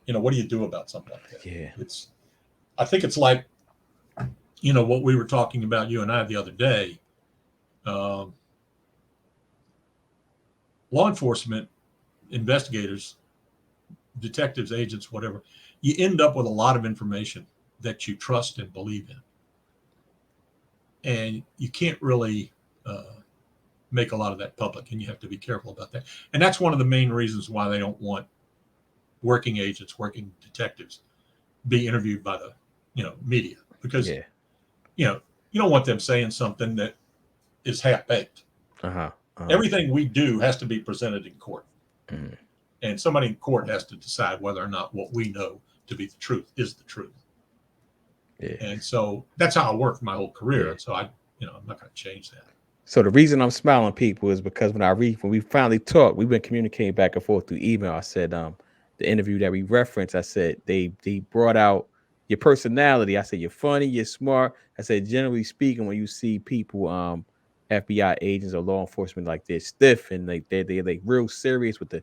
what do you do about something like that? Yeah. I think it's like, what we were talking about, you and I, the other day. Law enforcement, investigators, detectives, agents, whatever, you end up with a lot of information that you trust and believe in. And you can't really make a lot of that public, and you have to be careful about that. And that's one of the main reasons why they don't want working agents, working detectives be interviewed by the media, because you don't want them saying something that is half-baked. Everything we do has to be presented in court. And somebody in court has to decide whether or not what we know to be the truth is the truth. And so that's how I worked my whole career. And so I'm not going to change that. So the reason I'm smiling, people, is because when we finally talked, we've been communicating back and forth through email. I said, the interview that we referenced, I said, they brought out your personality. I said, you're funny, you're smart. I said, generally speaking, when you see people, FBI agents or law enforcement, like they're stiff and they're like real serious with the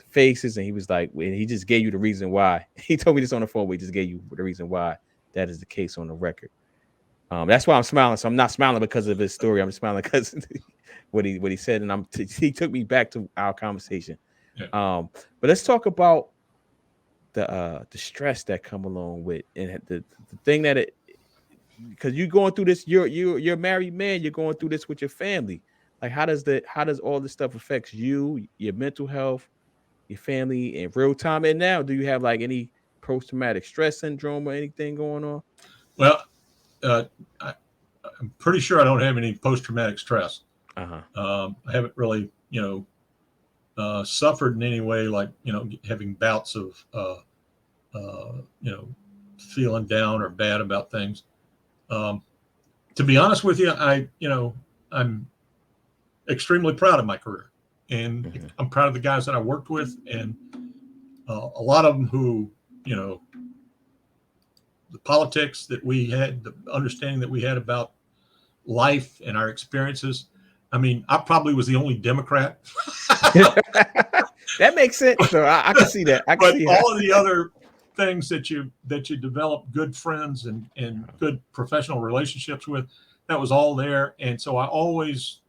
faces. And he was like, and he just gave you the reason why. He told me this on the phone, but he just gave you the reason why that is the case on the record. That's why I'm smiling. So I'm not smiling because of his story. I'm smiling because what he said, and he took me back to our conversation. But let's talk about the stress that come along with, and the thing that because you're going through this, you're a married man, you're going through this with your family. Like, how does all this stuff affect you, your mental health, your family in real time? And now, do you have like any post-traumatic stress syndrome or anything going on? Well, I'm pretty sure I don't have any post-traumatic stress. I haven't really, suffered in any way, like, having bouts of, feeling down or bad about things. To be honest with you, I'm extremely proud of my career, and I'm proud of the guys that I worked with, and a lot of them who, the politics that we had, the understanding that we had about life and our experiences. I mean, I probably was the only Democrat. That makes sense. So I can see that. But all of the other things that you develop good friends and good professional relationships with, that was all there. And so I always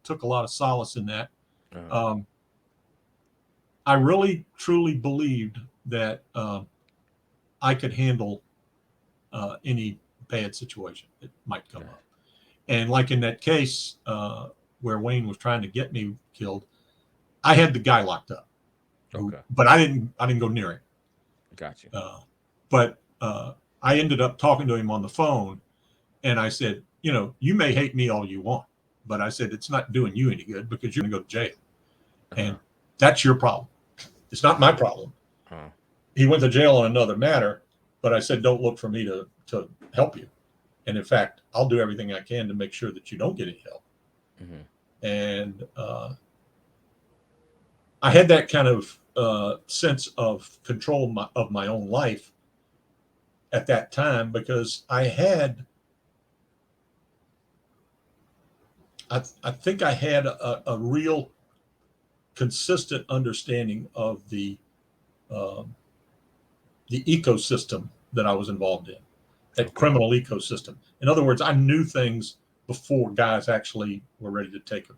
took a lot of solace in that. I really, truly believed that I could handle any bad situation that might come up. And like in that case where Wayne was trying to get me killed, I had the guy locked up. But I didn't go near him. Gotcha. But I ended up talking to him on the phone, and I said, you may hate me all you want, but I said, it's not doing you any good, because you're going to go to jail. And that's your problem. It's not my problem. He went to jail on another matter, but I said, don't look for me to help you. And in fact, I'll do everything I can to make sure that you don't get any help. And I had that kind of sense of control of my own life at that time, because I think I had a real consistent understanding of the ecosystem that I was involved in. that criminal ecosystem. In other words, I knew things before guys actually were ready to take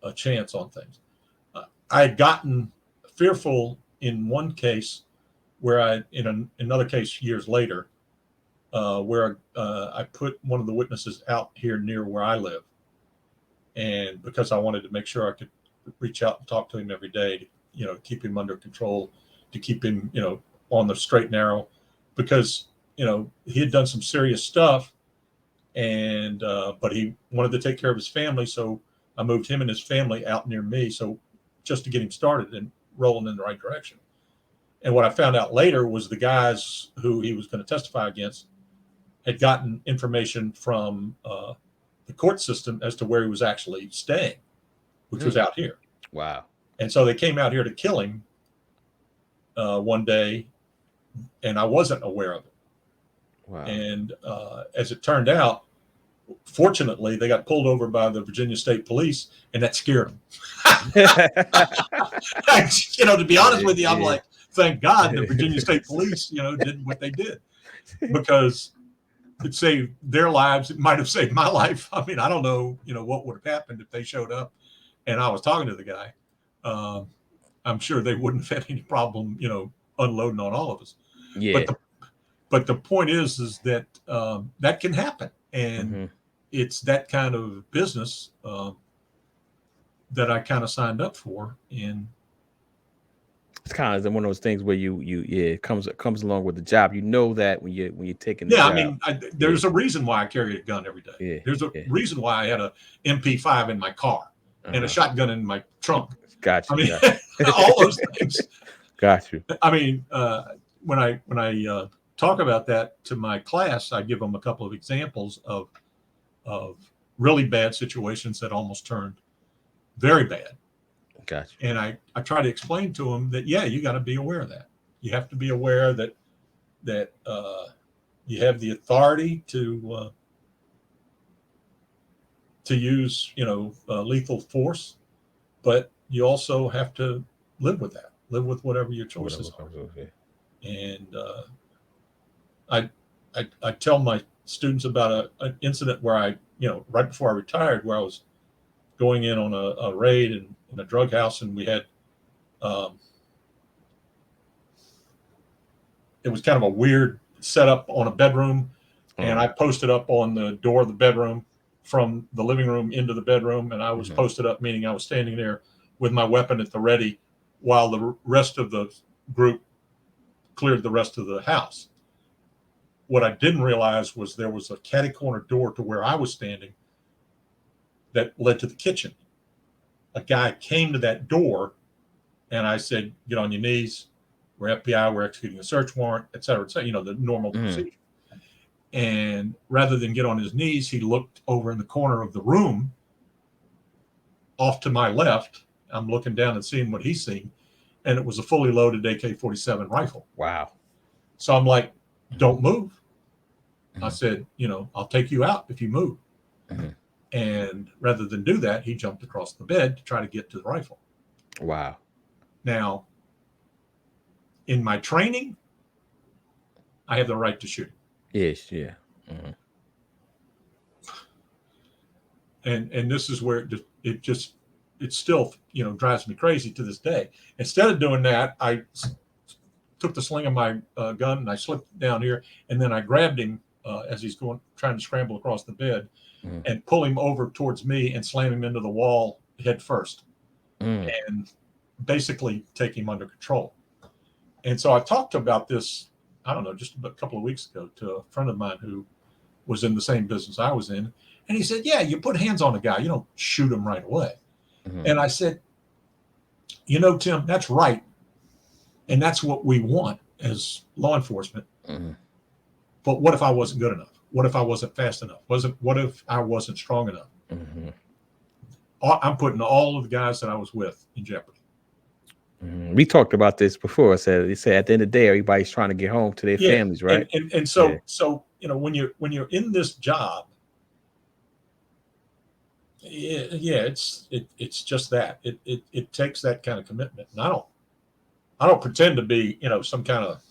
a chance on things. I had gotten fearful in one case where another case years later, where I put one of the witnesses out here near where I live. And because I wanted to make sure I could reach out and talk to him every day, keep him under control, to keep him, on the straight and narrow, because, he had done some serious stuff, and but he wanted to take care of his family. So I moved him and his family out near me. So just to get him started and rolling in the right direction. And what I found out later was the guys who he was going to testify against had gotten information from the court system as to where he was actually staying, which was out here. Wow. And so they came out here to kill him one day, and I wasn't aware of it. Wow. And as it turned out, fortunately, they got pulled over by the Virginia State Police, and that scared them. To be honest with you, I'm like, thank God the Virginia State Police, did what they did, because it saved their lives. It might have saved my life. I mean, I don't know, what would have happened if they showed up and I was talking to the guy. I'm sure they wouldn't have had any problem, unloading on all of us. Yeah. But the point is that that can happen, and it's that kind of business that I kind of signed up for. And it's kind of one of those things where it comes along with the job. That when you're taking the job. I mean, there's a reason why I carry a gun every day. Yeah. There's a reason why I had a MP5 in my car and a shotgun in my trunk. Gotcha. I mean, all those things. Got you. I mean, when I talk about that to my class, I give them a couple of examples of really bad situations that almost turned very bad. Gotcha. And I try to explain to them that, you got to be aware of that. You have to be aware that you have the authority to use, lethal force, but you also have to live with that. Live with whatever your choices are. And I tell my students about an incident where I, right before I retired, where I was going in on a raid in a drug house, and we had it was kind of a weird setup on a bedroom, and I posted up on the door of the bedroom from the living room into the bedroom, and I was posted up, meaning I was standing there with my weapon at the ready while the rest of the group cleared the rest of the house. What I didn't realize was there was a catty corner door to where I was standing that led to the kitchen. A guy came to that door, and I said, "Get on your knees. We're FBI. We're executing a search warrant, et cetera, et cetera." The normal procedure. And rather than get on his knees, he looked over in the corner of the room off to my left. I'm looking down and seeing what he's seeing, and it was a fully loaded AK-47 rifle. Wow. So I'm like, "Don't move." I said, "I'll take you out if you move." And rather than do that, he jumped across the bed to try to get to the rifle. Wow. Now, in my training, I have the right to shoot. Yes, yeah. And this is where it still drives me crazy to this day. Instead of doing that, I took the sling of my gun and I slipped it down here, and then I grabbed him as he's trying to scramble across the bed, and pull him over towards me and slam him into the wall head first, and basically take him under control. And so I talked about this, I don't know, just a couple of weeks ago to a friend of mine who was in the same business I was in. And he said, "Yeah, you put hands on a guy, you don't shoot him right away." And I said, "Tim, that's right. And that's what we want as law enforcement. But what if I wasn't good enough? What if I wasn't fast enough? What if I wasn't strong enough? I'm putting all of the guys that I was with in jeopardy." We talked about this before. I said at the end of the day, everybody's trying to get home to their families, right? And so when you're in this job, it's just that it takes that kind of commitment. And I don't pretend to be some kind of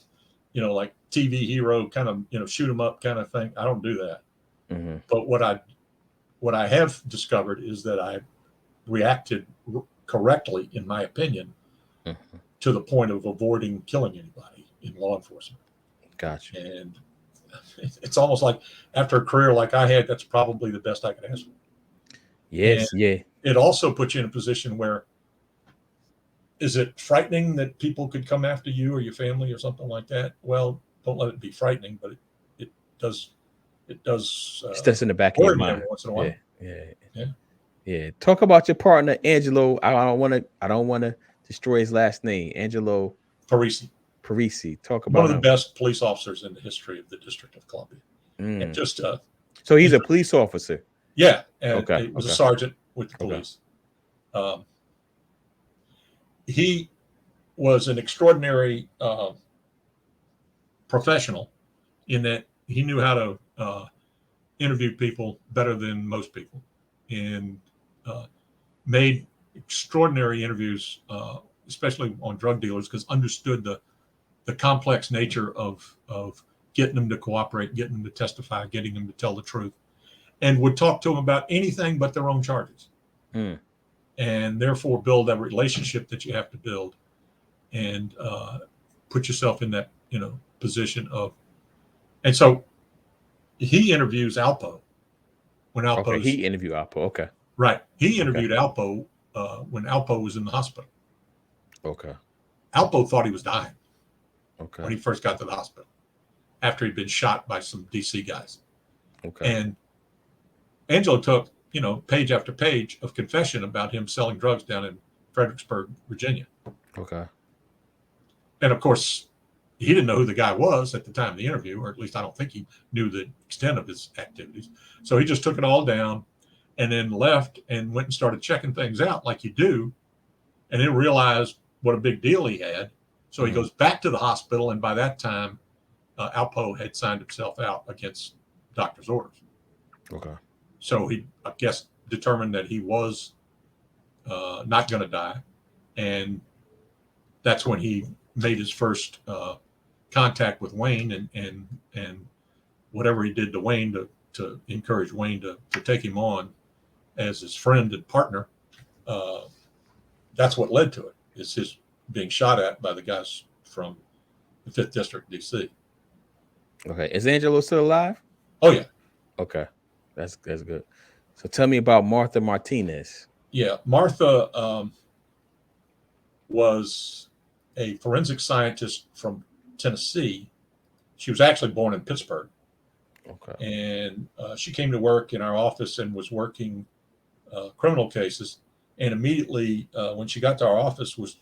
like TV hero kind of, shoot 'em up kind of thing. I don't do that. Mm-hmm. But what I have discovered is that I reacted correctly, in my opinion, Mm-hmm. to the point of avoiding killing anybody in law enforcement. Gotcha. And it's almost like after a career like I had, that's probably the best I could ask for. And Yes. Yeah. it also puts you in a position where, is it frightening that people could come after you or your family or something like that? Well, don't let it be frightening, but it does It's just in the back of your worry me every mind. once in a while. Yeah. Yeah. Talk about your partner, Angelo. I don't want to destroy his last name. Angelo Parisi. Talk One about of the him. best police officers in the history of the District of Columbia. And just so he's a police officer. Yeah, and Okay. he was a sergeant with the police. He was an extraordinary professional in that he knew how to interview people better than most people, and made extraordinary interviews, especially on drug dealers, because understood the complex nature of getting them to cooperate, getting them to testify, getting them to tell the truth, and would talk to them about anything but their own charges. And therefore build that relationship that you have to build, and put yourself in that position of. And so he interviews Alpo when Alpo. He interviewed Alpo. Okay. Right. He interviewed Alpo when Alpo was in the hospital. Okay. Alpo thought he was dying. Okay. When he first got to the hospital, after he'd been shot by some DC guys. Okay. And Angelo took page after page of confession about him selling drugs down in Fredericksburg, Virginia. Okay. And of course, he didn't know who the guy was at the time of the interview, or at least I don't think he knew the extent of his activities. So he just took it all down and then left and went and started checking things out like you do, and then realized what a big deal he had. So he goes back to the hospital, and by that time, Alpo had signed himself out against doctor's orders. Okay. So he, I guess, determined that he was not going to die, and that's when he made his first contact with Wayne, and whatever he did to Wayne to encourage Wayne to take him on as his friend and partner. That's what led to it. Is his being shot at by the guys from the 5th District, DC. Okay. Is Angelo still alive? Oh, yeah. Okay. That's good. So tell me about Martha Martinez. Yeah. Martha was a forensic scientist from Tennessee. She was actually born in Pittsburgh. Okay. And she came to work in our office and was working criminal cases. And immediately when she got to our office was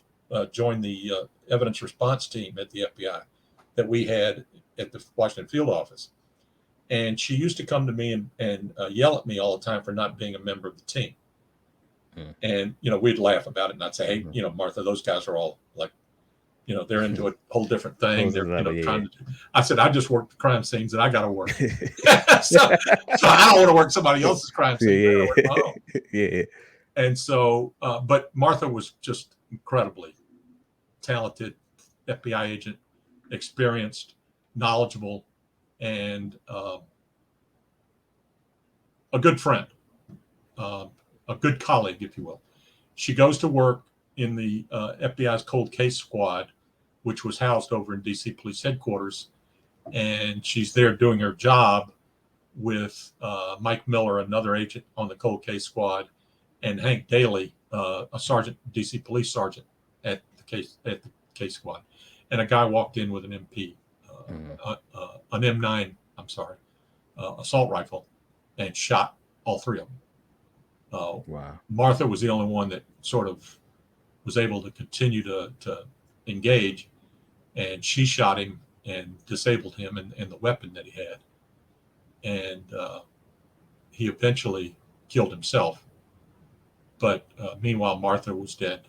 joined the evidence response team at the FBI that we had at the Washington field office. And she used to come to me and yell at me all the time for not being a member of the team. And, we'd laugh about it. And I'd say, hey, Martha, those guys are all like, they're into a whole different thing. They're, trying to do. I said, I just work the crime scenes and I got to work. so I don't want to work somebody else's crime scene. Yeah. And so, but Martha was just incredibly talented FBI agent, experienced, knowledgeable, and a good friend, a good colleague, if you will. She goes to work in the FBI's cold case squad, which was housed over in DC Police Headquarters, and she's there doing her job with Mike Miller, another agent on the cold case squad, and Hank Daly, a sergeant, DC Police sergeant at the case squad. And a guy walked in with an MP, an M9, assault rifle, and shot all three of them. Wow. Martha was the only one that sort of was able to continue to engage, and she shot him and disabled him and the weapon that he had. And he eventually killed himself. But meanwhile, Martha was dead.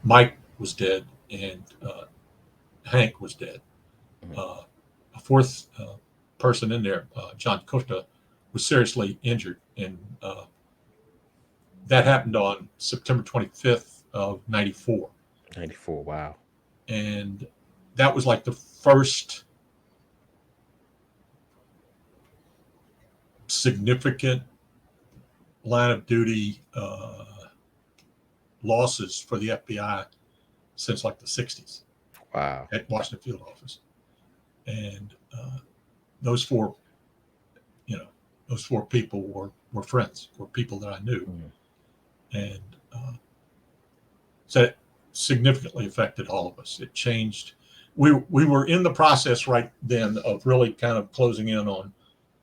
Mike was dead, and Hank was dead. A fourth person in there, John Kufta, was seriously injured, and that happened on September 25th of 94. 94, wow. And that was like the first significant line of duty losses for the FBI since like the 60s. Wow. At Washington field office. And those four people were friends, were people that I knew. And so it significantly affected all of us. It changed. We were in the process right then of really kind of closing in on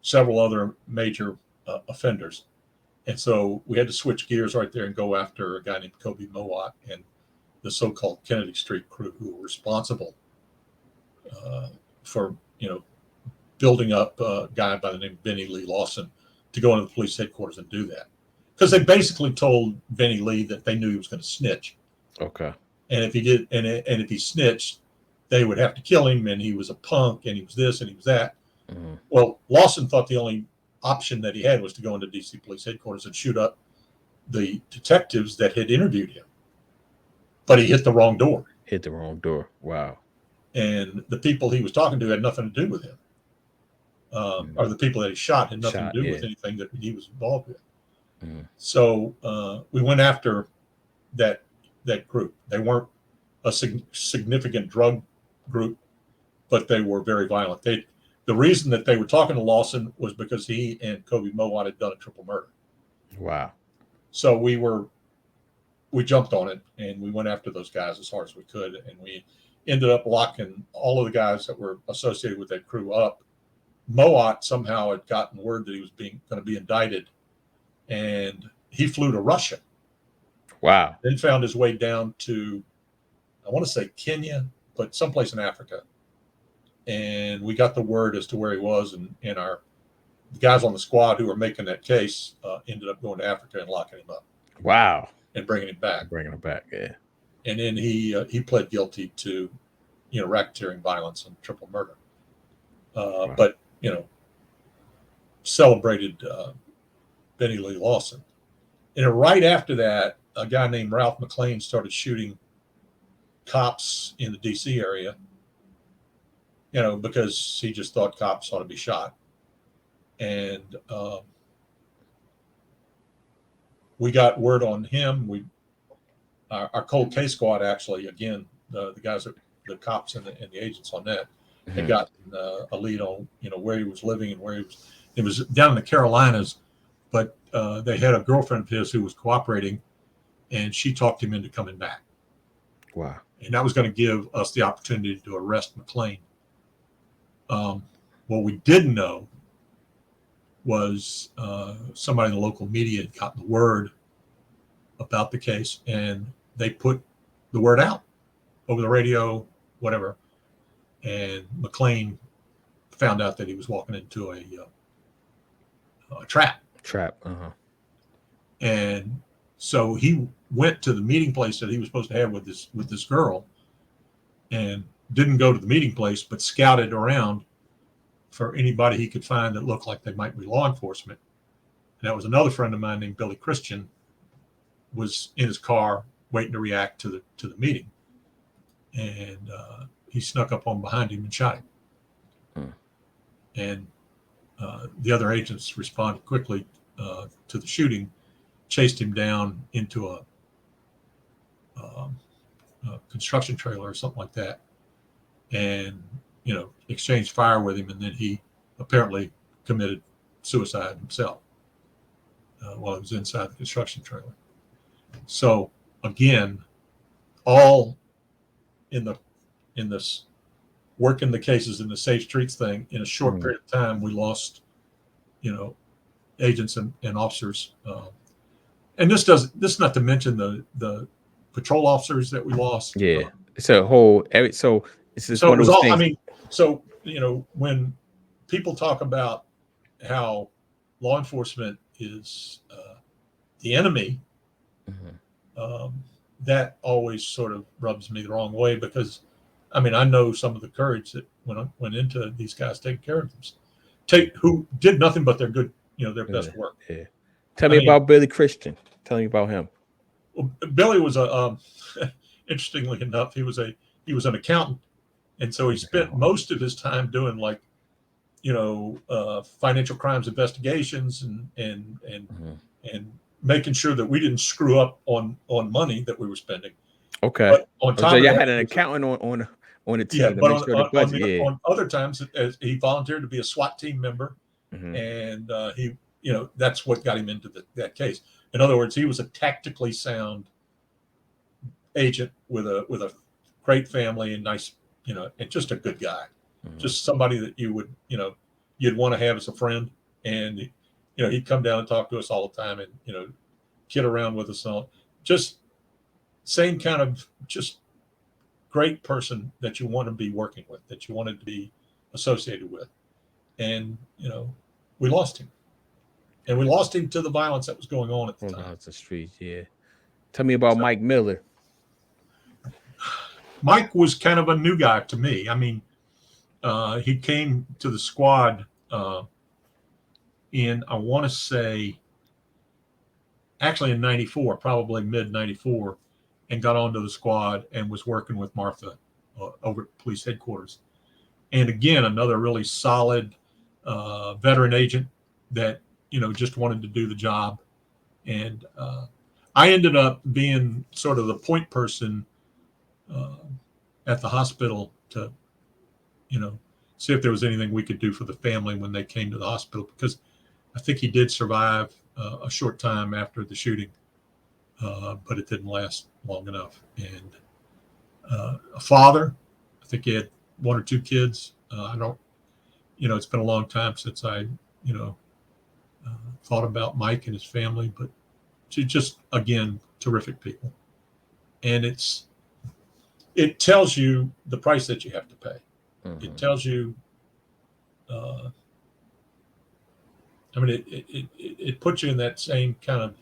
several other major offenders. And so we had to switch gears right there and go after a guy named Kobe Mowat and the so-called Kennedy Street crew, who were responsible for, building up a guy by the name of Benny Lee Lawson to go into the police headquarters and do that. Because they basically told Benny Lee that they knew he was going to snitch. Okay. And if he did, and if he snitched, they would have to kill him, and he was a punk, and he was this, and he was that. Mm-hmm. Well, Lawson thought the only option that he had was to go into DC police headquarters and shoot up the detectives that had interviewed him. But he hit the wrong door. Hit the wrong door. Wow. And the people he was talking to had nothing to do with him. Or the people that he shot had nothing to do with anything that he was involved with. Mm-hmm. So we went after that group. They weren't a significant drug group, but they were very violent. The reason that they were talking to Lawson was because he and Kobe Mowat had done a triple murder. Wow. So we jumped on it, and we went after those guys as hard as we could, and we ended up locking all of the guys that were associated with that crew up. Mowat somehow had gotten word that he was going to be indicted, and he flew to Russia. Wow. Then found his way down to, I want to say Kenya, but someplace in Africa. And we got the word as to where he was, and the guys on the squad who were making that case ended up going to Africa and locking him up. Wow. And bringing him back. Yeah. And then he pled guilty to, racketeering, violence, and triple murder. Wow. But, celebrated Benny Lee Lawson. And right after that, a guy named Ralph Mclean started shooting cops in the D.C. area, because he just thought cops ought to be shot. And we got word on him. Our cold case squad, actually, again, the guys, the cops and the agents on that, had gotten a lead on, where he was living and where he was. It was down in the Carolinas, but they had a girlfriend of his who was cooperating, and she talked him into coming back. Wow. And that was going to give us the opportunity to arrest Mclean. What we didn't know was somebody in the local media had gotten the word about the case, and they put the word out over the radio, whatever. And Mclean found out that he was walking into a trap. Uh-huh. And so he went to the meeting place that he was supposed to have with this girl, and didn't go to the meeting place, but scouted around for anybody he could find that looked like they might be law enforcement. And that was another friend of mine named Billy Christian, was in his car waiting to react to the meeting. And he snuck up on behind him and shot him. And the other agents responded quickly to the shooting, chased him down into a construction trailer or something like that, and exchanged fire with him, and then he apparently committed suicide himself while he was inside the construction trailer. So again, all in this working the cases in the Safe Streets thing, in a short period of time, we lost, agents and officers. And this not to mention the patrol officers that we lost. Yeah, it's a whole. So it's just one of those things. I mean, so when people talk about how law enforcement is the enemy, that always sort of rubs me the wrong way, because I mean, I know some of the courage that went into these guys taking care of them, who did nothing but their good, their best work. Yeah. Tell me about Billy Christian. Tell me about him. Well, Billy was interestingly enough, he was an accountant And so he spent most of his time doing like, financial crimes investigations and making sure that we didn't screw up on money that we were spending. Okay. But on top So of y'all that, had an accountant on the team to but make sure the budget. on other times, as he volunteered to be a SWAT team member, and he, that's what got him into that case. In other words, he was a tactically sound agent with a great family and nice, and just a good guy, just somebody that you would, you'd want to have as a friend. And, he'd come down and talk to us all the time and, kid around with us all. Just same kind of just great person that you want to be working with, that you wanted to be associated with. And, we lost him. And we lost him to the violence that was going on at the time. The streets, yeah. Tell me about Mike Miller. Mike was kind of a new guy to me. I mean, he came to the squad in, I want to say, actually in 94, probably mid 94, and got onto the squad and was working with Martha over at police headquarters. And again, another really solid veteran agent that, just wanted to do the job. And I ended up being sort of the point person at the hospital to, see if there was anything we could do for the family when they came to the hospital, because I think he did survive a short time after the shooting, but it didn't last long enough. And a father, I think he had one or two kids. I don't, it's been a long time since I, thought about Mike and his family, but just, again, terrific people. And it tells you the price that you have to pay. It tells you, it puts you in that same kind of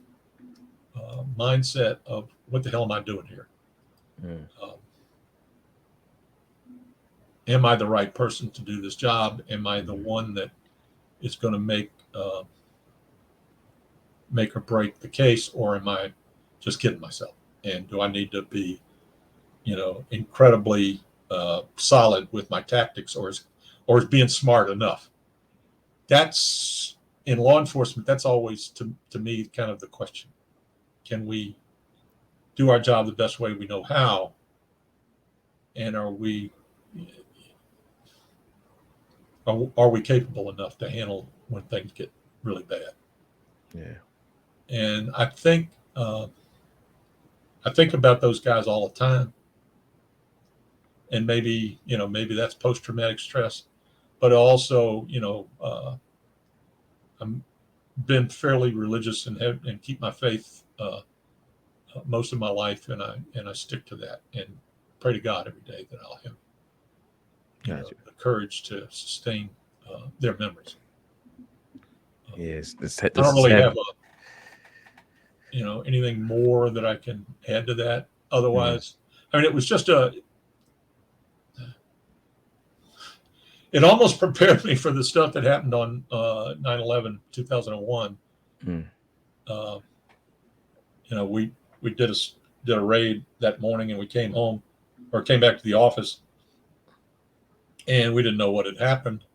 mindset of what the hell am I doing here? Am I the right person to do this job? Am I the one that is going to make or break the case, or am I just kidding myself? And do I need to be, incredibly solid with my tactics, or is being smart enough? That's, in law enforcement, that's always to me kind of the question. Can we do our job the best way we know how? And are we capable enough to handle when things get really bad? Yeah. And I think about those guys all the time. And maybe that's post-traumatic stress, but also, I'm been fairly religious and keep my faith most of my life, and I stick to that and pray to God every day that I'll have the courage to sustain their memories. Yes, I don't really have anything more that I can add to that. Otherwise, I mean, it was just it almost prepared me for the stuff that happened on 9/11, 2001. We did a raid that morning, and we came back to the office, and we didn't know what had happened.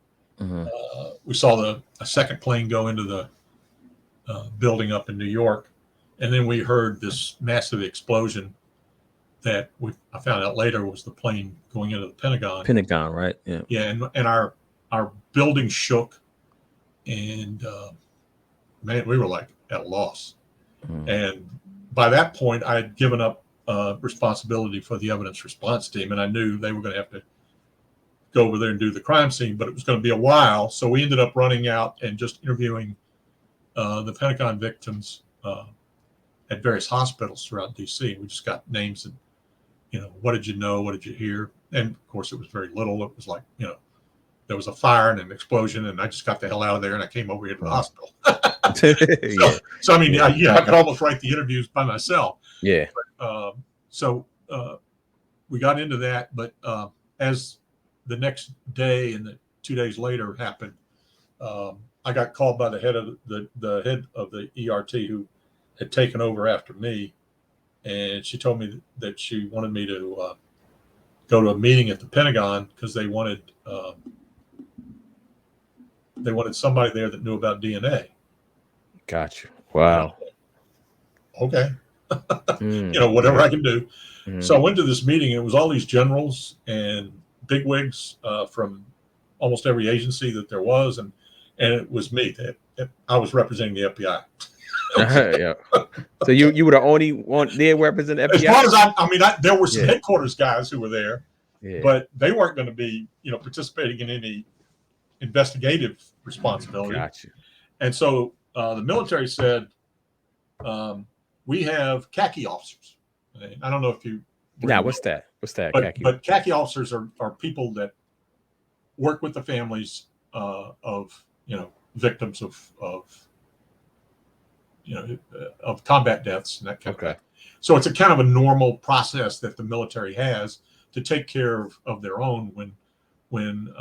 We saw a second plane go into the building up in New York, and then we heard this massive explosion that I found out later was the plane going into the Pentagon. Pentagon, right? Yeah. Yeah, and our building shook, and man, we were like at a loss. And by that point, I had given up responsibility for the evidence response team, and I knew they were going to have to go over there and do the crime scene, but it was going to be a while. So we ended up running out and just interviewing the Pentagon victims at various hospitals throughout D.C. We just got names and, what did you know? What did you hear? And of course, it was very little. It was like, there was a fire and an explosion, and I just got the hell out of there, and I came over here to the hospital. So I mean, I could almost write the interviews by myself. Yeah. But, so we got into that, but as the next day and the 2 days later happened, I got called by the head of the ERT who had taken over after me, and she told me that she wanted me to go to a meeting at the Pentagon because they wanted somebody there that knew about DNA. Gotcha. Wow. Okay. Whatever I can do. So I went to this meeting, and it was all these generals and bigwigs from almost every agency that there was, and it was me. I was representing the FBI. Yeah. So you were the only one there representing the FBI? As far as there were some headquarters guys who were there, but they weren't going to be, participating in any investigative responsibility. Gotcha. And so the military said, we have khaki officers. I don't know if you. What's that? What's that? But khaki officers are people that work with the families of victims of combat deaths and that kind of thing. So it's a kind of a normal process that the military has to take care of their own when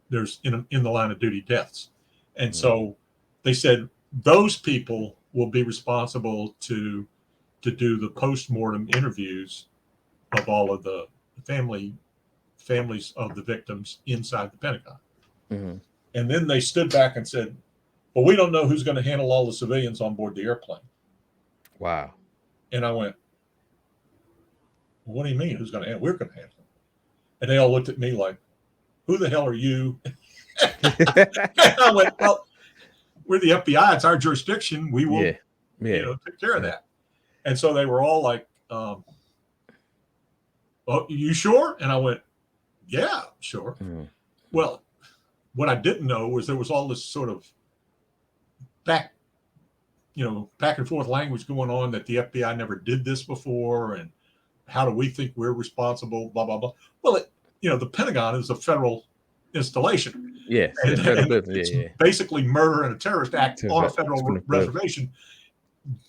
there's in the line of duty deaths. And so they said those people will be responsible to do the post-mortem interviews of all of the families of the victims inside the Pentagon. And then they stood back and said, well, we don't know who's going to handle all the civilians on board the airplane. Wow. And I went, well, what do you mean who's going to handle? We're going to handle them. And they all looked at me like, who the hell are you? And I went, well, we're the FBI. It's our jurisdiction. We will take care of that. And so they were all like, oh, you sure? And I went, yeah, sure. Well, what I didn't know was there was all this sort of back and forth language going on that the FBI never did this before. And how do we think we're responsible? Blah, blah, blah. Well, the Pentagon is a federal installation. Yeah. And it's basically murder and a terrorist act on a federal reservation.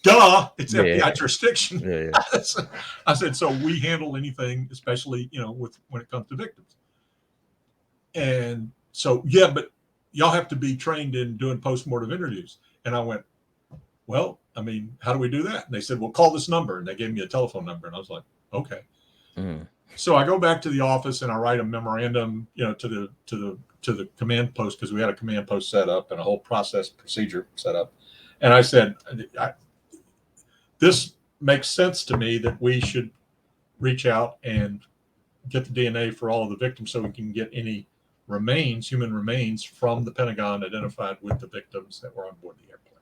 Duh, it's FBI jurisdiction. I said, so we handle anything, especially, when it comes to victims. And so, but y'all have to be trained in doing post-mortem interviews. And I went, well, how do we do that? And they said, well, call this number. And they gave me a telephone number. And I was like, okay. So I go back to the office and I write a memorandum, to the command post, because we had a command post set up and a whole procedure set up. And I said, this makes sense to me that we should reach out and get the DNA for all of the victims so we can get any human remains from the Pentagon identified with the victims that were on board the airplane.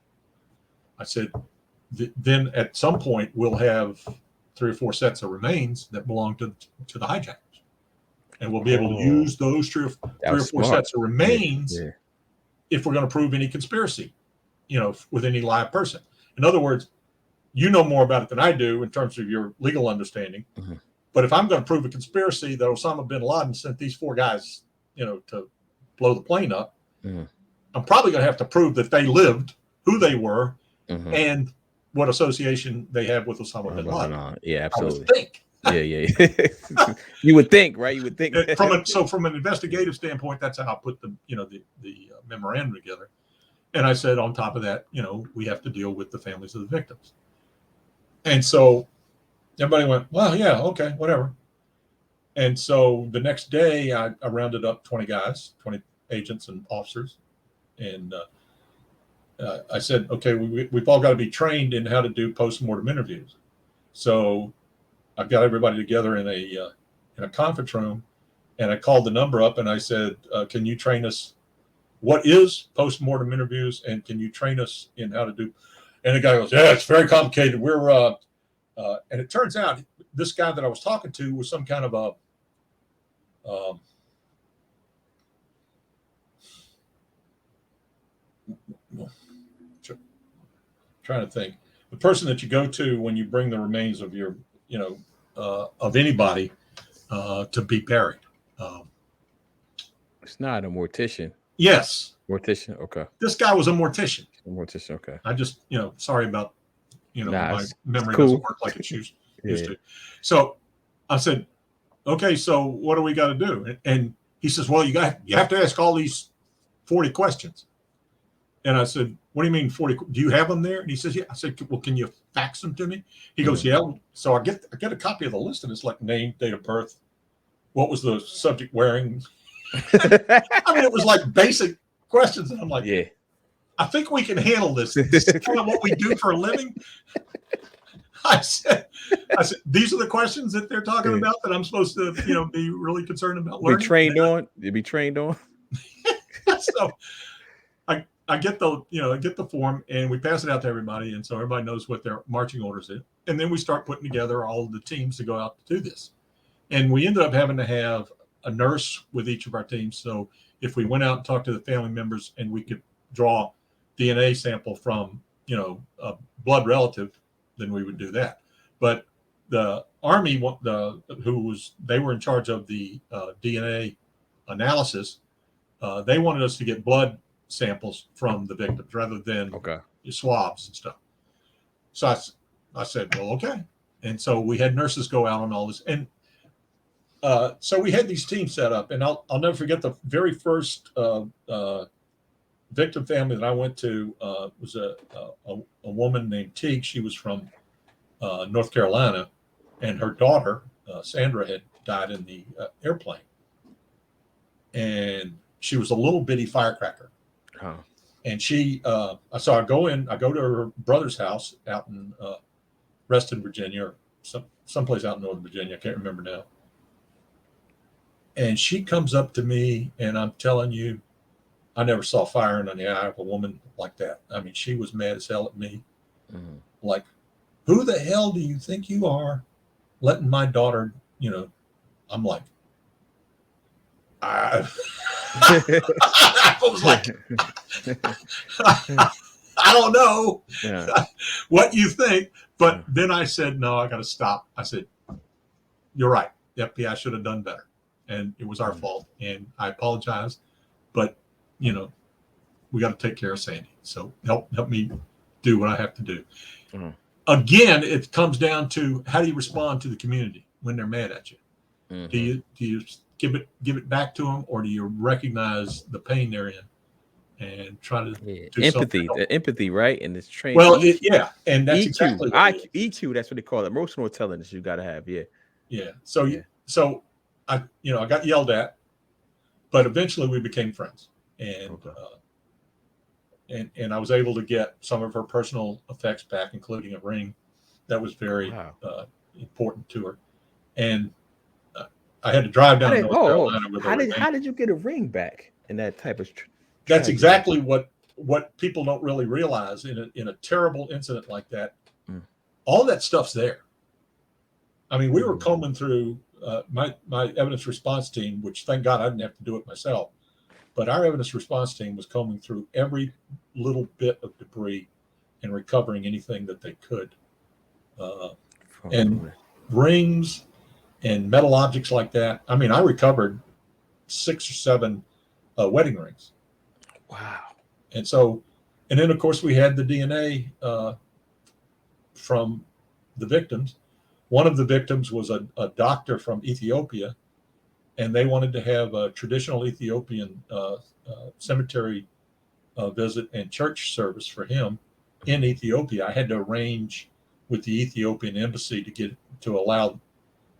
I said, then at some point we'll have 3 or 4 sets of remains that belong to the hijackers. And we'll be able to use those 3 or 4 sets of remains if we're going to prove any conspiracy, with any live person. In other words, you know more about it than I do in terms of your legal understanding. But if I'm going to prove a conspiracy that Osama bin Laden sent these 4 guys, to blow the plane up, I'm probably going to have to prove that they lived, who they were, and what association they have with Osama bin Laden. Yeah, absolutely. I would think. Yeah. You would think, right? You would think. From an investigative standpoint, that's how I put the memorandum together. And I said, on top of that, we have to deal with the families of the victims. And so everybody went, well, yeah, okay, whatever. And so the next day I rounded up 20 guys, 20 agents and officers. And I said, okay, we've all got to be trained in how to do post-mortem interviews. So I got everybody together in a conference room, and I called the number up and I said, can you train us? What is post-mortem interviews? And can you train us in how to do? And the guy goes, yeah, it's very complicated. And it turns out this guy that I was talking to was some kind of a, trying to think, the person that you go to when you bring the remains of your, of anybody to be buried. It's not a mortician. Yes. Mortician. Okay. This guy was a mortician. Okay. I just, sorry about, my memory cool. doesn't work like it used to. So I said, okay, so what do we got to do? And he says, well, you have to ask all these 40 questions. And I said, what do you mean 40? Do you have them there? And he says, yeah. I said, well, can you fax them to me? He goes, yeah. So I get a copy of the list, and it's like name, date of birth, what was the subject wearing? I mean, it was like basic questions. And I'm like, yeah. I think we can handle this. This is kind of what we do for a living. I said, these are the questions that they're talking about that I'm supposed to, be really concerned about learning. Be trained on. You be trained on. So I get the form and we pass it out to everybody, and so everybody knows what their marching orders is. And then we start putting together all of the teams to go out to do this. And we ended up having to have a nurse with each of our teams. So if we went out and talked to the family members and we could draw DNA sample from, a blood relative, then we would do that. But the Army, they were in charge of the DNA analysis. They wanted us to get blood samples from the victims rather than swabs and stuff. So I said, well, okay. And so we had nurses go out on all this. And so we had these teams set up. And I'll never forget the very first victim family that I went to was a woman named Teague. She was from North Carolina, and her daughter, Sandra, had died in the airplane. And she was a little bitty firecracker. Huh. And so I go to her brother's house out in Reston, Virginia, or someplace out in Northern Virginia. I can't remember now. And she comes up to me, and I'm telling you, I never saw fire in the eye of a woman like that. I mean, she was mad as hell at me. Mm-hmm. Like, who the hell do you think you are letting my daughter, I'm like, I was like, I don't know what you think. But then I said, no, I got to stop. I said, you're right. Yep, I should have done better. And it was our fault. And I apologize. But, we got to take care of Sandy. So help me do what I have to do. Mm-hmm. Again, it comes down to how do you respond to the community when they're mad at you? Mm-hmm. Do you give it back to them, or do you recognize the pain they're in and try to do empathy, right? And it's trained. Well, and that's EQ, exactly EQ. That's what they call it. Emotional intelligence. You got to have, yeah. So I got yelled at, but eventually we became friends, and and I was able to get some of her personal effects back, including a ring that was very important to her, and. I had to drive down to North Carolina with how did you get a ring back in that type of That's exactly what people don't really realize in a terrible incident like that. All that stuff's there. I mean, we were combing through my evidence response team, which thank God I didn't have to do it myself, but our evidence response team was combing through every little bit of debris and recovering anything that they could. And rings and metal objects like that. I mean, I recovered 6 or 7 wedding rings. Wow. And then of course we had the DNA from the victims. One of the victims was a doctor from Ethiopia, and they wanted to have a traditional Ethiopian cemetery visit and church service for him in Ethiopia. I had to arrange with the Ethiopian embassy to allow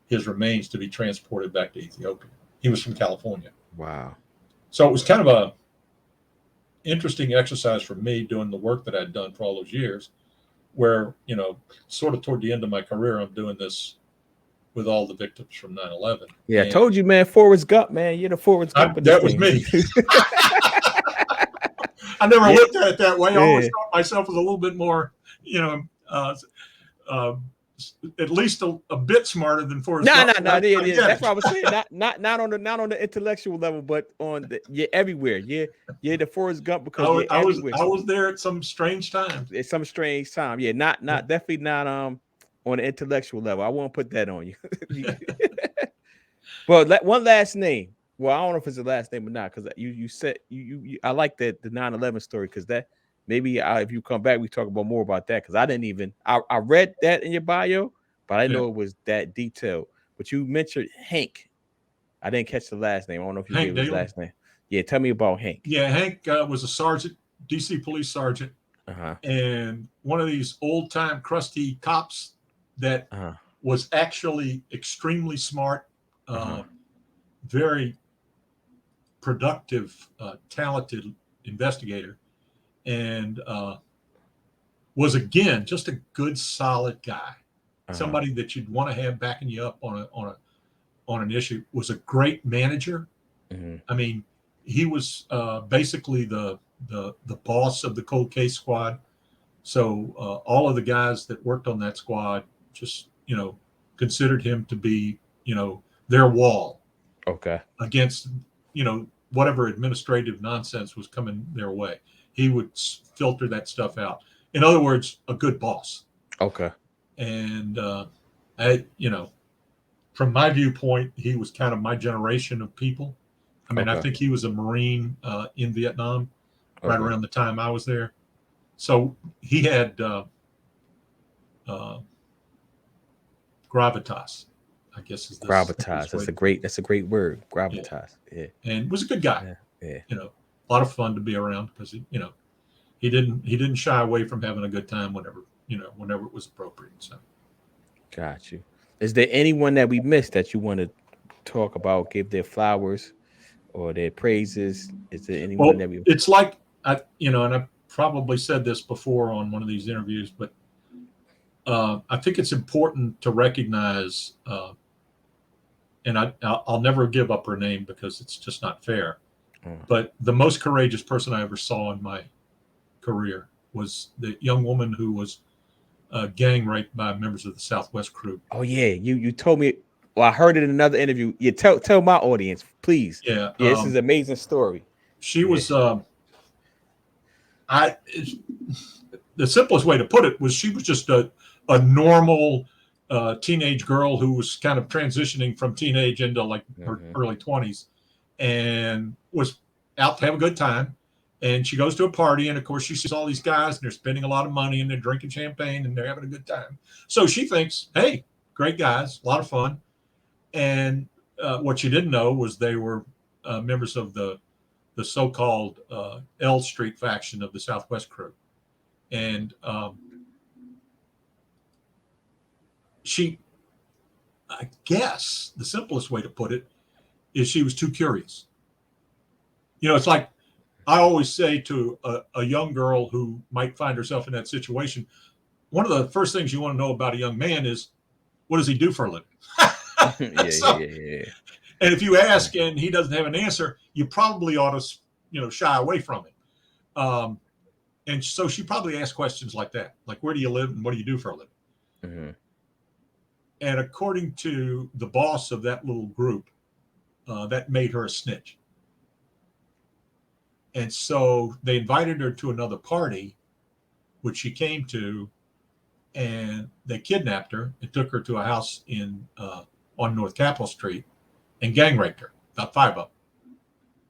his remains to be transported back to Ethiopia. He was from California. Wow. So it was kind of a interesting exercise for me doing the work that I'd done for all those years, where, sort of toward the end of my career, I'm doing this with all the victims from 9/11. Yeah, I told you, man, Forrest Gump, man. You're the Forrest Gump. That was me. I never looked at it that way. I always thought myself as a little bit more, at least a bit smarter than Forrest Gump. No. That's what I was saying. Not on the intellectual level, but on everywhere. Yeah, the Forrest Gump, because I was there at some strange time. It's some strange time. Yeah, not definitely not on the intellectual level. I won't put that on you. Well, one last name. Well, I don't know if it's the last name or not, because you said you I like the 9/11 story, because that. Maybe if you come back, we talk about more about that, because I didn't even I read that in your bio, but I know it was that detailed. But you mentioned Hank. I didn't catch the last name. I don't know if you gave his last name. Yeah, tell me about Hank. Yeah, Hank was a sergeant, DC police sergeant, and one of these old time crusty cops that was actually extremely smart. very productive, talented investigator, and was again just a good, solid guy. Somebody that you'd want to have backing you up on an issue. Was a great manager. I mean, he was basically the boss of the cold case squad. So all of the guys that worked on that squad just considered him to be their wall. Okay. Against whatever administrative nonsense was coming their way. He would filter that stuff out. In other words, a good boss. Okay. And from my viewpoint, he was kind of my generation of people. I mean, I think he was a Marine in Vietnam right around the time I was there. So he had gravitas, I guess is gravitas. That's a great word. Gravitas. Yeah. And was a good guy. Yeah. A lot of fun to be around because he didn't shy away from having a good time whenever it was appropriate. So got you. Is there anyone that we missed that you want to talk about, give their flowers or their praises? Is there anyone that we? It's like and I probably said this before on one of these interviews, but I think it's important to recognize, and I'll never give up her name because it's just not fair. But the most courageous person I ever saw in my career was the young woman who was gang raped by members of the Southwest crew. Oh yeah, you told me. Well, I heard it in another interview. You tell my audience, please. Yeah, this is an amazing story. She was. The simplest way to put it was she was just a normal teenage girl who was kind of transitioning from teenage into like her early 20s, and was out to have a good time. And she goes to a party, and of course she sees all these guys, and they're spending a lot of money, and they're drinking champagne, and they're having a good time. So she thinks, hey, great guys, a lot of fun. And what she didn't know was they were members of the so-called L Street faction of the Southwest crew. And she, I guess the simplest way to put it is she was too curious. It's like I always say to a young girl who might find herself in that situation, one of the first things you want to know about a young man is, what does he do for a living? Yeah. And if you ask and he doesn't have an answer, you probably ought to, shy away from it. And so she probably asked questions like that, like, where do you live and what do you do for a living? And according to the boss of that little group, that made her a snitch. And so they invited her to another party, which she came to, and they kidnapped her and took her to a house on North Capitol Street and gang raped her, about 5 of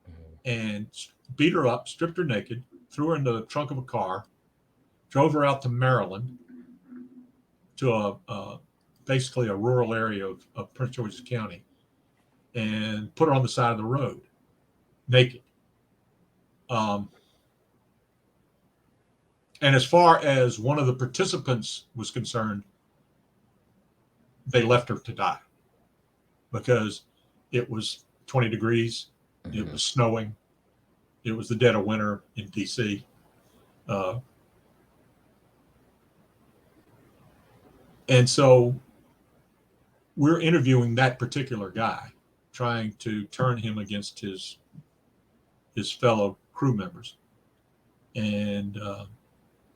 them, and beat her up, stripped her naked, threw her in the trunk of a car, drove her out to Maryland, to basically a rural area of Prince George's County, and put her on the side of the road, naked. And as far as one of the participants was concerned, they left her to die because it was 20 degrees, it was snowing, it was the dead of winter in D.C. And so we're interviewing that particular guy, trying to turn him against his fellow crew members. And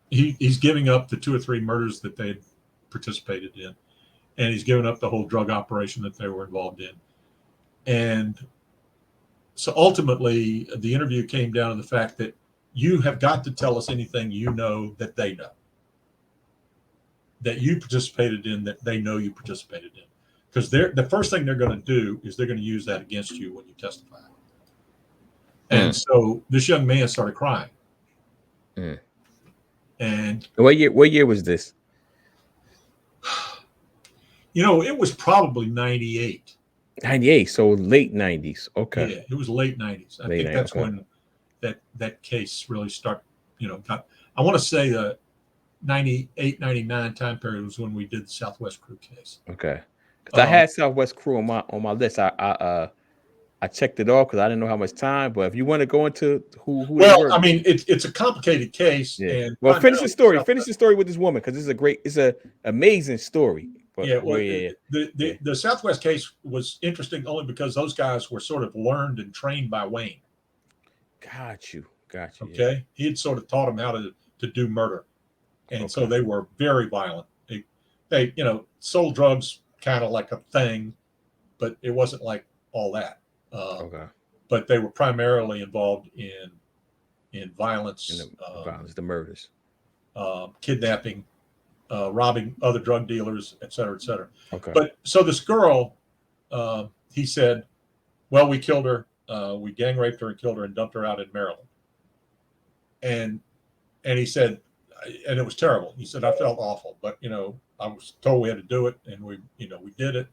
he's giving up the 2 or 3 murders that they had participated in. And he's given up the whole drug operation that they were involved in. And so ultimately, the interview came down to the fact that you have got to tell us anything you know that they know, that you participated in, that they know you participated in. Because the first thing they're going to do is they're going to use that against you when you testify. And so this young man started crying. And what year was this? It was probably 98. 98, so late 90s. Okay. Yeah, it was late 90s. I think that's when that case really started, I want to say the 98, 99 time period was when we did the Southwest crew case. Okay. Because I had Southwest crew on my list. I I checked it off because I didn't know how much time. But if you want to go into who they Well, were, I mean, it's a complicated case, yeah. and Well, finish primarily the story. South. Finish the story with this woman because it's a amazing story. But Yeah, well, well, yeah, yeah. the Southwest case was interesting only because those guys were sort of learned and trained by Wayne. Got you. Yeah. Okay, he had sort of taught them how to do murder, and so Okay. they were very violent. They sold drugs kind of like a thing, but it wasn't like all that. Okay. But they were primarily involved in And violence, the violence, the murders. kidnapping, robbing other drug dealers, et cetera, et cetera. Okay. But so this girl, he said, well, we killed her. We gang raped her and killed her and dumped her out in Maryland. And he said, and it was terrible. He said, I felt awful, but I was told we had to do it, and we did it.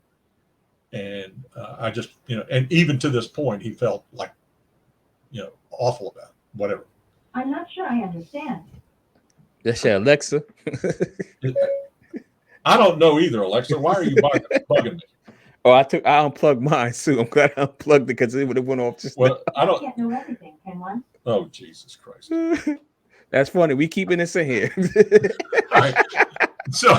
And I just, and even to this point, he felt like, awful about it, whatever. I'm not sure I understand. That's your Alexa. I don't know either, Alexa. Why are you bugging me? Oh, I unplugged mine too. I'm glad I unplugged it because it would have went off just well, I can't know everything, can one? Oh, Jesus Christ. That's funny. We keeping this in here. All right. So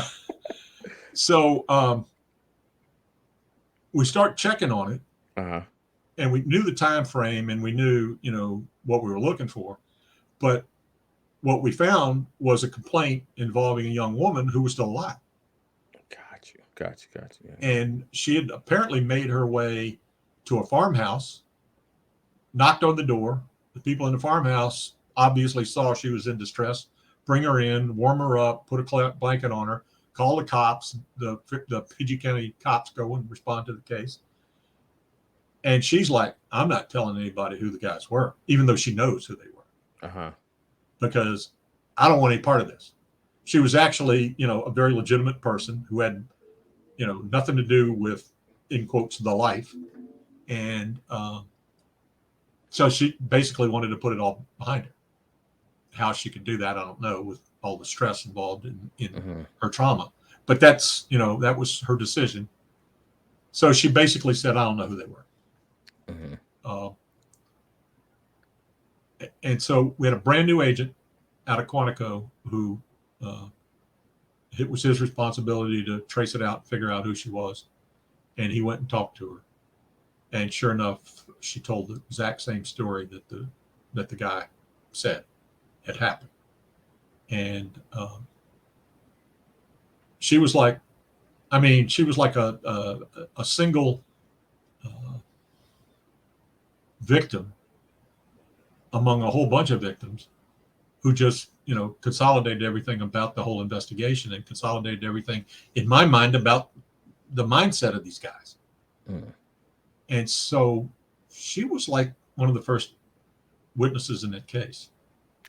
we start checking on it, and we knew the time frame, and we knew, what we were looking for. But what we found was a complaint involving a young woman who was still alive. Got you. Yeah. And she had apparently made her way to a farmhouse, knocked on the door. The people in the farmhouse obviously saw she was in distress, bring her in, warm her up, put a blanket on her, call the cops. The PG County cops go and respond to the case. And she's like, I'm not telling anybody who the guys were, even though she knows who they were. Because I don't want any part of this. She was actually, a very legitimate person who had, nothing to do with, in quotes, the life. And so she basically wanted to put it all behind her. How she could do that, I don't know, with all the stress involved in her trauma. But that's, that was her decision. So she basically said, I don't know who they were. And so we had a brand new agent out of Quantico who it was his responsibility to trace it out, figure out who she was. And he went and talked to her. And sure enough, she told the exact same story that the guy said had happened. And she was like, a single victim among a whole bunch of victims who just, consolidated everything about the whole investigation and consolidated everything, in my mind, about the mindset of these guys. And so she was like one of the first witnesses in that case.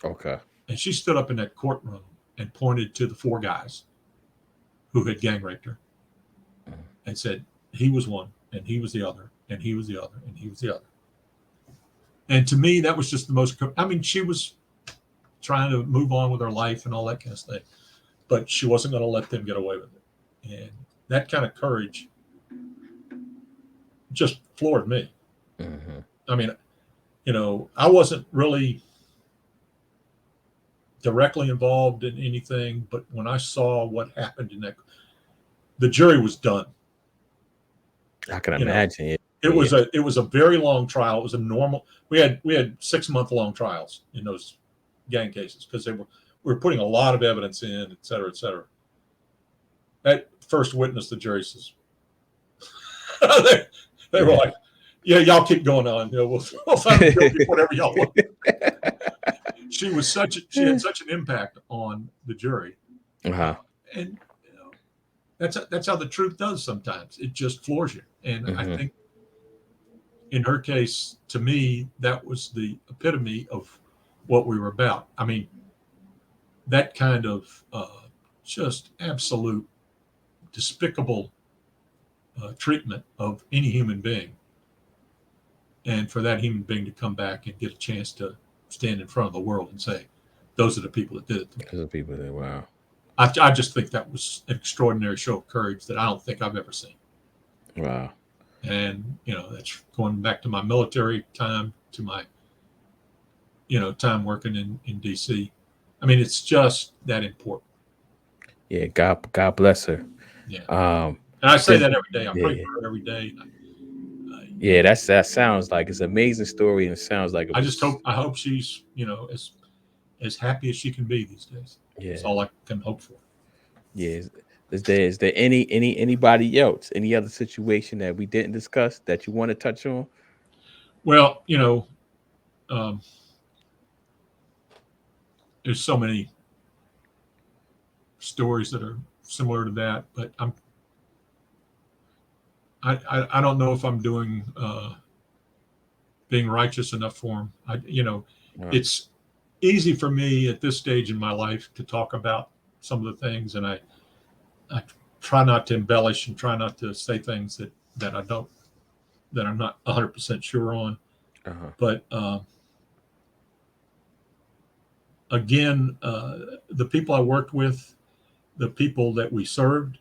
Okay. And she stood up in that courtroom and pointed to the four guys who had gang raped her and said, he was one, and he was the other, and he was the other, and he was the other. And to me, that was just the most, she was trying to move on with her life and all that kind of stuff, but she wasn't going to let them get away with it. And that kind of courage just floored me. I wasn't really directly involved in anything, but when I saw what happened the jury was done. I can imagine it. It was a very long trial. It was a normal. We had 6-month-long trials in those gang cases because we were putting a lot of evidence in, et cetera, et cetera. That first witness, the jury says, they were like, "Yeah, y'all keep going on. We'll find guilty, whatever y'all want." She had such an impact on the jury, and that's how the truth does sometimes. It just floors you, and I think in her case, to me, that was the epitome of what we were about. That kind of just absolute despicable treatment of any human being, and for that human being to come back and get a chance to stand in front of the world and say, those are the people that did it. Those are the people that, wow. I just think that was an extraordinary show of courage that I don't think I've ever seen. Wow. And, that's going back to my military time, to my, time working in DC. I mean, it's just that important. Yeah, God bless her. Yeah. Um, And I say just- that every day. I pray yeah. for her every day. Yeah, that sounds like it's an amazing story, and it sounds like it I was, just hope she's, as happy as she can be these days. Yeah. That's all I can hope for. Yeah. Is there anybody else, any other situation that we didn't discuss that you want to touch on? Well, there's so many stories that are similar to that, but I don't know if I'm doing being righteous enough for him. It's easy for me at this stage in my life to talk about some of the things, and I try not to embellish and try not to say things that I'm not 100% sure on. But again, the people I worked with, the people that we served,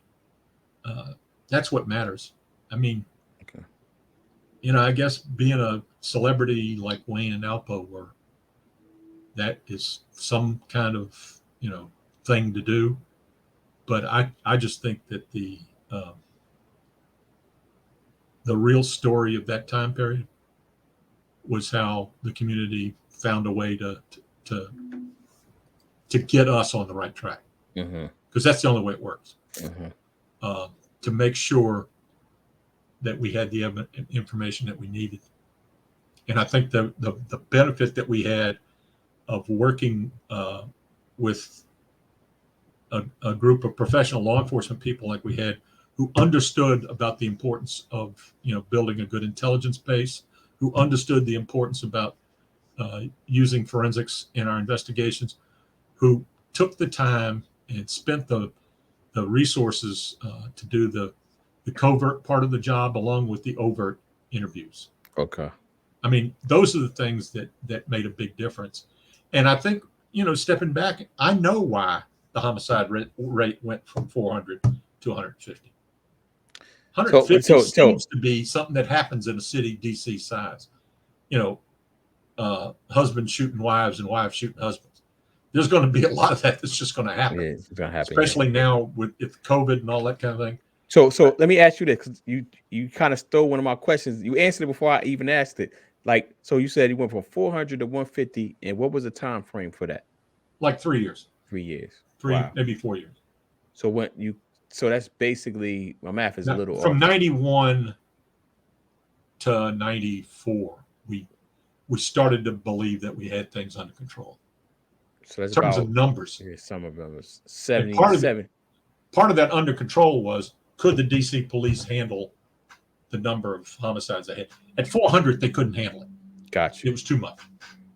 that's what matters. I mean, I guess being a celebrity like Wayne and Alpo were, that is some kind of, thing to do. But I just think that the real story of that time period was how the community found a way to get us on the right track, because that's the only way it works. To make sure that we had the information that we needed. And I think the benefit that we had of working with a group of professional law enforcement people like we had, who understood about the importance of building a good intelligence base, who understood the importance about using forensics in our investigations, who took the time and spent the resources to do the covert part of the job along with the overt interviews. Okay. I mean, those are the things that made a big difference. And I think, stepping back, I know why the homicide rate went from 400 to 150. 150 seems to be something that happens in a city DC size. Husbands shooting wives and wives shooting husbands. There's going to be a lot of that that's just going to happen. Yeah, it's going to happen. Especially now with COVID and all that kind of thing. So let me ask you this, because you kind of stole one of my questions. You answered it before I even asked it. Like, so you said you went from 400 to 150, and what was the time frame for that? Like 3 years. 3 years. Wow. Maybe 4 years. So that's basically, my math is a little from off. 91 to 94, we started to believe that we had things under control. So that's in terms of numbers. Yeah, some of them was 77. Part of that under control was, could the DC police handle the number of homicides they had? At 400, they couldn't handle it. Gotcha. It was too much.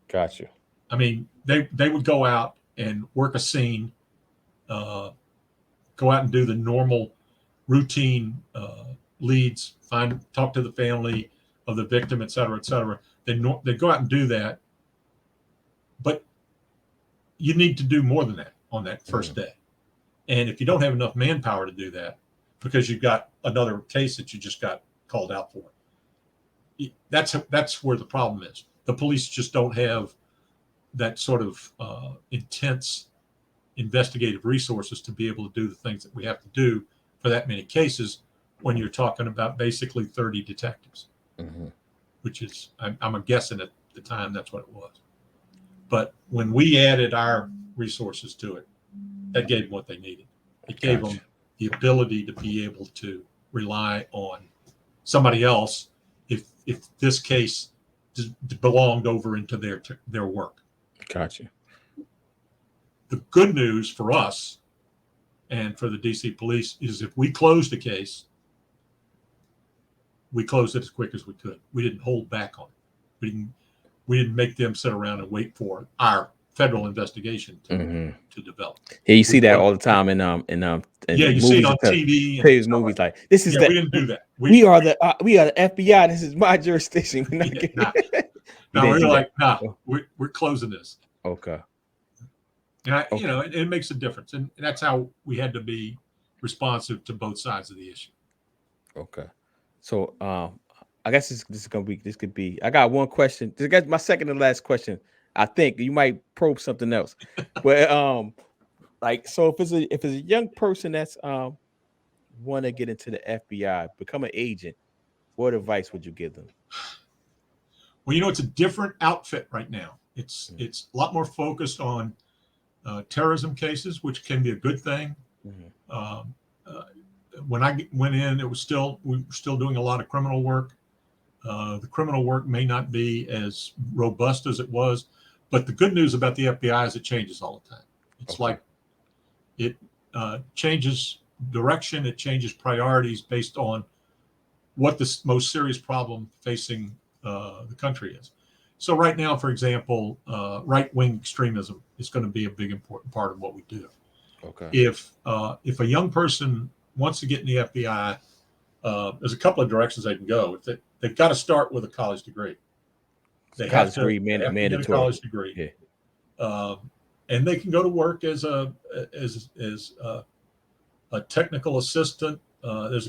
Gotcha. I mean, they would go out and work a scene, go out and do the normal routine leads, talk to the family of the victim, et cetera, et cetera. They go out and do that, but you need to do more than that on that first day. And if you don't have enough manpower to do that, because you've got another case that you just got called out for, that's where the problem is. The police just don't have that sort of intense investigative resources to be able to do the things that we have to do for that many cases when you're talking about basically 30 detectives, which is, I'm guessing at the time that's what it was. But when we added our resources to it, that gave them what they needed. It gave them the ability to be able to rely on somebody else if this case belonged over into their work. Gotcha. The good news for us and for the DC police is, if we closed a case, we closed it as quick as we could. We didn't hold back on it. We didn't make them sit around and wait for our federal investigation to develop. Yeah, you see that all the time in you see it on TV. And movies like this is we didn't do that. We are the FBI. This is my jurisdiction. We're like, we're closing this. Okay. And it makes a difference, and that's how we had to be responsive to both sides of the issue. Okay. So I guess this could be. I got one question. This is my second and last question. I think you might probe something else, but like so if it's a young person that's want to get into the FBI, become an agent, what advice would you give them? Well, it's a different outfit right now. It's Mm-hmm. it's a lot more focused on terrorism cases, which can be a good thing. Mm-hmm. Um, when I went in, we were still doing a lot of criminal work. The criminal work may not be as robust as it was, but the good news about the FBI is it changes all the time. It's Okay. like it changes direction, it changes priorities based on what the most serious problem facing the country is. So right now, for example, right-wing extremism is going to be a big important part of what we do. Okay. If a young person wants to get in the FBI, there's a couple of directions they can go. They've got to start with a college degree. They College have to degree they have to get a mandatory. college degree, Yeah. and they can go to work as a technical assistant. There's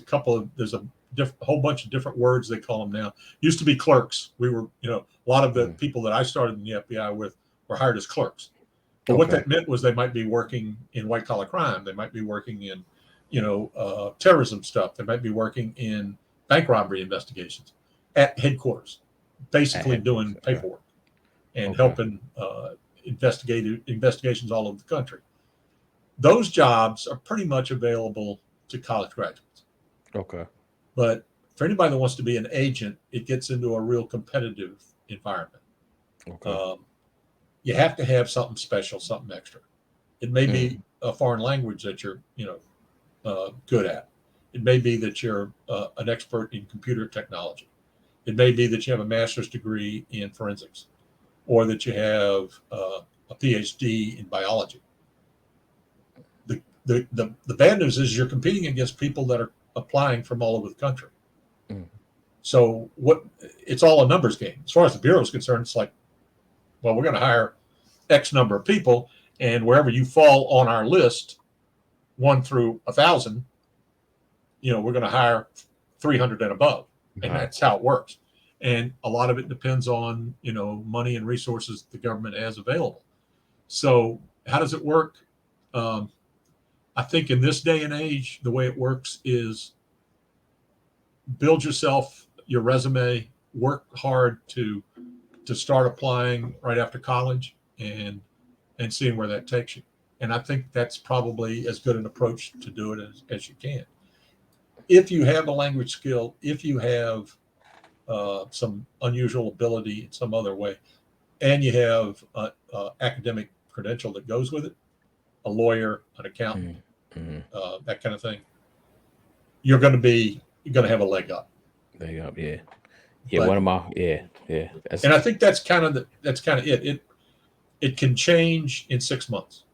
a whole bunch of different words they call them now. Used to be clerks. We were, a lot of the people that I started in the FBI with were hired as clerks. But what Okay. that meant was they might be working in white collar crime. They might be working in, terrorism stuff. They might be working in bank robbery investigations at headquarters, basically doing paperwork and helping investigations all over the country. Those jobs are pretty much available to college graduates. Okay. But for anybody that wants to be an agent, it gets into a real competitive environment. Okay. You have to have something special, something extra. It may be a foreign language that you're, good at. It may be that you're an expert in computer technology. It may be that you have a master's degree in forensics, or that you have a PhD in biology. The bad news is you're competing against people that are applying from all over the country. So it's all a numbers game. As far as the Bureau is concerned, it's like, well, we're going to hire X number of people, and wherever you fall on our list, 1 through 1,000, we're going to hire 300 and above. And that's how it works. And a lot of it depends on, money and resources the government has available. So how does it work? I think in this day and age, the way it works is build your resume, work hard to start applying right after college and seeing where that takes you. And I think that's probably as good an approach to do it as you can. If you have a language skill, if you have some unusual ability in some other way, and you have an academic credential that goes with it, a lawyer, an accountant, that kind of thing, you're going to have a leg up. Leg up, yeah. Yeah, but, yeah. And I think that's kind of it. It can change in 6 months.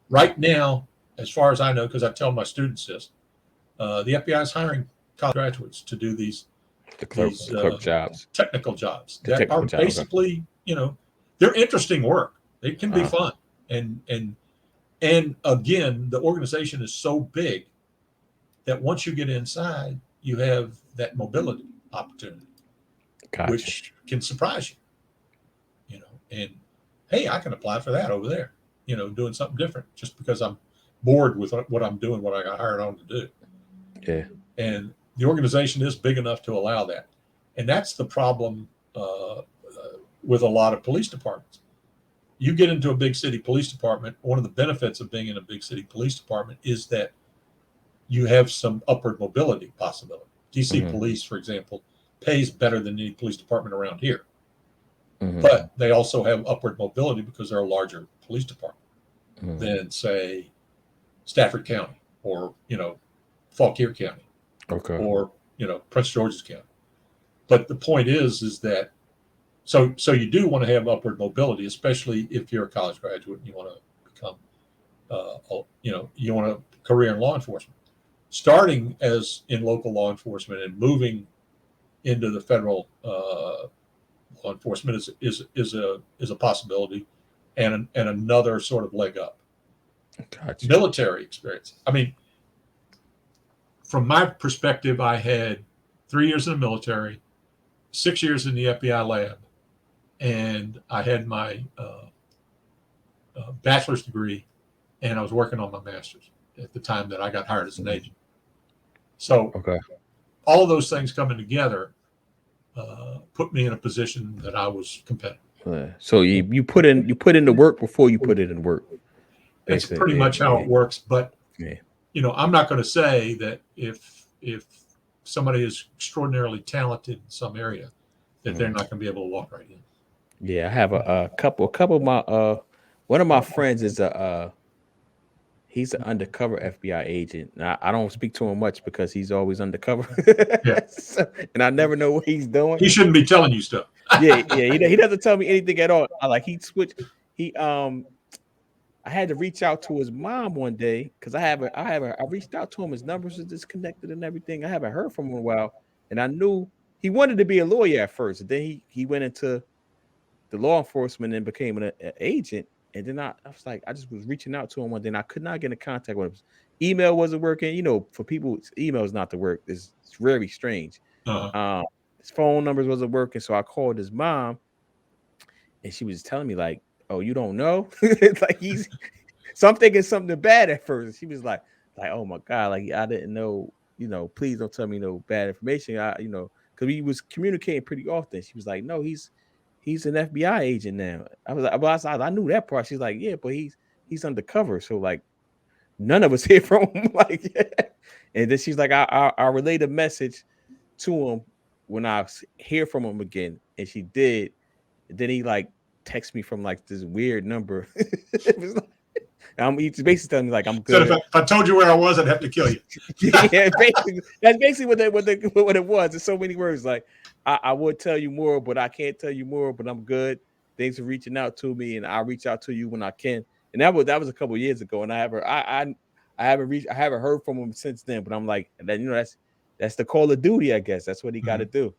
Right now, as far as I know, because I tell my students this, the FBI is hiring college graduates to do these clerk jobs, technical jobs that are basically, they're interesting work. They can be fun, and again, the organization is so big that once you get inside, you have that mobility opportunity, which can surprise you. And hey, I can apply for that over there. Doing something different just because I'm bored with what I'm doing, what I got hired on to do. Yeah. And the organization is big enough to allow that. And that's the problem with a lot of police departments. You get into a big city police department, one of the benefits of being in a big city police department is that you have some upward mobility possibility. DC police, for example, pays better than any police department around here. But they also have upward mobility because they're a larger police department than, say, Stafford County or, Fauquier County, or, Prince George's County. But the point is that so you do want to have upward mobility, especially if you're a college graduate and you want to become, you want a career in law enforcement. Starting as in local law enforcement and moving into the federal law enforcement is a possibility, and another sort of leg up. Gotcha. Military experience. I mean, from my perspective, I had 3 years in the military, 6 years in the FBI lab, and I had my bachelor's degree, and I was working on my master's at the time that I got hired as an agent. So Okay. all of those things coming together put me in a position that I was competitive. So you put in the work before you put it in work. That's Basically, pretty much how it works. But yeah. I'm not going to say that if somebody is extraordinarily talented in some area, that they're not going to be able to walk right in. Yeah, I have a couple of my one of my friends is he's an undercover FBI agent. Now, I don't speak to him much because he's always undercover. Yeah. And I never know what he's doing. He shouldn't be telling you stuff. Yeah, he doesn't tell me anything at all. He switched. I had to reach out to his mom one day because I reached out to him. His numbers are disconnected and everything. I haven't heard from him in a while, and I knew he wanted to be a lawyer at first. And then he went into the law enforcement and became an agent. And then I was like, I just was reaching out to him one day, and I could not get in contact with him. Email wasn't working. For people, email is not to work. It's very strange. His phone numbers wasn't working, so I called his mom, and she was telling me like, "Oh, you don't know?" It's like so I'm thinking something bad at first. She was like, "Oh my god, like I didn't know. Please don't tell me no bad information. Because we was communicating pretty often." She was like, "No, he's an FBI agent now." I was like, "Well, I knew that part." She's like, "Yeah, but he's undercover, so like none of us hear from him." Like, yeah. And then she's like, "I relayed a message to him when I hear from him again," and she did. And then he like text me from like this weird number. It was like, he's basically telling me like I'm good. So if I told you where I was, I'd have to kill you. Yeah, basically, that's basically what it was. There's so many words. Like I would tell you more, but I can't tell you more. But I'm good. Thanks for reaching out to me, and I'll reach out to you when I can. And that was a couple of years ago, and I haven't heard from him since then. But I'm like, that's the Call of Duty, I guess. That's what he got to do.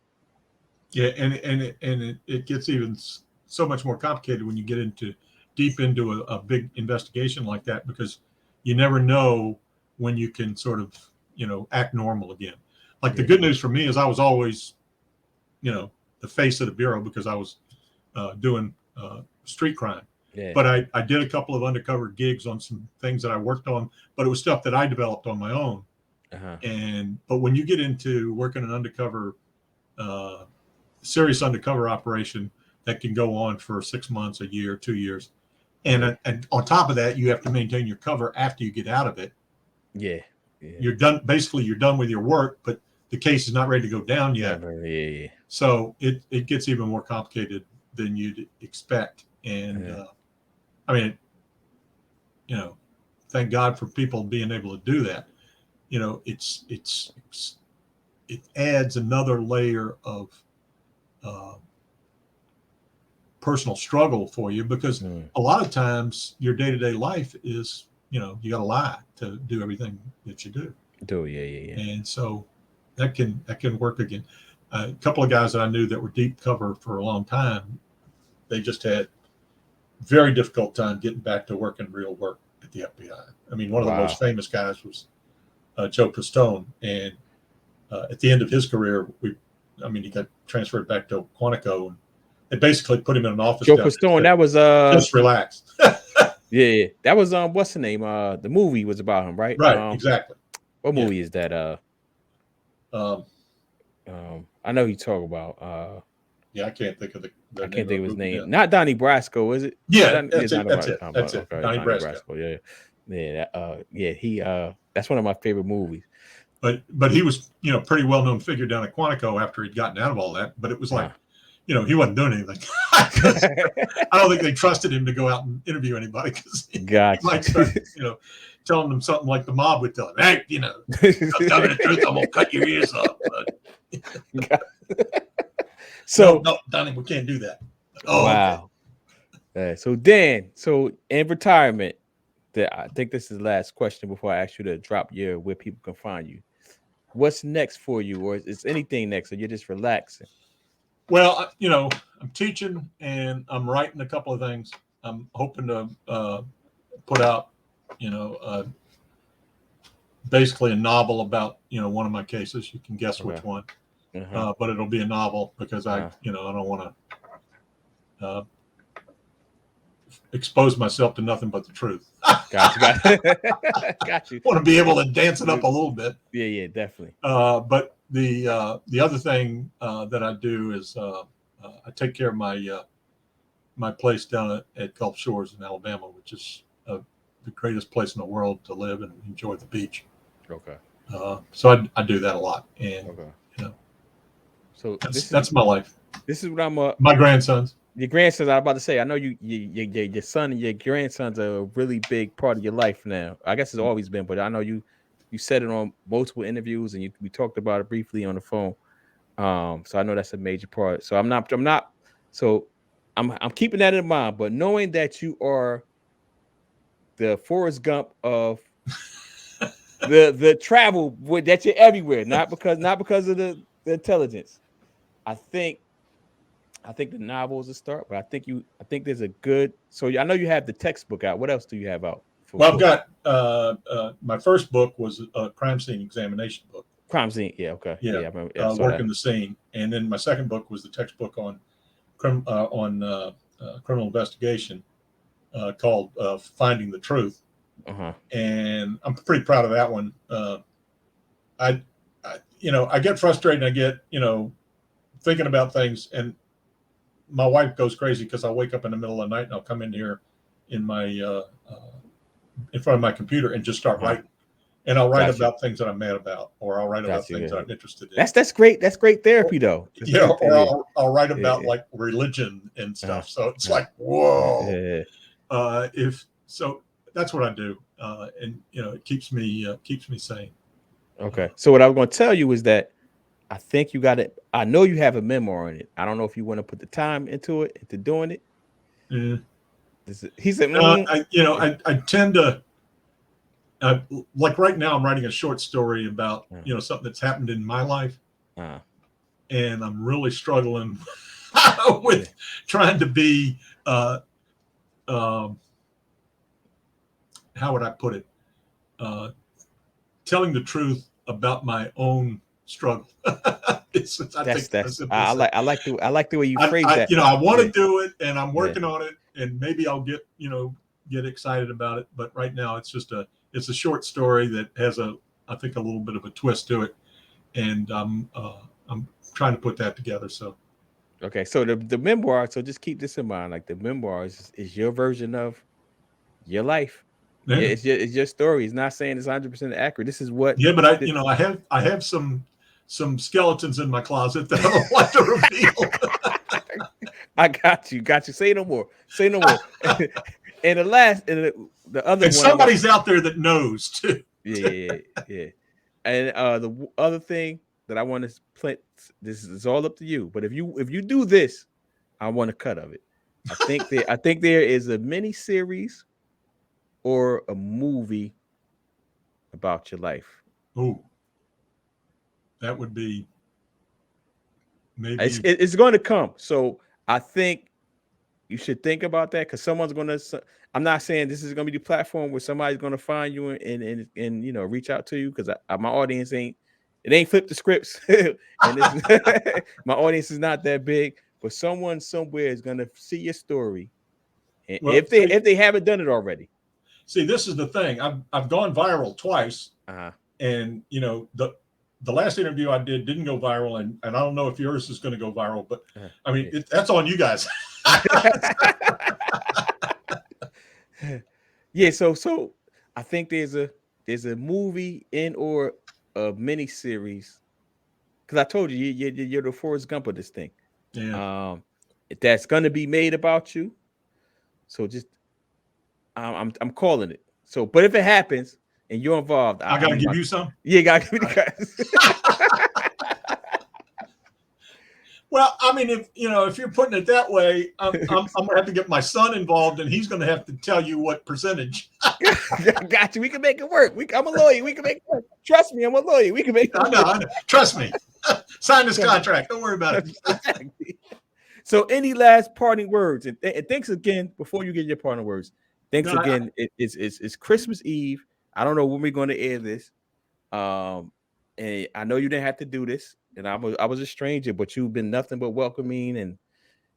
Yeah, and it gets even so much more complicated when you get deep into a big investigation like that, because you never know when you can sort of act normal again. Like the good news for me is I was always the face of the bureau because I was doing street crime. Yeah. But I did a couple of undercover gigs on some things that I worked on, but it was stuff that I developed on my own. But when you get into working an undercover serious undercover operation that can go on for 6 months, a year, 2 years. And on top of that, you have to maintain your cover after you get out of it. Yeah. You're done. Basically, you're done with your work, but the case is not ready to go down yet. Yeah. So it gets even more complicated than you'd expect. And I mean, thank God for people being able to do that. It adds another layer of personal struggle for you, because a lot of times your day-to-day life is you got to lie to do everything that you do. Yeah. And so that can work again. A couple of guys that I knew that were deep cover for a long time, they just had very difficult time getting back to working real work at the FBI. I mean, one of the most famous guys was Joe Pistone, and at the end of his career, he got transferred back to Quantico, and they basically put him in an office. Joe Pistone, that was just relax. Yeah, that was what's the name? The movie was about him, right? Right, exactly. What movie is that? I know you talk about. I can't think of I can't think of his name. Not Donnie Brasco, is it? Yeah, that's it. Okay, Donnie Brasco. Yeah. He that's one of my favorite movies. But he was pretty well known figure down at Quantico after he'd gotten out of all that. But it was like he wasn't doing anything. I don't think they trusted him to go out and interview anybody, because he might start telling them something like the mob would tell him. Hey, tell me the truth, I'm gonna cut your ears off. So no, Donnie, we can't do that. Wow. Okay. So Dan, in retirement, I think this is the last question before I ask you to drop where people can find you. What's next for you, or is anything next, or you're just relaxing? Well, I'm teaching and I'm writing a couple of things. I'm hoping to put out, basically a novel about, one of my cases. You can guess which one. but it'll be a novel because I Uh-huh. don't want to expose myself to nothing but the truth. Got you. Want to be able to dance it up a little bit. Yeah, definitely. But the other thing that I do is I take care of my place down at Gulf Shores in Alabama, which is the greatest place in the world to live and enjoy the beach. Okay. So I do that a lot, and so that's my life. This is what my grandsons. Your grandsons. I was about to say. I know your son and your grandsons are a really big part of your life now. I guess it's always been, but I know you said it on multiple interviews, and we talked about it briefly on the phone. So I know that's a major part. So I'm keeping that in mind. But knowing that you are the Forrest Gump of the travel, that you're everywhere, not because of the intelligence. I think the novel is a start, but I think there's a good. So I know you have the textbook out. What else do you have out? Well, I've got my first book was a crime scene examination book. Crime scene, yeah, okay, yeah. I remember, working the scene, and then my second book was the textbook on criminal investigation called Finding the Truth. And I'm pretty proud of that one. I get frustrated. And I get thinking about things, and my wife goes crazy because I'll wake up in the middle of the night and I'll come in here in my in front of my computer and just start writing. And I'll write about things that I'm mad about, or I'll write about things that I'm interested in. That's great. That's great therapy, though. I'll write about like religion and stuff. So it's like, whoa. So that's what I do, and it keeps me sane. Okay. So what I was going to tell you is that I think you got it. I know you have a memoir on it. I don't know if you want to put the time into doing it. Yeah. He said, I tend to. Like right now, I'm writing a short story about something that's happened in my life, and I'm really struggling with trying to be. How would I put it? Telling the truth about my own struggle. I like the way you phrase that. I want to do it, and I'm working on it, and maybe I'll get excited about it. But right now, it's just it's a short story that has I think a little bit of a twist to it, and I'm trying to put that together. So, okay, so the memoir. So just keep this in mind. Like the memoir is your version of your life. Yeah, it's your story. It's not saying it's 100% accurate. This is what. Yeah, but I have some skeletons in my closet that I don't like to reveal. I got you. Say no more. And the other and one, somebody's out there that knows too. Yeah. And the other thing that I want to play, this is all up to you. But if you do this, I want a cut of it. I think there is a mini series or a movie about your life. Ooh, that would be maybe. It's going to come. So I think you should think about that, because someone's going to. I'm not saying this is going to be the platform where somebody's going to find you and reach out to you, because my audience ain't flipped the scripts, and my audience is not that big. But someone somewhere is going to see your story, and if they haven't done it already. See, this is the thing. I've gone viral twice, and the last interview I didn't go viral, and I don't know if yours is going to go viral, but I mean that's on you guys. Yeah, so I think there's a movie or a mini series, because I told you you're the Forrest Gump of this thing. Yeah. That's gonna be made about you. So just I'm calling it. So, but if it happens and you're involved, I gotta give you some. Yeah, gotta give me the guys. Well, I mean, if you're putting it that way, I'm gonna have to get my son involved, and he's gonna have to tell you what percentage. Got you. We can make it work. I'm a lawyer. We can make it work. Trust me, I'm a lawyer. We can make it work. I know. Trust me. Sign this contract. Don't worry about it. Exactly. So, any last parting words? And thanks again before you get your parting words. Thanks again. It's Christmas Eve. I don't know when we're going to air this. And I know you didn't have to do this. and I was a stranger, but you've been nothing but welcoming and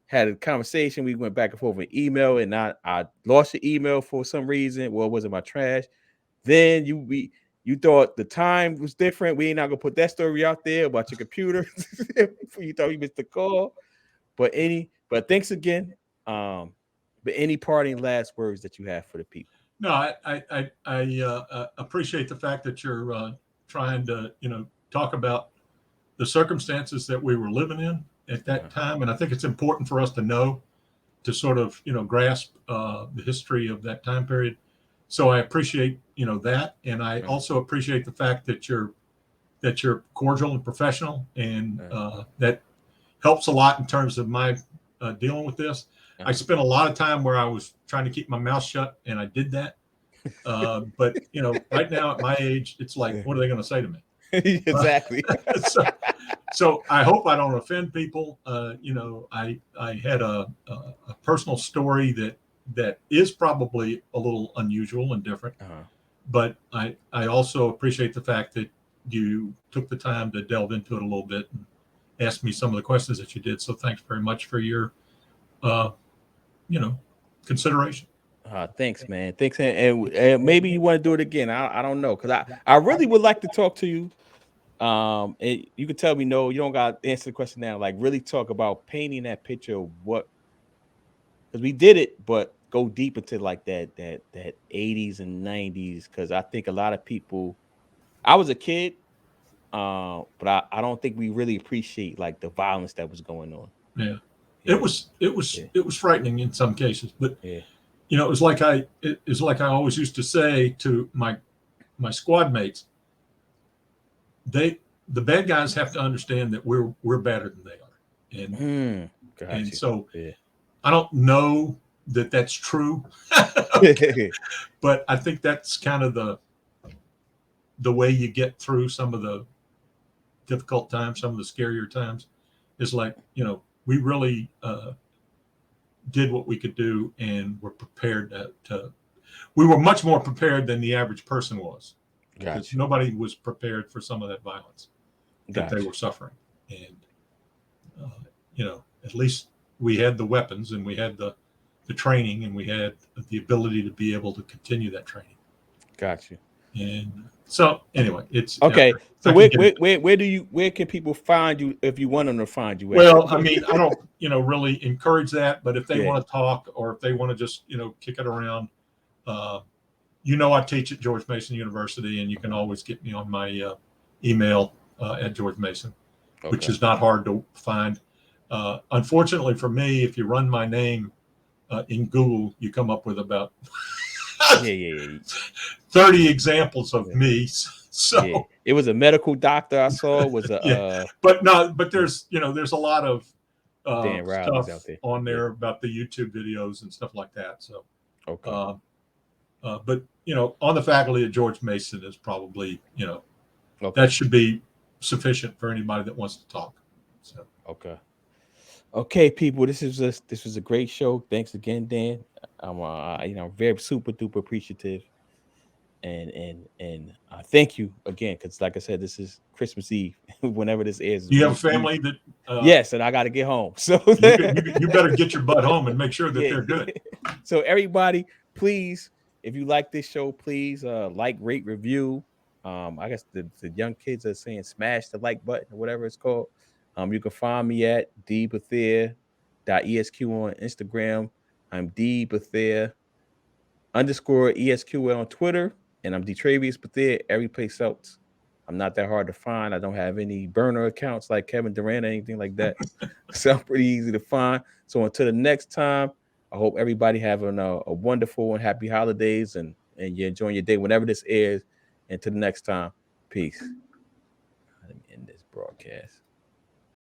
had a conversation. We went back and forth with email, and I lost your email for some reason. Well, it wasn't my trash. Then you thought the time was different. We ain't not gonna put that story out there about your computer. You thought you missed the call. But thanks again. But any parting last words that you have for the people? No, I appreciate the fact that you're trying to, talk about the circumstances that we were living in at that time. And I think it's important for us to know, to sort of, grasp the history of that time period. So I appreciate, that. And I also appreciate the fact that you're cordial and professional. And that helps a lot in terms of my dealing with this. I spent a lot of time where I was trying to keep my mouth shut, and I did that. But right now at my age, it's like, what are they going to say to me? Exactly. So I hope I don't offend people. I had a personal story that is probably a little unusual and different, but I also appreciate the fact that you took the time to delve into it a little bit and ask me some of the questions that you did. So thanks very much for your consideration. Thanks, man. Thanks, and maybe you want to do it again. I don't know, because I really would like to talk to you. And you can tell me no, you don't got to answer the question now. Like, really talk about painting that picture of what, because we did it, but go deep into like that 80s and 90s, because I think a lot of people. I was a kid, but I don't think we really appreciate like the violence that was going on. Yeah. It was frightening in some cases, but yeah. It was like I always used to say to my squad mates, the bad guys have to understand that we're better than they are, and so I don't know that that's true, but I think that's kind of the way you get through some of the difficult times, some of the scarier times, is like, we really did what we could do, and were prepared we were much more prepared than the average person was, because nobody was prepared for some of that violence that they were suffering. And at least we had the weapons, and we had the training, and we had the ability to be able to continue that training. Got you. And so anyway, it's okay. So where can people find you if you want them to find you? Well, I mean, I don't really encourage that, but if they want to talk, or if they want to just kick it around, I teach at George Mason University, and you can always get me on my email at George Mason, which is not hard to find. Unfortunately for me, if you run my name in Google, you come up with about 30 examples of me. So it was a medical doctor I saw. Was a but there's there's a lot of Dan Reilly's out there on there about the YouTube videos and stuff like that. So but on the faculty at George Mason is probably that should be sufficient for anybody that wants to talk. So okay, people, this was a great show. Thanks again, Dan. I'm very super duper appreciative, and thank you again, because like I said, this is Christmas Eve. Whenever this airs, do you have a family that yes, and I got to get home, so you better get your butt home and make sure that they're good. So everybody, please, if you like this show, please like, rate, review. I guess the young kids are saying smash the like button or whatever it's called. You can find me at dbethea.esq on Instagram. I'm dbethea _ESQ on Twitter, and I'm DeTravius Bethea every place else. I'm not that hard to find. I don't have any burner accounts like Kevin Durant or anything like that. So I'm pretty easy to find. So until the next time, I hope everybody having a wonderful and happy holidays, and you're enjoying your day whenever this airs. Until the next time, peace. Let me end this broadcast.